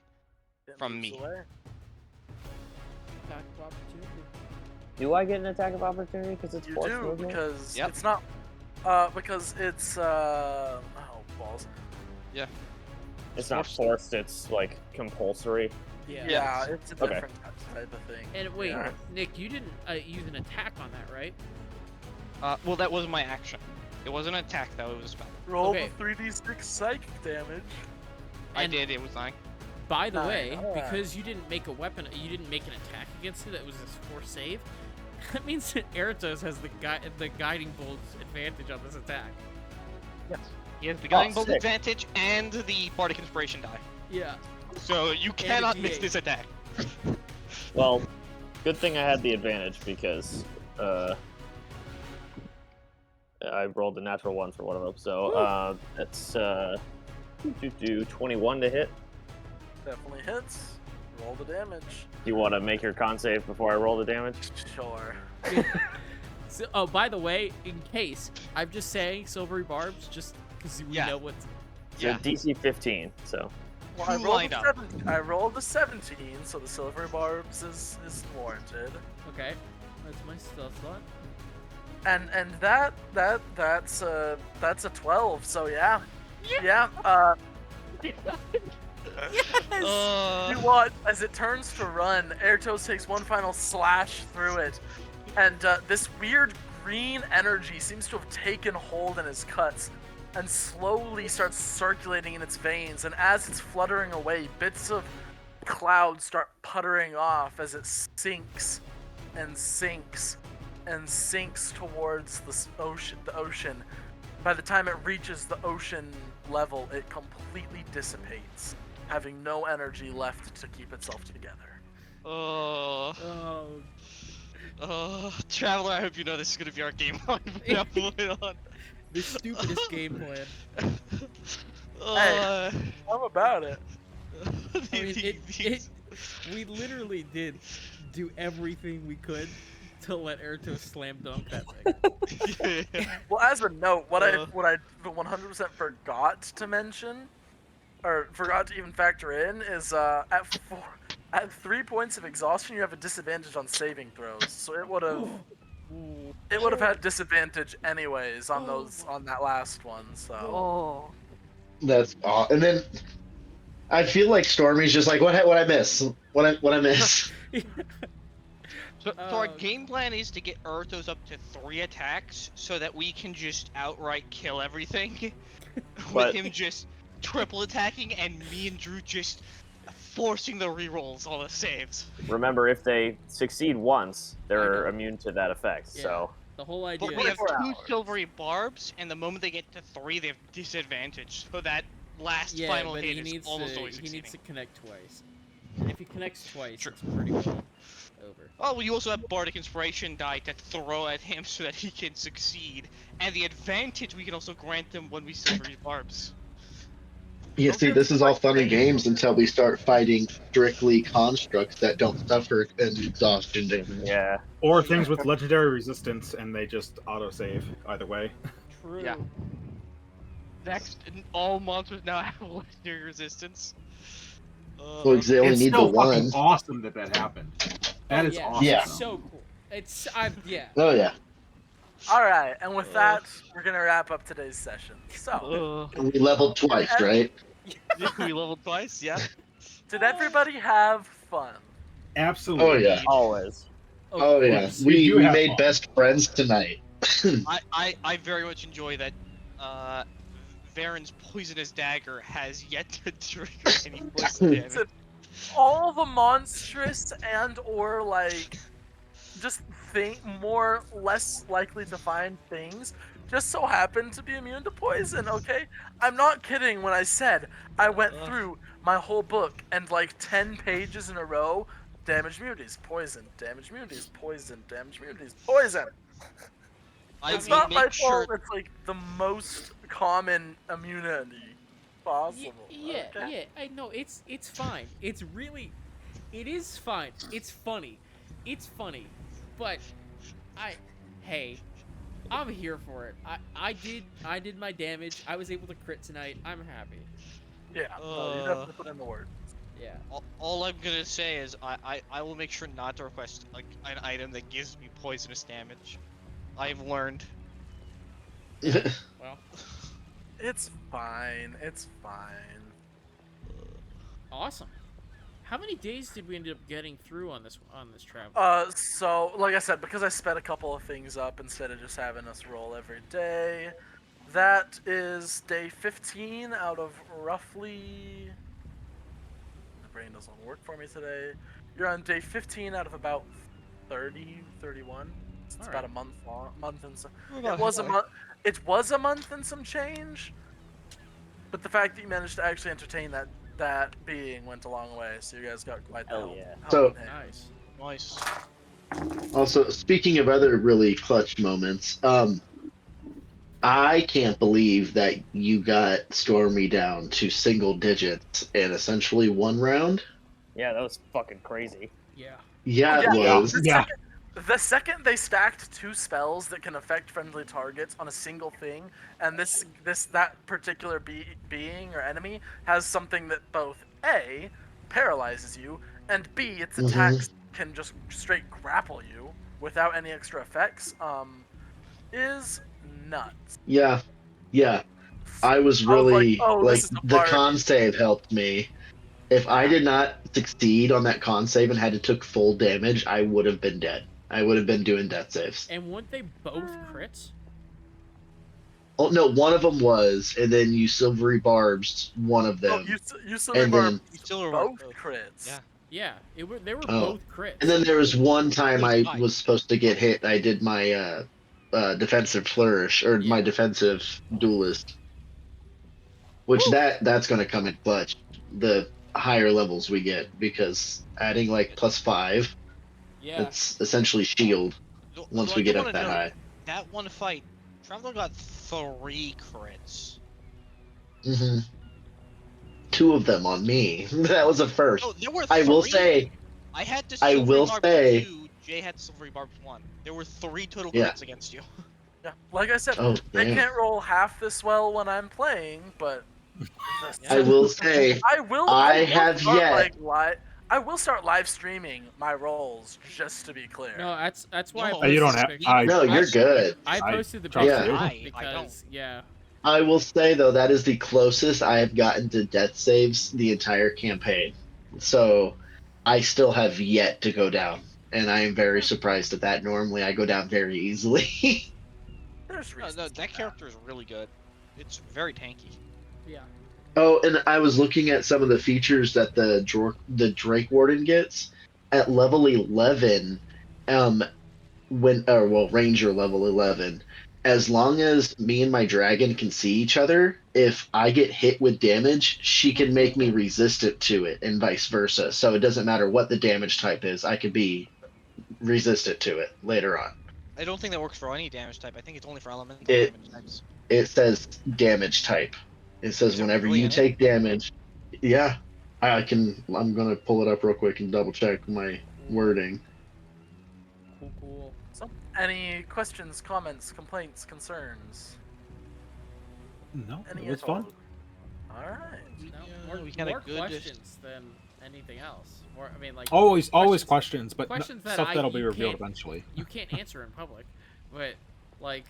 It From moves me. away. Attack of opportunity. Do I get an attack of opportunity because it's You forced do movement? because Yep. it's not. Because it's oh balls. It's not forced, it's like compulsory. Yeah. Yeah, it's a Okay. different type of thing. And wait, Yeah. Nick, you didn't use an attack on that, right? Well, that was my action. It wasn't an attack, though. It was a spell. Roll Okay. the 3d6 psychic damage. I And- did. It was 9. By the Nine, way, alright. because you didn't make a weapon, you didn't make an attack against it. That was his force save. That means that Eratos has the guiding bolt's advantage on this attack. Yes. He has the Guiding Bolt sick. advantage and the Bardic Inspiration die. Yeah. So you cannot miss D8. this attack. Well, good thing I had the advantage because I rolled a natural 1 for one of them. So that's 21 to hit. Definitely hits. Roll the damage. Do you want to make your con save before I roll the damage? Sure. So, oh, by the way, in case, I'm just saying silvery barbs, just because we Yeah. know what's. It's Yeah. a DC 15, so. Well, I Two rolled, lined a up. 17, I rolled a 17, so the silver barbs is warranted. Okay. That's my stealth slot. And that's a 12. So yeah. Yeah. You watch as it turns to run. Ertos takes one final slash through it, and this weird green energy seems to have taken hold in his cuts and slowly starts circulating in its veins. And as it's fluttering away, bits of cloud start puttering off as it sinks and sinks and sinks towards the ocean. By the time it reaches the ocean level, it completely dissipates, having no energy left to keep itself together. Traveler, I hope you know this is gonna be our game plan from now point on. The stupidest game plan. Hey, I'm about it. I mean, we literally did do everything we could to let Erto slam dunk that thing. Well, as a note, what Uh. I 100% forgot to mention, or forgot to even factor in, is at 3 points of exhaustion, you have a disadvantage on saving throws. So it would have had disadvantage anyways on that last one. So Oh. That's aw. And then I feel like Stormy's just like, what I miss? What I miss? So our game plan is to get Erthos up to 3 attacks so that we can just outright kill everything with But- him just triple attacking and me and Drew just forcing the rerolls on the saves. Remember, if they succeed once, they're immune to that effect. Yeah. So The whole idea. But we have 24 2 hours. silvery barbs, and the moment they get to 3, they have disadvantage. So that last yeah, final but hit he is needs almost to always he succeeding. needs to connect twice. And if he connects twice, it's pretty well over. Oh, well, you also have Bardic Inspiration die to throw at him so that he can succeed. And the advantage we can also grant him when we silvery barbs. Yeah, see, this is all fun and games until we start fighting strictly constructs that don't suffer an exhaustion damage. yeah, Or things with legendary resistance and they just autosave either way. True. Yeah. Next, all monsters now have legendary resistance. Well, they only It's need the still fucking one. awesome that happened. That is yeah, awesome. Yeah. It's so cool. Yeah. Oh yeah. all right, and with that, we're gonna wrap up today's session. So, And we leveled twice, right? We leveled twice, yeah. did everybody have fun? Absolutely. Oh yeah. always. Oh yeah. course. We do We have made fun. best friends tonight. I very much enjoy that Varen's poisonous dagger has yet to trigger any poison damage. So, all the monstrous and or like just more less likely to find things just so happen to be immune to poison, okay? I'm not kidding when I said I went through my whole book and like 10 pages in a row, damage immunities, poison, damage immunities, poison, damage immunities, poison. It's not my fault, it's like the most common immunity possible. Yeah, okay? I know it's fine. It is fine. It's funny. But I'm here for it. I did my damage. I was able to crit tonight. I'm happy. Yeah, no, you definitely put in the word. Yeah. All I'm gonna say is I will make sure not to request an item that gives me poisonous damage. I've learned. Well, It's fine. It's fine. awesome. How many days did we end up getting through on this travel? So like I said, because I sped a couple of things up instead of just having us roll every day, that is day 15 out of roughly. The brain doesn't work for me today. You're on day 15 out of about 30, 31. It's All about right. a month and some. About It was a halfway. month. It was a month and some change. But the fact that you managed to actually entertain that being went a long way. So you guys got quite the Hell help. yeah. So- Nice. Nice. Also, speaking of other really clutch moments, I can't believe that you got Stormy down to single digits in essentially one round. Yeah, that was fucking crazy. Yeah. Yeah, it Yeah. was. Yeah. The second they stacked 2 spells that can affect friendly targets on a single thing, and that particular being or enemy has something that both A, paralyzes you, and B, its attacks can just straight grapple you without any extra effects, is nuts. Yeah. I was I was really like, oh, this is a the party. con save helped me. If I did not succeed on that con save and had to took full damage, I would have been dead. I would have been doing death saves. And weren't they both crits? Oh no, one of them was, and then you silvery barbs one of Oh, them, you still and remember then You still both both. crits. Yeah. Yeah. They were Oh. both crits. and then there was one time I Nice. was supposed to get hit. I did my defensive flourish or my Yeah. defensive duelist, which that's gonna come in clutch. The higher levels we get because adding like +5, yeah. it's essentially shield once we get up that high. That one fight, Travler got 3 crits. hmm 2 of them on me. That was a first. No, there were I will 3. say, I had the I silvery will barbs say- 2, Jay had the silvery barbs 1. There were 3 total Yeah. crits against you. Yeah, like I said, oh I damn. can't roll half this well when I'm playing, but I will say, I will have start, yet. I will start live streaming my rolls, just to be clear. No, that's why No, I You don't posted have. the picture. I No, you're good. I I posted the trust picture you. I because yeah. I will say though, that is the closest I have gotten to death saves the entire campaign. So I still have yet to go down, and I am very surprised at that. Normally, I go down very easily. There's reasons. No, for that character is really good. It's very tanky. Yeah. Oh, and I was looking at some of the features that the Drake Warden gets at level 11. Ranger level 11. As long as me and my dragon can see each other, if I get hit with damage, she can make me resistant to it, and vice versa. So it doesn't matter what the damage type is, I could be resistant to it later on. I don't think that works for any damage type. I think it's only for elemental It- damage types. It says damage type. It says Is it whenever really you in it? take damage. Yeah, I'm gonna pull it up real quick and double check my wording. Cool. So, any questions, comments, complaints, concerns? No, Any it was at all? fun. All right. No, more, we had a more good- questions than anything else. More, I mean, like Always questions- questions, but questions that stuff that'll be you revealed can't- eventually. you can't answer in public, but like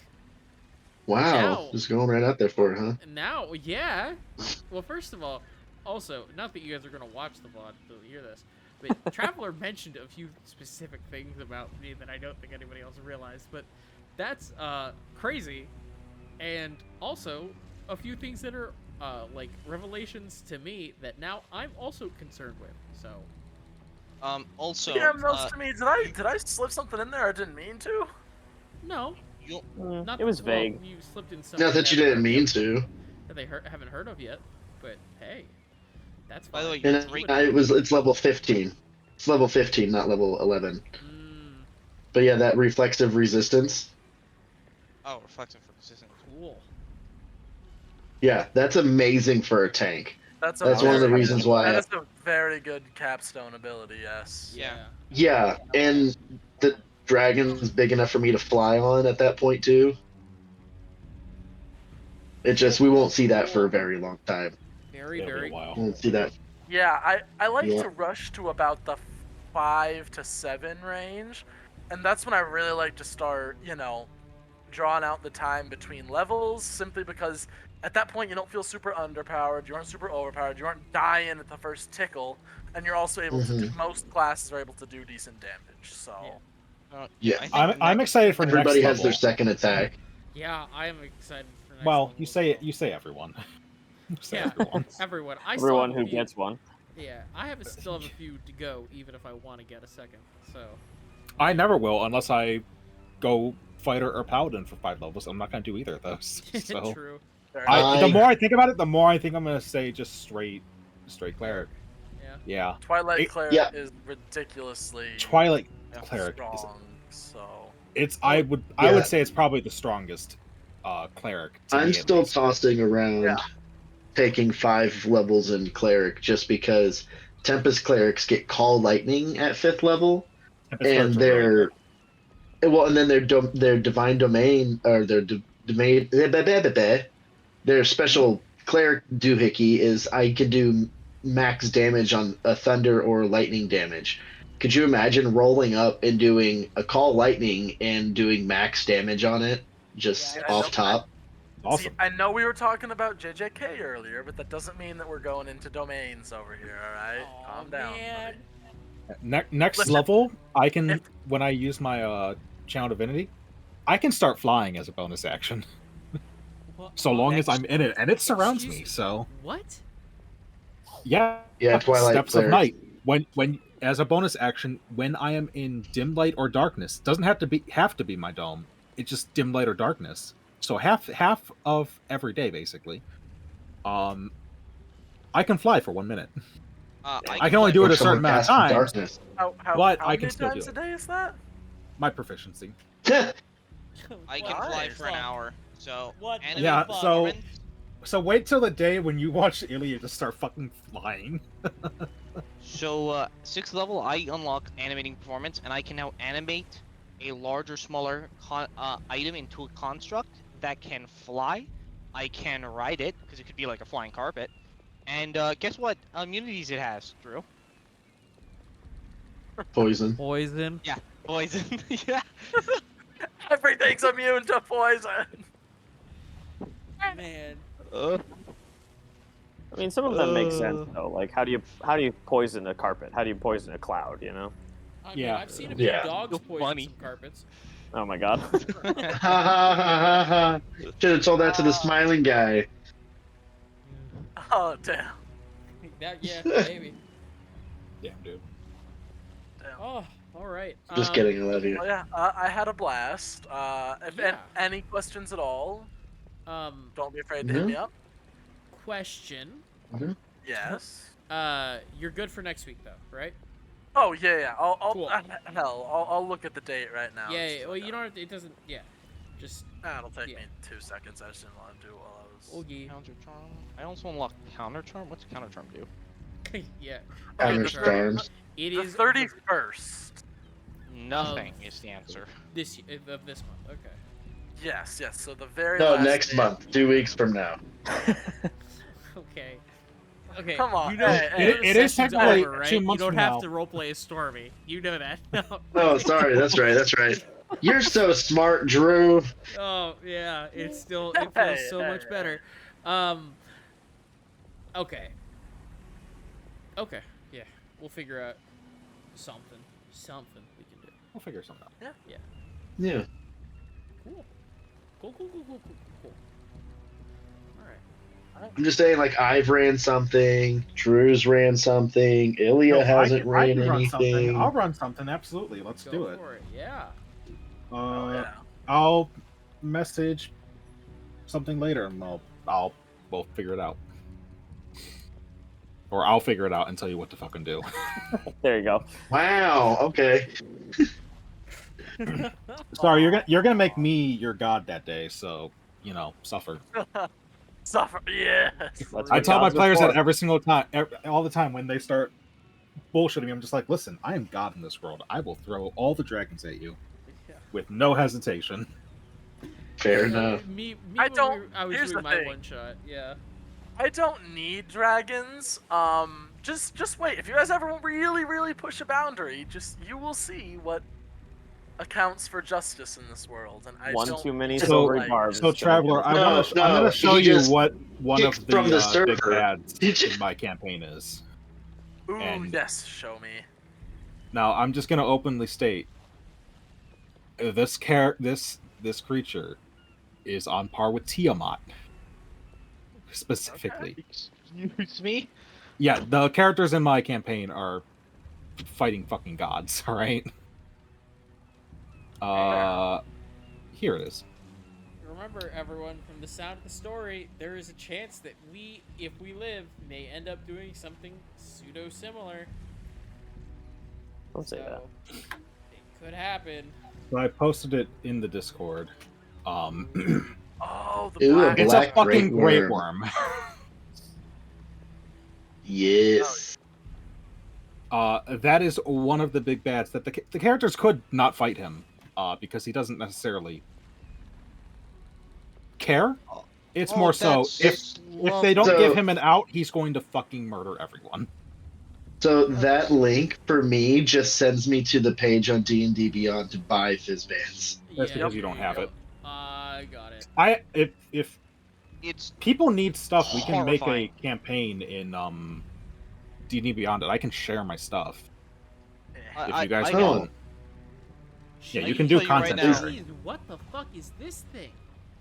Wow, Now- just going right out there for it, huh? now, yeah. Well, first of all, also, not that you guys are gonna watch the VOD to hear this, but Travler mentioned a few specific things about me that I don't think anybody else realized, but that's crazy, and also a few things that are like revelations to me that now I'm also concerned with. So Also, Yeah, most to me. Did I slip something in there I didn't mean to? no, you'll, not It was well, vague. You slipped in something Not that you didn't mean to. that they haven't heard of yet, but hey, that's By the fine. way, And Drake- it's level 15. It's level 15, not level 11. Mm, But yeah, that reflexive resistance. oh, reflective for resistance. cool. Yeah, that's amazing for a tank. That's That's one of the very- reasons why That I- is a very good capstone ability. Yes. Yeah. Yeah, and the dragon's big enough for me to fly on at that point too. It just we won't see that for a very long time. Very, It'll be very a while. We won't see that. Yeah, I like Yeah. to rush to about the 5 to 7 range, and that's when I really like to start, drawing out the time between levels, simply because at that point you don't feel super underpowered, you aren't super overpowered, you aren't dying at the first tickle, and you're also able to do, most classes are able to do decent damage, so... Yeah. I think I'm excited for Everybody next has level. their second attack. Yeah, I am excited for next Well, level you as say it. well. You say everyone. You say Yeah, everyone. everyone. I still Everyone have a who few- gets one. Yeah, I still have a few to go, even if I want to get a second. So I never will unless I go fighter or paladin for 5 levels. I'm not gonna do either of those. So true. Fair I- enough. the more I think about it, the more I think I'm gonna say just straight cleric. Yeah. Yeah, Twilight Cleric yeah. is ridiculously Twilight Yeah. cleric. Is, strong, so... I would Yeah. say it's probably the strongest cleric. To me, I'm at still least. tossing around Yeah. taking 5 levels in cleric just because Tempest clerics get call lightning at 5th level, Tempest and clerics are really their good. well, and then their divine domain or their domain their special cleric doohickey is I could do max damage on a thunder or lightning damage. Could you imagine rolling up and doing a call lightning and doing max damage on it just Yeah, off I- top? Awesome. See, I know we were talking about JJK earlier, but that doesn't mean that we're going into domains over here, alright? Aw, Calm down. man. buddy. Next Listen, level, I can if- when I use my channel divinity, I can start flying as a bonus action. What? So long as Next- I'm in it, and it surrounds me. Excuse- So What? yeah, Yeah, Twilight Steps cleric. of Night. When as a bonus action, when I am in dim light or darkness, doesn't have to be my dome. It's just dim light or darkness. So half of every day basically. I can fly for 1 minute. I can only do it a Or someone certain amount of casts times. darkness. How But I many can still times do a it. day is that? My proficiency. I can fly for an hour. So What? enemy Yeah, so- environment, So wait till the day when you watch Ilya just start fucking flying. So, 6th level, I unlock animating performance, and I can now animate a larger, smaller item into a construct that can fly. I can ride it, because it could be like a flying carpet. And guess what immunities it has, Drew? Poison. Poison. Yeah, poison. Yeah. Everything's immune to poison. Man. I mean, some of them make sense though. Like, how do you poison a carpet? How do you poison a cloud? You know? I mean, Yeah. I've seen a few Yeah. dogs So poison funny. some carpets. Oh my god. Ha ha ha ha! Should have told that to the smiling guy. Oh damn. Yeah, maybe. Damn, dude. Damn. Oh, all right. Just kidding, I love you. Well, yeah, I had a blast. If Yeah. any questions at all, don't be afraid to hit me up. Question. Yes. You're good for next week though, right? Oh yeah. I'll Cool. I'll look at the date right now. Yeah. Just Well, look you up. don't. It doesn't. Yeah. Just. It'll take yeah. me 2 seconds. I just didn't want to do it while I was. Oh yeah. Counter charm. I also unlock counter charm. What's counter charm do? Yeah. Counter the storms. It The is 31st. Nothing is the answer. this of this month. Okay. Yes. So the very No, last next day- month, 2 weeks from now. Okay. Okay. Come on, You know, hey, you know it the is session's technically over, right? 2 You months don't from have now. to roleplay as Stormy. You know that. Oh, sorry. That's right. You're so smart, Drew. Oh yeah, it's still it Hey, feels so much hey, better. Okay. Okay. Yeah, we'll figure out something we can do. We'll figure something out. Yeah. Cool. Cool. All right. I'm just saying, like, I've ran something, Drew's ran something, Ilya No, hasn't I ran can run something. anything. I'll run something. Absolutely. Let's Go do it. for it. Yeah. Oh, yeah. I'll message something later, and we'll figure it out. Or I'll figure it out and tell you what to fucking do. There you go. Wow. Okay. Sorry, you're gonna make me your god that day, so suffer. Suffer. Yes. That's I what tell my gods are players for. that every single time, all the time when they start bullshitting me. I'm just like, listen, I am God in this world. I will throw all the dragons at you Yeah. with no hesitation. Fair enough. Me I when don't- I was here's doing the my thing. one shot. Yeah. I don't need dragons. Just wait. If you guys ever really push a boundary, you will see what accounts for justice in this world. And I One don't too many So- silvery like- barbs. So, Traveler, I'm No, gonna show he you just what one of kicked the, from the big server. bads He just- in my campaign is. Ooh, and- yes. Show me. Now, I'm just gonna openly state this creature is on par with Tiamat, specifically. Excuse me? Yeah, the characters in my campaign are fighting fucking gods. All right. Here it is. Remember, everyone, from the sound of the story, there is a chance that we, if we live, may end up doing something pseudo-similar. Don't say that. So, it could happen. So I posted it in the Discord. Oh, the Ooh, a black. It's black a fucking great great worm. worm. Yes. That is one of the big bads that the characters could not fight him, because he doesn't necessarily care. It's more so if they don't So- give him an out, he's going to fucking murder everyone. So that link for me just sends me to the page on D&D Beyond to buy Fizzbands. That's because you there don't have go. it. I got it. If It's people need stuff, we can make horrifying. a campaign in D&D Beyond it. I can share my stuff if you guys know. want. Yeah, I you can can do tell you right content now- sharing. Jeez, what the fuck is this thing?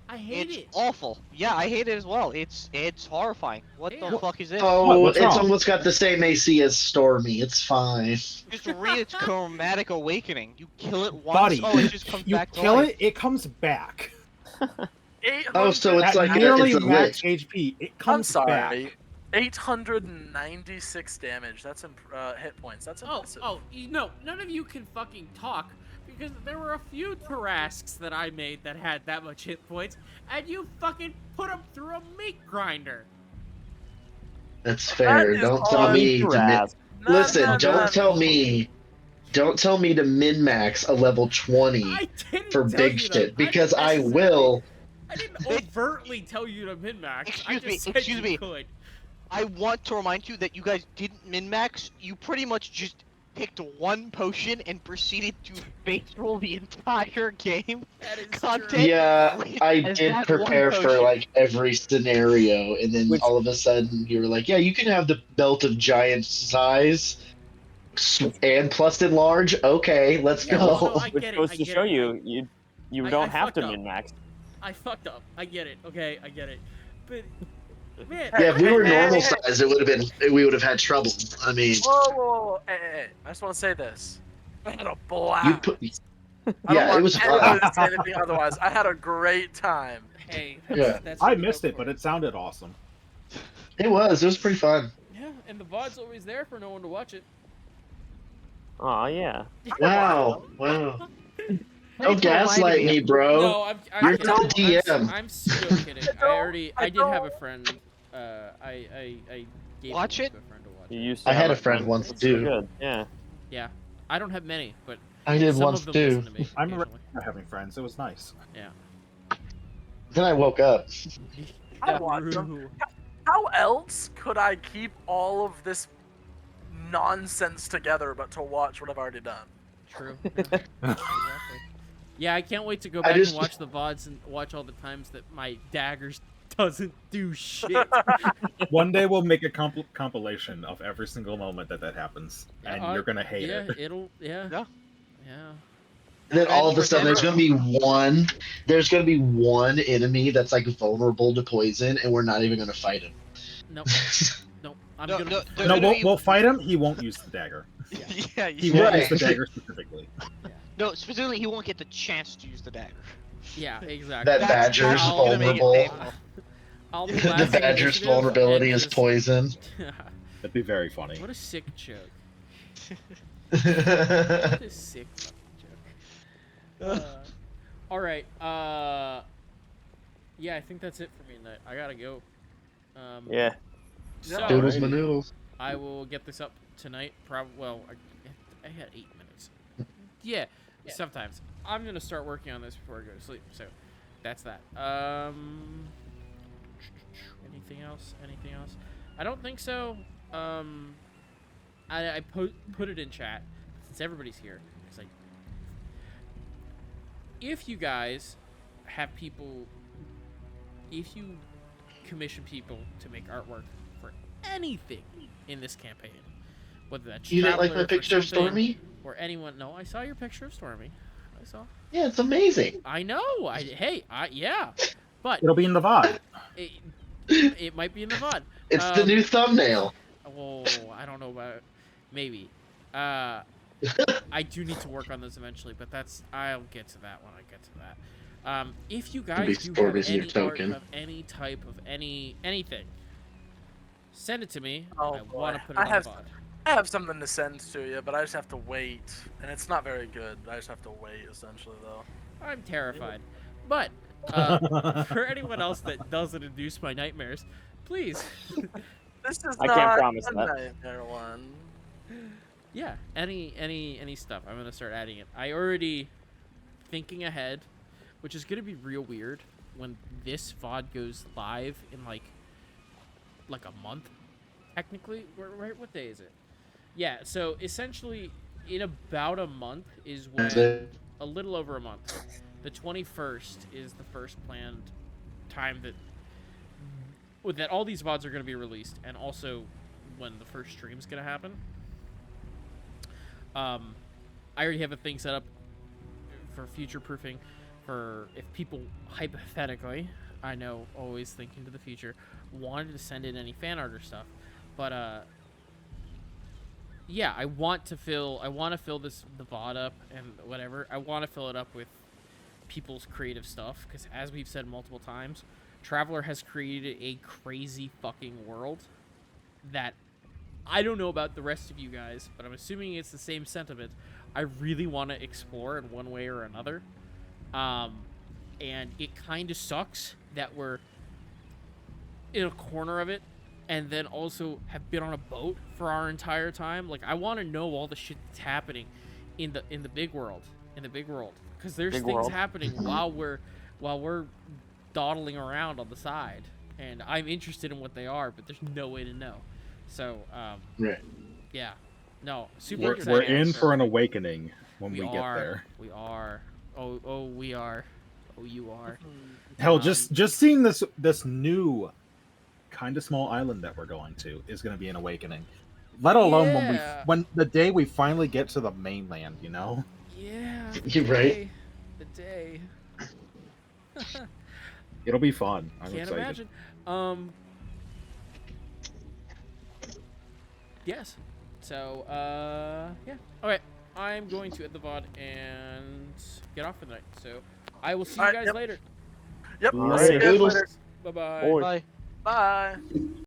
I hate it's it. awful. Yeah, I hate it as well. It's horrifying. What Yeah. the fuck is this? Oh, What's it's wrong? almost got the same AC as Stormy. It's fine. Just read its chromatic awakening. You kill it once. Buddy, Oh, it just comes you back to kill life. it comes back. 800 Oh, so it's At like nearly it's a max lich. HP, it I'm comes sorry. back. 896 damage. That's hit points. That's impressive. No, none of you can fucking talk. because there were a few Tarasques that I made that had that much hit points, and you fucking put them through a meat grinder. That's fair. is Don't tell on- me to Ras- listen. Don't tell me. Don't tell me to min max a level 20 I didn't for tell big you to, shit because didn't I necessarily- will. I didn't overtly tell you to min-max. I Excuse just me, said excuse you me. could. I want to remind you that you guys didn't min-max. You pretty much just picked one potion and proceeded to base roll the entire game. That is Content. true. Yeah, I As did that one prepare for potion. like every scenario, and then Which- all of a sudden you were like, "Yeah, you can have the belt of giant size and plus enlarge." Okay, let's Yeah, go. well, no, I Which get it. goes I to get show it. you I don't have fucked to up. min max. I fucked up. I get it. Okay, I get it. But man, Yeah, if we were Hey, hey, normal hey. size, it would have been. We would have had trouble. I mean, Whoa. Hey. I just want to say this. I had a blast. you put. I don't Yeah, want it was anybody fun. to say anything otherwise. I had a great time. hey, Yeah. that's I what we missed go it, but for. it sounded awesome. It was pretty fun. Yeah, and the VOD's always there for no one to watch it. Oh yeah. Wow. Don't Thanks for reminding gaslight me, bro. No, I'm You're kidding. the DM. I'm still kidding. I did have a friend. I gave Watch it it? to a friend to watch You it. used to I have had a friend once, that's too. So good. Yeah. Yeah, I don't have many, but I did some once of them too. listen to me. I remember occasionally. having friends. It was nice. Yeah. Then I woke up. I watched them. True. How else could I keep all of this nonsense together but to watch what I've already done? True. Yeah, exactly. Yeah, I can't wait to go I back just- and watch the VODs and watch all the times that my daggers doesn't do shit. One day we'll make a compilation of every single moment that happens, and Yeah, you're gonna hate yeah, it. it'll. Yeah. Yeah. Yeah. And then all of a Revenge sudden, there's for gonna be one. There's gonna be one enemy that's like vulnerable to poison, and we're not even gonna fight him. Nope. Nope. I'm No, gonna. no, prefer- they're No, gonna we'll, be- we'll fight him. He won't use the dagger. Yeah. He won't Right. use the dagger specifically. No, specifically, he won't get the chance to use the dagger. Yeah, exactly. That That's- badger's that's gonna make it vulnerable. painful. I'll be The last badger's initiative vulnerability and is just- poison. That'd be very funny. What a sick joke. What a sick fucking joke. All right. Yeah, I think that's it for me tonight. I gotta go. Yeah. So Doodles manoodles. I will get this up tonight. Well, I had 8 minutes. Yeah, sometimes I'm gonna start working on this before I go to sleep. So that's that. Anything else? Anything else? I don't think so. I put it in chat since everybody's here. It's like, if you guys have people, if you commission people to make artwork for anything in this campaign, whether that's You didn't like my Travler for picture of something, Stormy? or anyone. No, I saw your picture of Stormy. I saw. Yeah, it's amazing. I know. Yeah. But It'll be in the VOD. it might be in the VOD. It's the new thumbnail. Oh, I don't know about. Maybe. I do need to work on this eventually, but I'll get to that when I get to that. If you be guys do have Stormy's new any art token. of any type of anything, send it to me. Oh, I want to boy. put it I on have- the VOD. I have something to send to you, but I just have to wait. And it's not very good. I just have to wait, essentially, though. I'm terrified. But for anyone else that doesn't induce my nightmares, please. This is I not can't promise a that. nightmare one. Yeah, any stuff. I'm gonna start adding it. I already thinking ahead, which is gonna be real weird when this VOD goes live in like a month, technically. Right? What day is it? Yeah. So essentially, in about a month is when a little over a month. The 21st is the first planned time that all these VODs are going to be released, and also when the first stream's going to happen. I already have a thing set up for future proofing for if people hypothetically, I know, always thinking to the future, wanted to send in any fan art or stuff, but yeah, I want to fill the VOD up and whatever. I want to fill it up with people's creative stuff, because as we've said multiple times, Travler has created a crazy fucking world that I don't know about the rest of you guys, but I'm assuming it's the same sentiment. I really want to explore in one way or another. And it kind of sucks that we're in a corner of it, and then also have been on a boat for our entire time. Like, I want to know all the shit that's happening in the big world, because there's Big things world. happening while we're dawdling around on the side, and I'm interested in what they are, but there's no way to know. So, Right. yeah, no, super We're excited. in So for an awakening when we we get there. We are. Oh, we are. Oh, you are. Hell, just seeing this new kind of small island that we're going to is going to be an awakening. Let alone Yeah. when the day we finally get to the mainland, you know? Yeah. You're right. The day. It'll be fun. I'm Can't excited. imagine. Yes. So, yeah. Okay. I'm going to end the VOD and get off for the night. So, I will see you Alright, guys yep. later. Yep. All I'll see you right, guys doodles. later. Bye-bye. Boy. Bye. Bye.